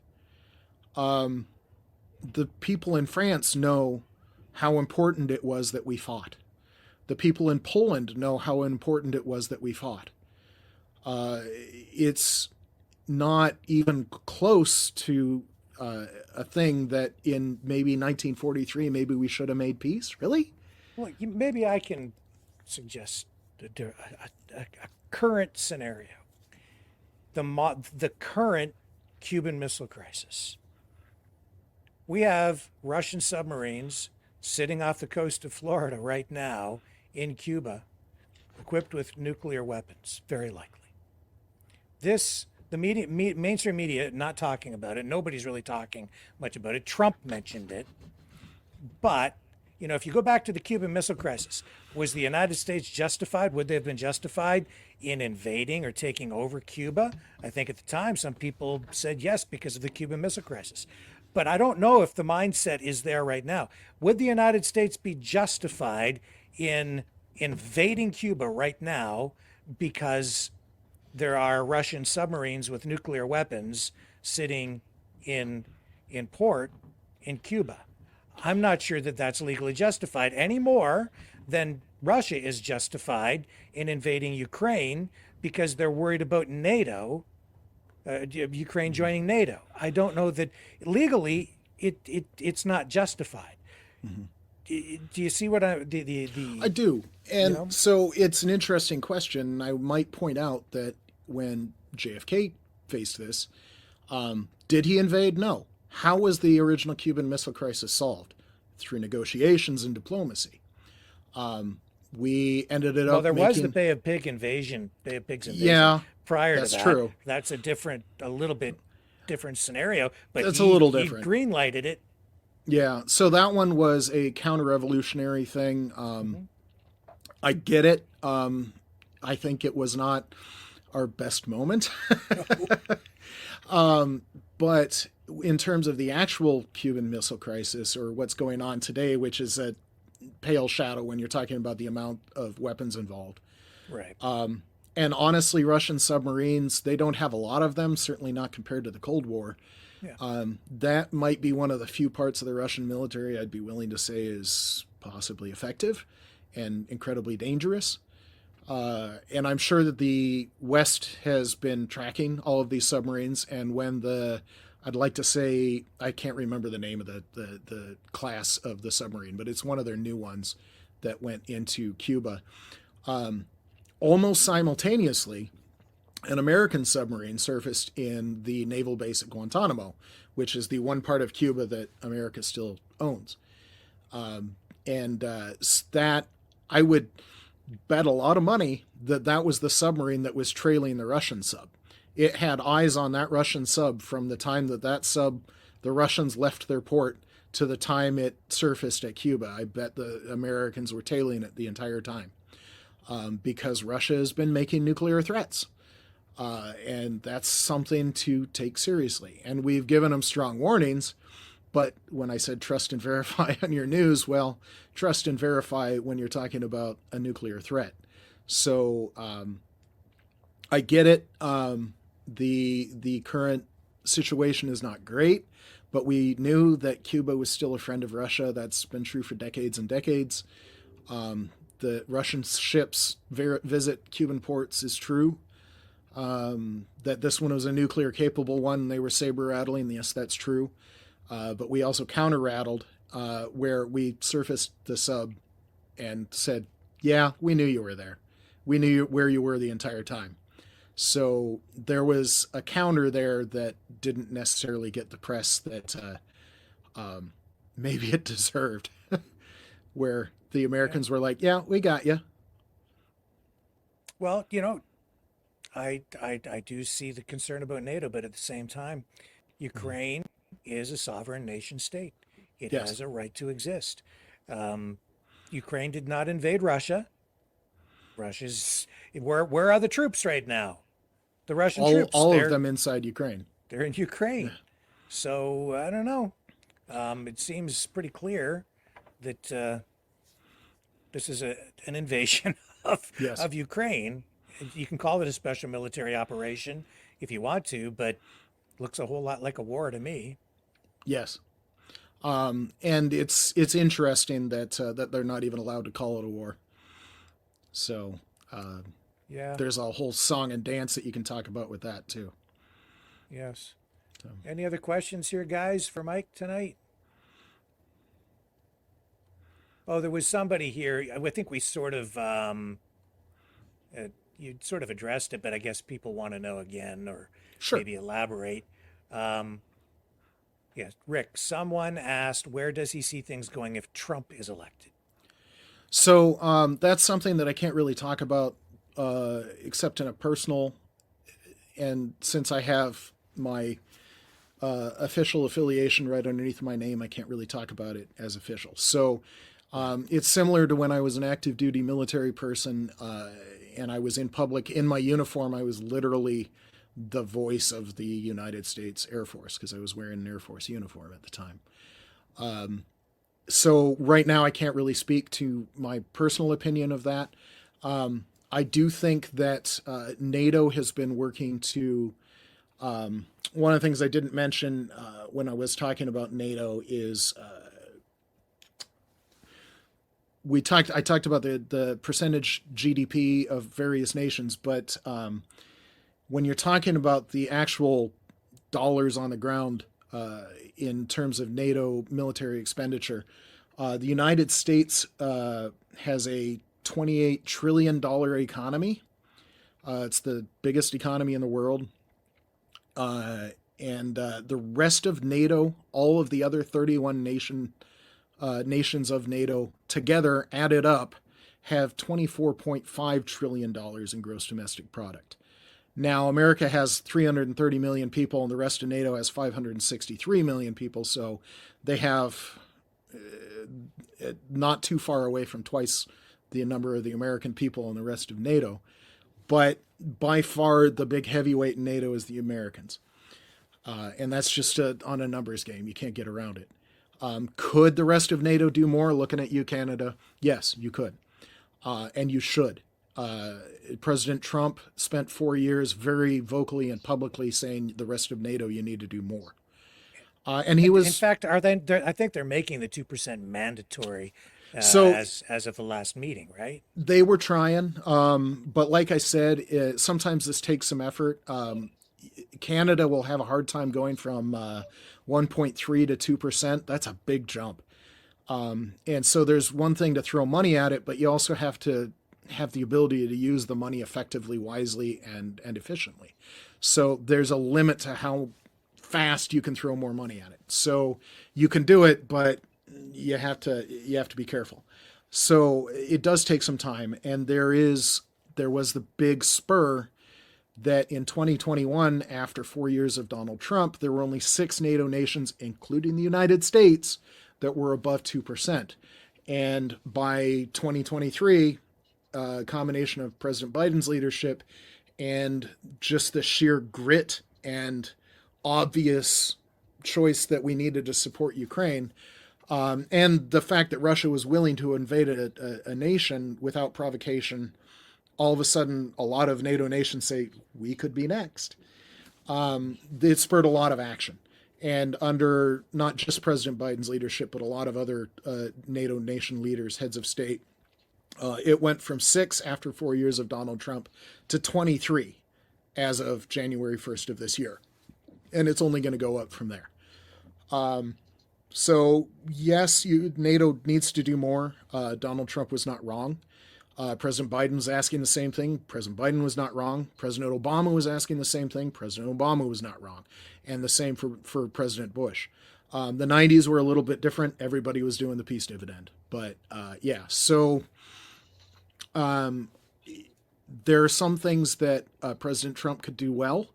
the people in France know how important it was that we fought. The people in Poland know how important it was that we fought. It's not even close to a thing that in maybe 1943, maybe we should have made peace. Really? Well, maybe I can suggest a current scenario. The current Cuban Missile Crisis. We have Russian submarines sitting off the coast of Florida right now in Cuba, equipped with nuclear weapons, very likely. The mainstream media, not talking about it. Nobody's really talking much about it. Trump mentioned it. But, if you go back to the Cuban Missile Crisis, was the United States justified? Would they have been justified in invading or taking over Cuba? I think at the time, some people said yes because of the Cuban Missile Crisis. But I don't know if the mindset is there right now. Would the United States be justified in invading Cuba right now because there are Russian submarines with nuclear weapons sitting in port in Cuba? I'm not sure that that's legally justified any more than Russia is justified in invading Ukraine because they're worried about NATO, Ukraine joining NATO. I don't know that legally it's not justified. Mm-hmm. Do you see what I do? And so it's an interesting question. I might point out that when JFK faced this, did he invade? No. How was the original Cuban Missile Crisis solved? Through negotiations and diplomacy. We ended it up. Well, there was the Bay of Pigs invasion. Yeah, prior that's to that, true. That's a little bit different scenario. But that's a little different. He green-lighted it. Yeah, so that one was a counter-revolutionary thing. I get it. I think it was not our best moment. But in terms of the actual Cuban Missile Crisis, or what's going on today, which is a pale shadow when you're talking about the amount of weapons involved. Right. And honestly, Russian submarines, they don't have a lot of them, certainly not compared to the Cold War. Yeah. That might be one of the few parts of the Russian military I'd be willing to say is possibly effective and incredibly dangerous. And I'm sure that the West has been tracking all of these submarines. And when I'd like to say, I can't remember the name of the class of the submarine, but it's one of their new ones that went into Cuba. Almost simultaneously, an American submarine surfaced in the naval base at Guantanamo, which is the one part of Cuba that America still owns. That I would bet a lot of money that was the submarine that was trailing the Russian sub. It had eyes on that Russian sub from the time that sub, the Russians left their port, to the time it surfaced at Cuba. I bet the Americans were tailing it the entire time because Russia has been making nuclear threats. And that's something to take seriously. And we've given them strong warnings. But when I said trust and verify on your news, well, trust and verify when you're talking about a nuclear threat. So I get it. The current situation is not great, but we knew that Cuba was still a friend of Russia. That's been true for decades and decades. The Russian ships visit Cuban ports is true. That this one was a nuclear capable one. They were saber rattling. Yes, that's true. But we also counter rattled where we surfaced the sub and said, yeah, we knew you were there. We knew where you were the entire time. So there was a counter there that didn't necessarily get the press that maybe it deserved, where the Americans were like, yeah, we got you. Well, I do see the concern about NATO, but at the same time, Ukraine is a sovereign nation state. It has a right to exist. Ukraine did not invade Russia. Where are the troops right now? The Russian troops. All of them inside Ukraine. They're in Ukraine. Yeah. So I don't know. It seems pretty clear that this is an invasion of Ukraine. You can call it a special military operation if you want to, but it looks a whole lot like a war to me. Yes. And it's interesting that they're not even allowed to call it a war. So Yeah. there's a whole song and dance that you can talk about with that too. Yes. So. Any other questions here, guys, for Mike tonight? Oh, there was somebody here. I think we sort of you sort of addressed it, but I guess people want to know again, or Sure. maybe elaborate. Yes, Rick. Someone asked, where does he see things going if Trump is elected? So that's something that I can't really talk about except in a personal. And since I have my official affiliation right underneath my name, I can't really talk about it as official. So it's similar to when I was an active duty military person and I was in public in my uniform. I was literally the voice of the United States Air Force because I was wearing an Air Force uniform at the time. So right now I can't really speak to my personal opinion of that. I do think that NATO has been working to. One of the things I didn't mention when I was talking about NATO is I talked about the percentage GDP of various nations, but when you're talking about the actual dollars on the ground in terms of NATO military expenditure, the United States has a $28 trillion economy. It's the biggest economy in the world. And the rest of NATO, all of the other 31 nations of NATO together added up, have $24.5 trillion in gross domestic product. Now, America has 330 million people, and the rest of NATO has 563 million people, so they have not too far away from twice the number of the American people and the rest of NATO. But by far, the big heavyweight in NATO is the Americans. And that's just on a numbers game. You can't get around it. Could the rest of NATO do more? Looking at you, Canada, yes, you could. And you should. President Trump spent 4 years very vocally and publicly saying the rest of NATO, you need to do more. And he was. In fact, I think they're making the 2% mandatory as of the last meeting, right? They were trying. But like I said, sometimes this takes some effort. Canada will have a hard time going from 1.3 to 2%. That's a big jump. And so there's one thing to throw money at it, but you also have to have the ability to use the money effectively, wisely, and efficiently. So there's a limit to how fast you can throw more money at it. So you can do it, but you have to be careful. So it does take some time, and there was the big spur that in 2021, after 4 years of Donald Trump, there were only 6 NATO nations, including the United States, that were above 2%. And by 2023, a combination of President Biden's leadership and just the sheer grit and obvious choice that we needed to support Ukraine, and the fact that Russia was willing to invade a nation without provocation, all of a sudden, a lot of NATO nations say, we could be next. It spurred a lot of action. And under not just President Biden's leadership, but a lot of other NATO nation leaders, heads of state, it went from 6 after 4 years of Donald Trump to 23 as of January 1st of this year. And it's only going to go up from there. So, yes, NATO needs to do more. Donald Trump was not wrong. President Biden was asking the same thing. President Biden was not wrong. President Obama was asking the same thing. President Obama was not wrong. And the same for President Bush. The 90s were a little bit different. Everybody was doing the peace dividend. But yeah, so there are some things that President Trump could do well.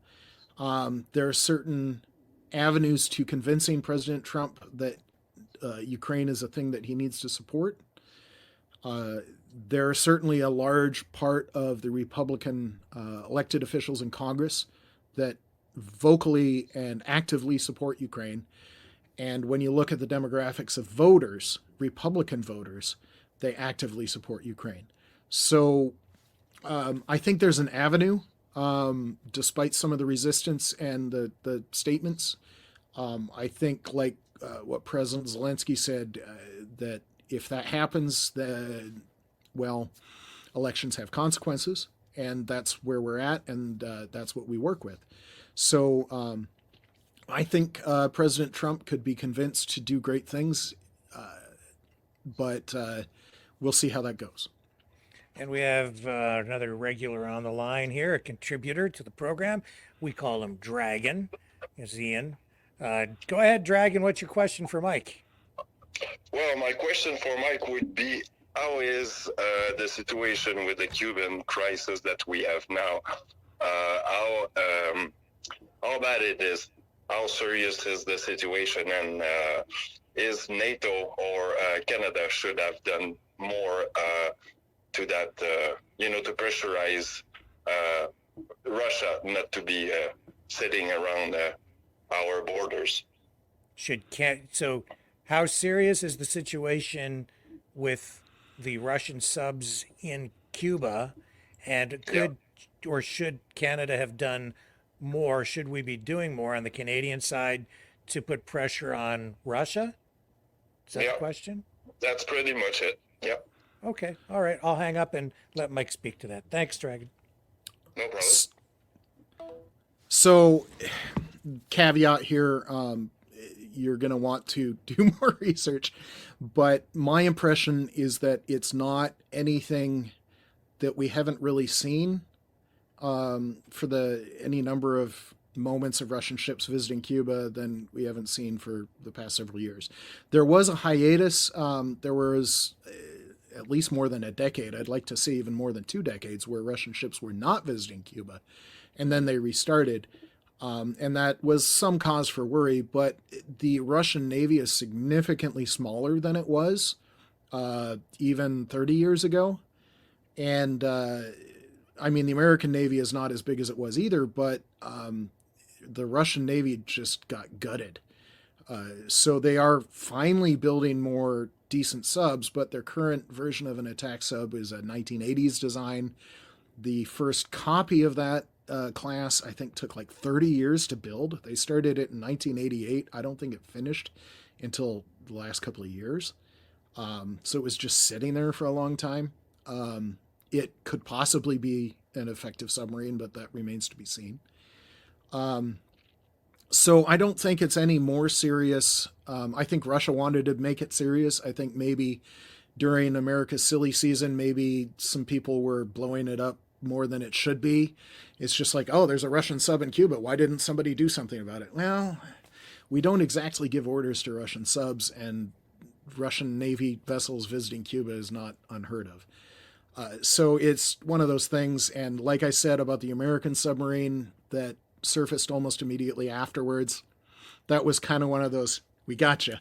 There are certain avenues to convincing President Trump that Ukraine is a thing that he needs to support. There are certainly a large part of the Republican elected officials in Congress that vocally and actively support Ukraine. And when you look at the demographics of voters, Republican voters, they actively support Ukraine. So I think there's an avenue, despite some of the resistance and the statements. I think, like what President Zelensky said, that if that happens, well, elections have consequences, and that's where we're at, and that's what we work with. So I think President Trump could be convinced to do great things, but we'll see how that goes. And we have another regular on the line here, a contributor to the program. We call him Dragon. Is Ian? Go ahead, Dragon. What's your question for Mike? Well, my question for Mike would be, how is the situation with the Cuban crisis that we have now? How bad it is? How serious is the situation? And is NATO or Canada should have done more to that, to pressurize Russia not to be sitting around our borders? So how serious is the situation with the Russian subs in Cuba, and or should Canada have done more? Should we be doing more on the Canadian side to put pressure on Russia? Is that the question? That's pretty much it. Yeah. Okay. All right. I'll hang up and let Mike speak to that. Thanks, Dragon. No problem. So, caveat here, you're going to want to do more research, but my impression is that it's not anything that we haven't really seen for any number of moments of Russian ships visiting Cuba than we haven't seen for the past several years. There was a hiatus. There was at least more than a decade. I'd like to see even more than 2 decades where Russian ships were not visiting Cuba, and then they restarted. And that was some cause for worry, but the Russian Navy is significantly smaller than it was even 30 years ago. And I mean, the American Navy is not as big as it was either, but the Russian Navy just got gutted. So they are finally building more decent subs, but their current version of an attack sub is a 1980s design. The first copy of that class, I think, took like 30 years to build. They started it in 1988. I don't think it finished until the last couple of years. So it was just sitting there for a long time. It could possibly be an effective submarine, but that remains to be seen. So I don't think it's any more serious. I think Russia wanted to make it serious. I think maybe during America's silly season, maybe some people were blowing it up more than it should be. It's just like, oh, there's a Russian sub in Cuba. Why didn't somebody do something about it? Well, we don't exactly give orders to Russian subs, and Russian Navy vessels visiting Cuba is not unheard of. So it's one of those things. And like I said about the American submarine that surfaced almost immediately afterwards, that was kind of one of those, we got you.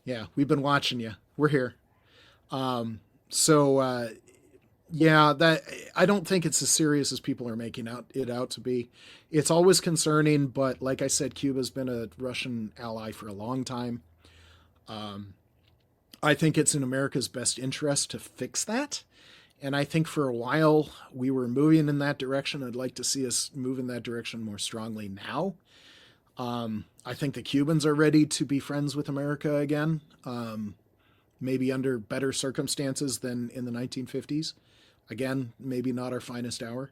Yeah, we've been watching you. We're here. Yeah, that I don't think it's as serious as people are making it out to be. It's always concerning, but like I said, Cuba's been a Russian ally for a long time. I think it's in America's best interest to fix that. And I think for a while we were moving in that direction. I'd like to see us move in that direction more strongly now. I think the Cubans are ready to be friends with America again, maybe under better circumstances than in the 1950s. Again, maybe not our finest hour.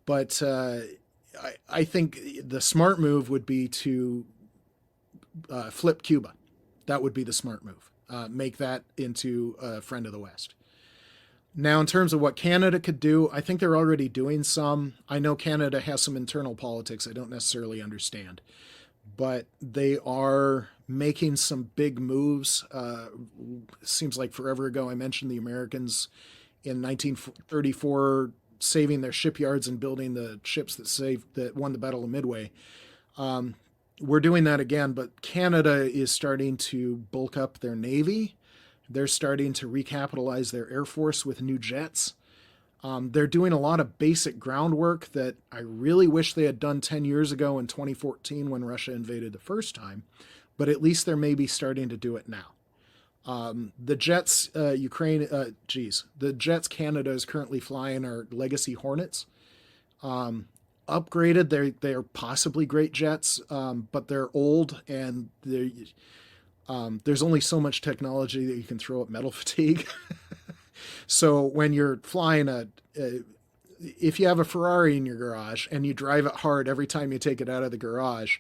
But I think the smart move would be to flip Cuba. That would be the smart move. Make that into a friend of the West. Now, in terms of what Canada could do, I think they're already doing some. I know Canada has some internal politics I don't necessarily understand, but they are making some big moves. Seems like forever ago I mentioned the Americans in 1934 saving their shipyards and building the ships that won the Battle of Midway. We're doing that again, but Canada is starting to bulk up their Navy. They're starting to recapitalize their Air Force with new jets. They're doing a lot of basic groundwork that I really wish they had done 10 years ago in 2014 when Russia invaded the first time, but at least they're maybe starting to do it now. The jets the jets Canada is currently flying are Legacy Hornets. Upgraded, they're possibly great jets, but they're old and there's only so much technology that you can throw at metal fatigue. So when you're flying a if you have a Ferrari in your garage and you drive it hard every time you take it out of the garage,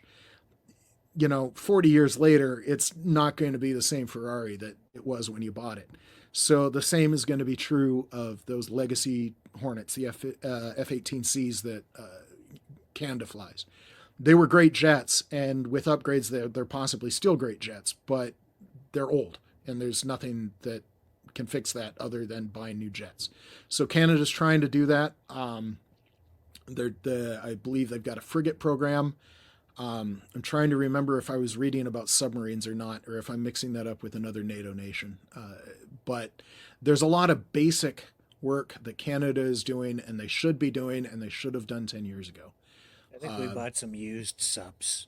40 years later, it's not going to be the same Ferrari that it was when you bought it. So the same is going to be true of those legacy Hornets, the F-18Cs that Canada flies. They were great jets, and with upgrades, they're possibly still great jets, but they're old, and there's nothing that can fix that other than buying new jets. So Canada's trying to do that. I believe they've got a frigate program. I'm trying to remember if I was reading about submarines or not, or if I'm mixing that up with another NATO nation. But there's a lot of basic work that Canada is doing, and they should be doing, and they should have done 10 years ago. I think we bought some used subs.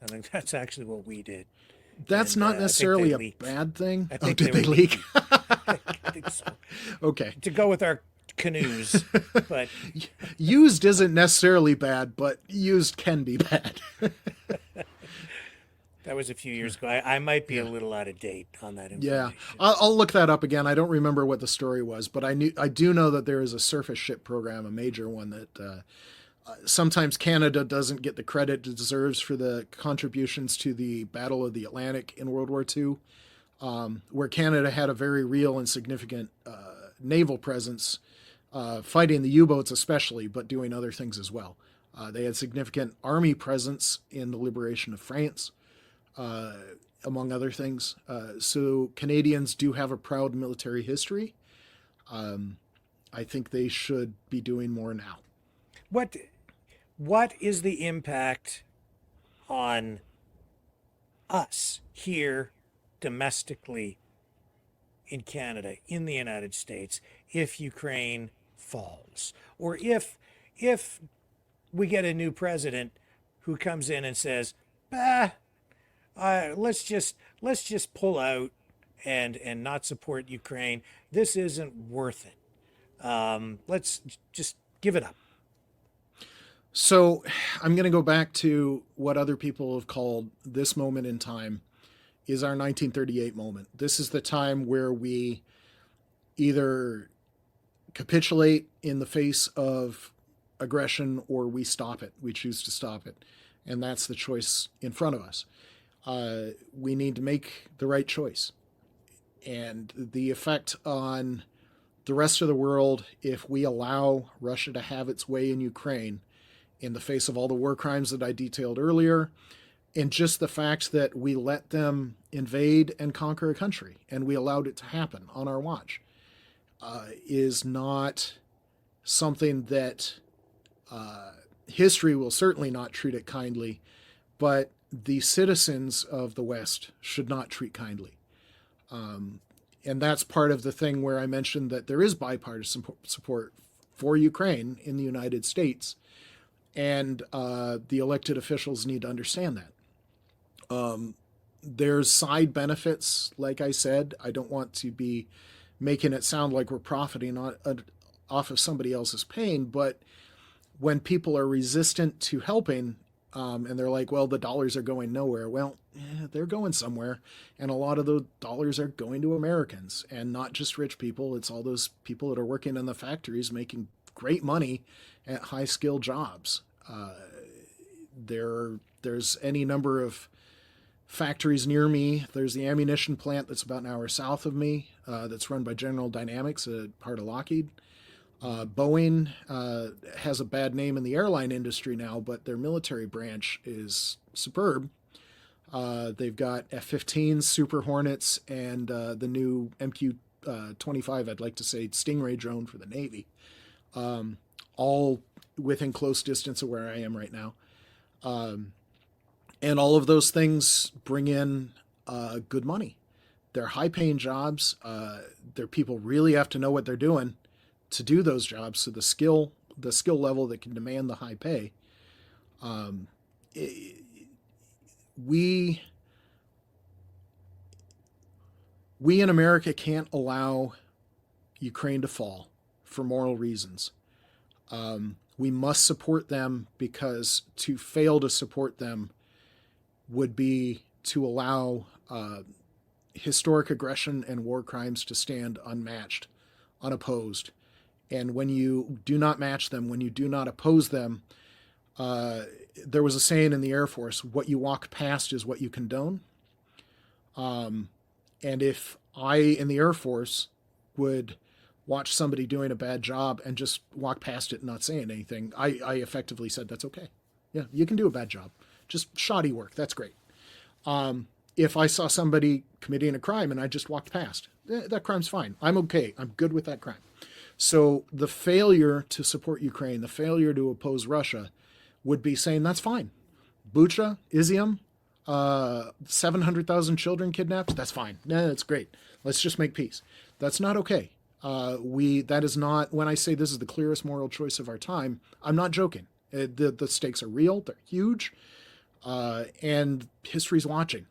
I think that's actually what we did. That's not necessarily a bad thing. I think did they leak? I think so. Okay. To go with our canoes, but used isn't necessarily bad, but used can be bad. That was a few years ago. I might be a little out of date on that information. Yeah, I'll look that up again. I don't remember what the story was, but I do know that there is a surface ship program, a major one that sometimes Canada doesn't get the credit it deserves for the contributions to the Battle of the Atlantic in World War II, where Canada had a very real and significant naval presence, fighting the U-boats especially, but doing other things as well. They had significant army presence in the liberation of France, among other things. So Canadians do have a proud military history. I think they should be doing more now. What is the impact on us here domestically in Canada, in the United States, if Ukraine falls? Or if we get a new president who comes in and says, let's just pull out and not support Ukraine. This isn't worth it. Let's just give it up. So I'm going to go back to what other people have called this moment in time is our 1938 moment. This is the time where we either capitulate in the face of aggression or we stop it. We choose to stop it. And that's the choice in front of us. We need to make the right choice. And the effect on the rest of the world, if we allow Russia to have its way in Ukraine, in the face of all the war crimes that I detailed earlier, and just the fact that we let them invade and conquer a country, and we allowed it to happen on our watch, is not something that history will certainly not treat it kindly, but the citizens of the West should not treat kindly. And that's part of the thing where I mentioned that there is bipartisan support for Ukraine in the United States, and the elected officials need to understand that. There's side benefits, like I said. I don't want to be making it sound like we're profiting off of somebody else's pain, but when people are resistant to helping, and they're like, well, the dollars are going nowhere. Well, they're going somewhere, and a lot of those dollars are going to Americans, and not just rich people. It's all those people that are working in the factories making great money at high-skilled jobs. There's any number of factories near me. There's the ammunition plant that's about an hour south of me, that's run by General Dynamics, a part of Lockheed. Boeing has a bad name in the airline industry now, but their military branch is superb. They've got F-15s, Super Hornets, and the new MQ-25, I'd like to say, Stingray drone for the Navy, all within close distance of where I am right now. And all of those things bring in good money. They're high-paying jobs. They're people really have to know what they're doing to do those jobs. So the skill level that can demand the high pay. We in America can't allow Ukraine to fall for moral reasons. We must support them, because to fail to support them would be to allow historic aggression and war crimes to stand unmatched, unopposed, And when you do not match them, when you do not oppose them, there was a saying in the Air Force, what you walk past is what you condone. And if I, in the Air Force, would watch somebody doing a bad job and just walk past it and not saying anything, I effectively said, that's okay. Yeah, you can do a bad job. Just shoddy work. That's great. If I saw somebody committing a crime and I just walked past, that crime's fine. I'm okay. I'm good with that crime. So the failure to support Ukraine, the failure to oppose Russia would be saying, that's fine. Bucha, Izium, 700,000 children kidnapped, that's fine. No, that's great. Let's just make peace. That's not okay. That is not, when I say this is the clearest moral choice of our time, I'm not joking. The stakes are real. They're huge. And history's watching.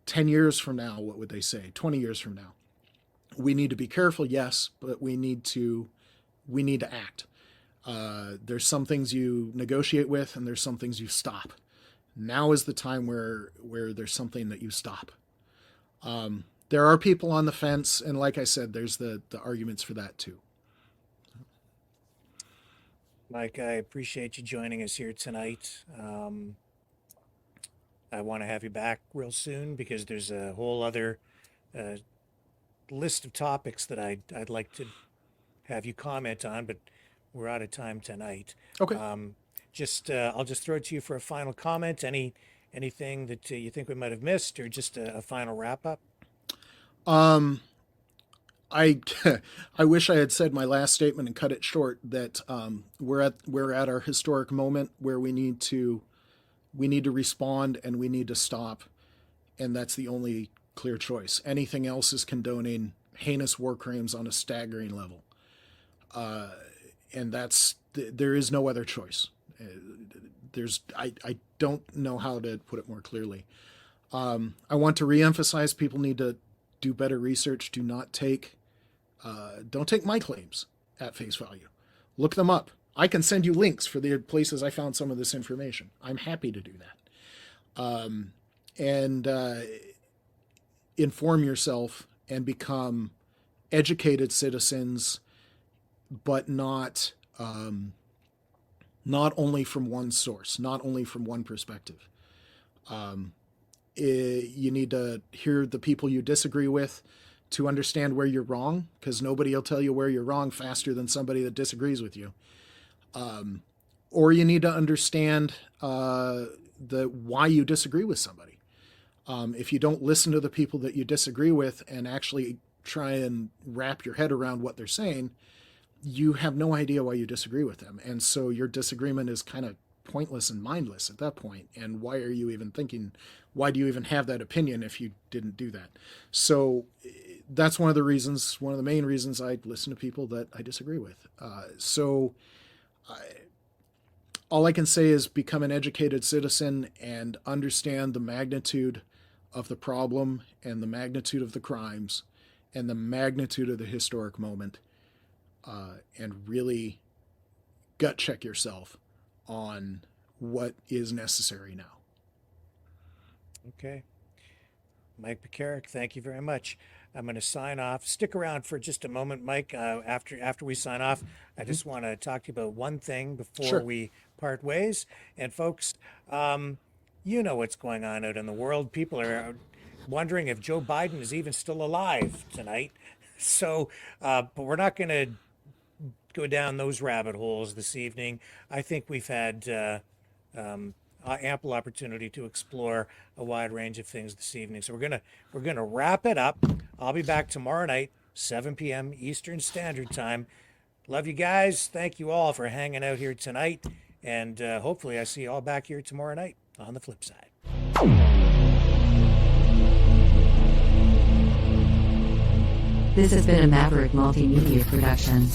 10 years from now, what would they say? 20 years from now. We need to be careful, yes, but we need to act. There's some things you negotiate with, and there's some things you stop. Now is the time where there's something that you stop. There are people on the fence, and like I said, there's the arguments for that too. Mike, I appreciate you joining us here tonight. I want to have you back real soon because there's a whole other list of topics that I'd like to have you comment on, but we're out of time tonight. Okay. I'll just throw it to you for a final comment. Anything that you think we might have missed, or just a final wrap up? I wish I had said my last statement and cut it short. That we're at our historic moment where we need to respond and we need to stop, and that's the only clear choice. Anything else is condoning heinous war crimes on a staggering level, and there is no other choice. I don't know how to put it more clearly. I want to reemphasize people need to do better research. Don't take my claims at face value. Look them up. I can send you links for the places I found some of this information. I'm happy to do that. And inform yourself and become educated citizens, but not only from one source, not only from one perspective. You need to hear the people you disagree with to understand where you're wrong, because nobody will tell you where you're wrong faster than somebody that disagrees with you. Or you need to understand why you disagree with somebody. If you don't listen to the people that you disagree with and actually try and wrap your head around what they're saying, you have no idea why you disagree with them. And so your disagreement is kind of pointless and mindless at that point. And why are you even thinking, why do you even have that opinion if you didn't do that? So that's one of the main reasons I listen to people that I disagree with. All I can say is become an educated citizen and understand the magnitude of the problem and the magnitude of the crimes and the magnitude of the historic moment, and really gut check yourself on what is necessary now. Okay. Mike Pekarek, thank you very much. I'm going to sign off. Stick around for just a moment, Mike. After we sign off, I just want to talk to you about one thing before we part ways. And folks, you know what's going on out in the world. People are wondering if Joe Biden is even still alive tonight. So, but we're not going to go down those rabbit holes this evening. I think we've had ample opportunity to explore a wide range of things this evening. So we're gonna wrap it up. I'll be back tomorrow night, 7 p.m. Eastern Standard Time. Love you guys. Thank you all for hanging out here tonight, and hopefully I see you all back here tomorrow night on the flip side. This has been a Maverick Multimedia production.